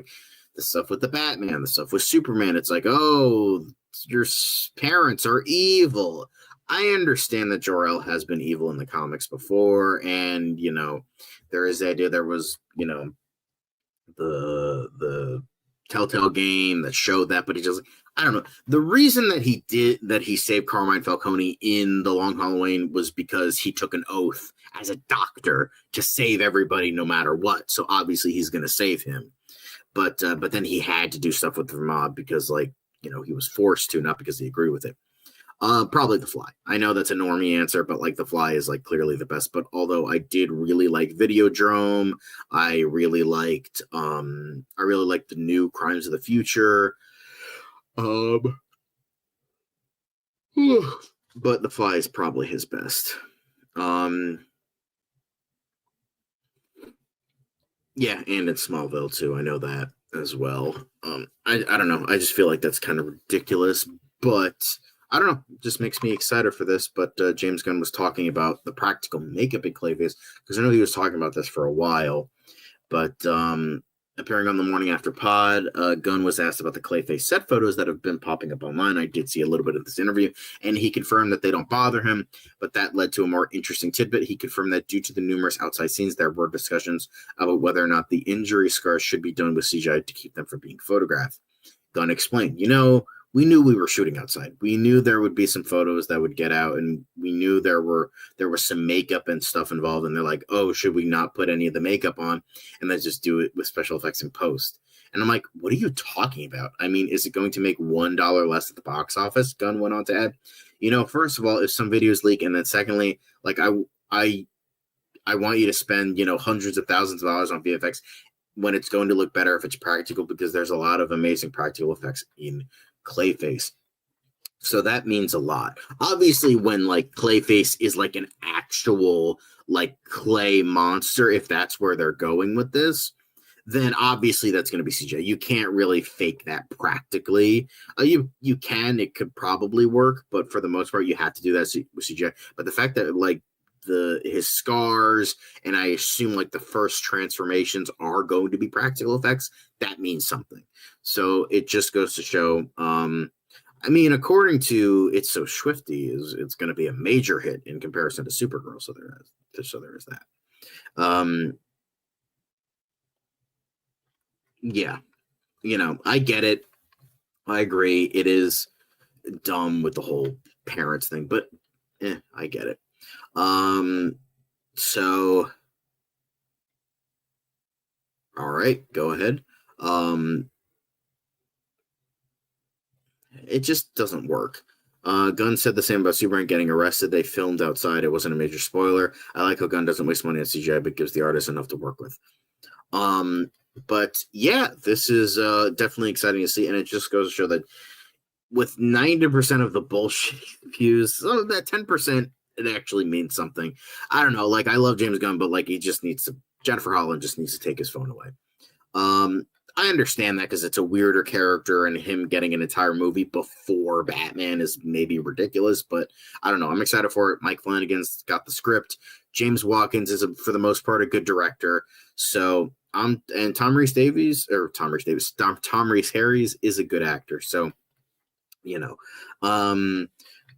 The stuff with the Batman, the stuff with Superman, it's oh, your parents are evil. I understand that Jor-El has been evil in the comics before, and there is the idea there was the Telltale game that showed that, but he just I don't know. The reason that he saved Carmine Falcone in The Long Halloween was because he took an oath as a doctor to save everybody no matter what. So obviously he's going to save him, but then he had to do stuff with the mob because he was forced to, not because he agreed with it. Probably The Fly. I know that's a normie answer, but The Fly is clearly the best. But although I did really like Videodrome, I really liked the new Crimes of the Future. But The Fly is probably his best. Yeah, and it's Smallville too. I know that as well. I don't know. I just feel like that's kind of ridiculous, but I don't know. It just makes me excited for this. But James Gunn was talking about the practical makeup in Clayface because I know he was talking about this for a while. But appearing on the Morning After pod, Gunn was asked about the Clayface set photos that have been popping up online. I did see a little bit of this interview, and he confirmed that they don't bother him. But that led to a more interesting tidbit. He confirmed that due to the numerous outside scenes, there were discussions about whether or not the injury scars should be done with CGI to keep them from being photographed. Gunn explained, we knew we were shooting outside. We knew there would be some photos that would get out, and we knew there was some makeup and stuff involved. And they're like, "Oh, should we not put any of the makeup on and then just do it with special effects in post?" And I'm like, "What are you talking about? I mean, is it going to make $1 less at the box office?" Gunn went on to add, first of all, if some videos leak, and then secondly, I want you to spend hundreds of thousands of dollars on VFX when it's going to look better if it's practical, because there's a lot of amazing practical effects in Clayface. So that means a lot. Obviously, when Clayface is an actual clay monster, if that's where they're going with this, then obviously that's going to be CGI. You can't really fake that practically. You can, it could probably work, but for the most part, you have to do that with CGI. But the fact that his scars, and I assume the first transformations are going to be practical effects, that means something. So it just goes to show, I mean, according to It's So Swifty, it's going to be a major hit in comparison to Supergirl. So there is that. Yeah, I get it. I agree. It is dumb with the whole parents thing, but I get it. So, all right, go ahead. It just doesn't work. Gunn said the same about Superman getting arrested. They filmed outside. It wasn't a major spoiler. I like how Gunn doesn't waste money on CGI, but gives the artist enough to work with. But yeah, this is definitely exciting to see, and it just goes to show that with 90% of the bullshit views, so that 10%, it actually means something. I don't know. Like, I love James Gunn, but like, he just needs to. Jennifer Holland just needs to take his phone away. I understand that because it's a weirder character, and him getting an entire movie before Batman is maybe ridiculous, but I don't know. I'm excited for it. Mike Flanagan's got the script. James Watkins is, for the most part, a good director. So and Tom Rhys Harris is a good actor. So, you know,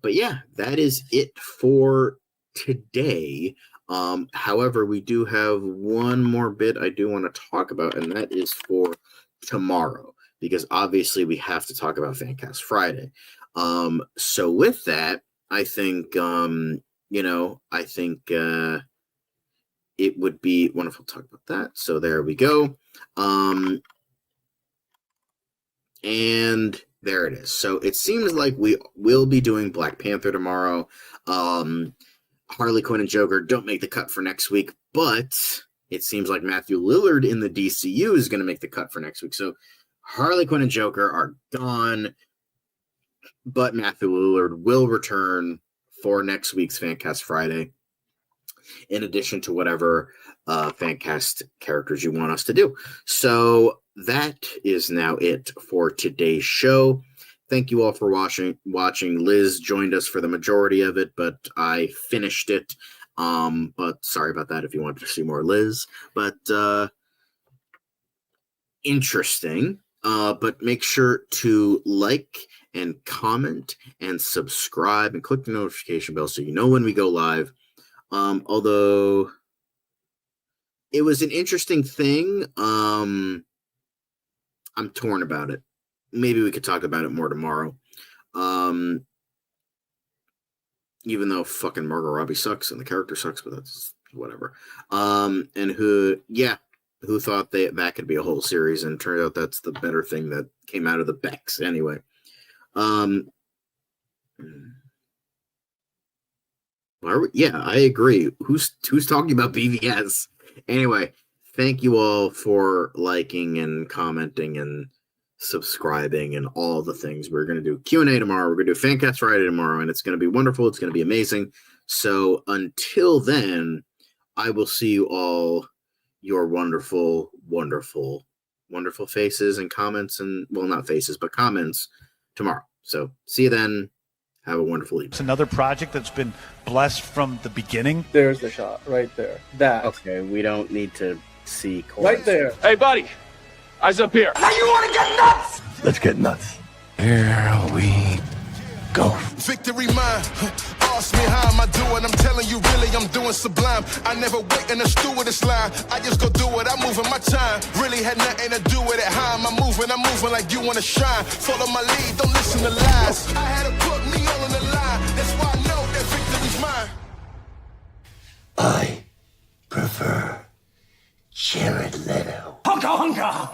but yeah, that is it for today. However, we do have one more bit I do want to talk about, and that is for tomorrow, because obviously we have to talk about Fancast Friday. So with that, I think, it would be wonderful to talk about that. So there we go. And there it is. So it seems like we will be doing Black Panther tomorrow. Harley Quinn and Joker don't make the cut for next week, but it seems like Matthew Lillard in the DCU is going to make the cut for next week. So Harley Quinn and Joker are gone, but Matthew Lillard will return for next week's Fancast Friday, in addition to whatever Fancast characters you want us to do. So that is now it for today's show. Thank you all for watching. Lizz joined us for the majority of it, but I finished it. But sorry about that if you wanted to see more Lizz. But interesting. But make sure to like and comment and subscribe and click the notification bell so you know when we go live. Although it was an interesting thing, I'm torn about it. Maybe we could talk about it more tomorrow. Even though fucking Margot Robbie sucks and the character sucks, but that's whatever. And who thought that could be a whole series, and turned out that's the better thing that came out of the Becks anyway. Yeah, I agree. Who's talking about BVS? Anyway, thank you all for liking and commenting and subscribing and all the things. We're going to do Q&A tomorrow. We're going to do Fancast Friday tomorrow, and it's going to be wonderful. It's going to be amazing. So until then, I will see you all, your wonderful, wonderful, wonderful faces and comments, and, well, not faces, but comments tomorrow. So see you then. Have a wonderful evening. It's another project that's been blessed from the beginning. There's the shot right there. That. Okay, we don't need to see right there. Hey, buddy. Eyes up here. Now you want to get nuts? Let's get nuts. Here we go. Victory mine. Ask me how am I doing? I'm telling you, really, I'm doing sublime. I never wait in a stewardess line. I just go do it. I'm moving my time. Really had nothing to do with it. How am I moving? I'm moving like you want to shine. Follow my lead. Don't listen to lies. I had to put me all on the line. That's why I know that victory's mine. I prefer Jared Leto. Honka honka!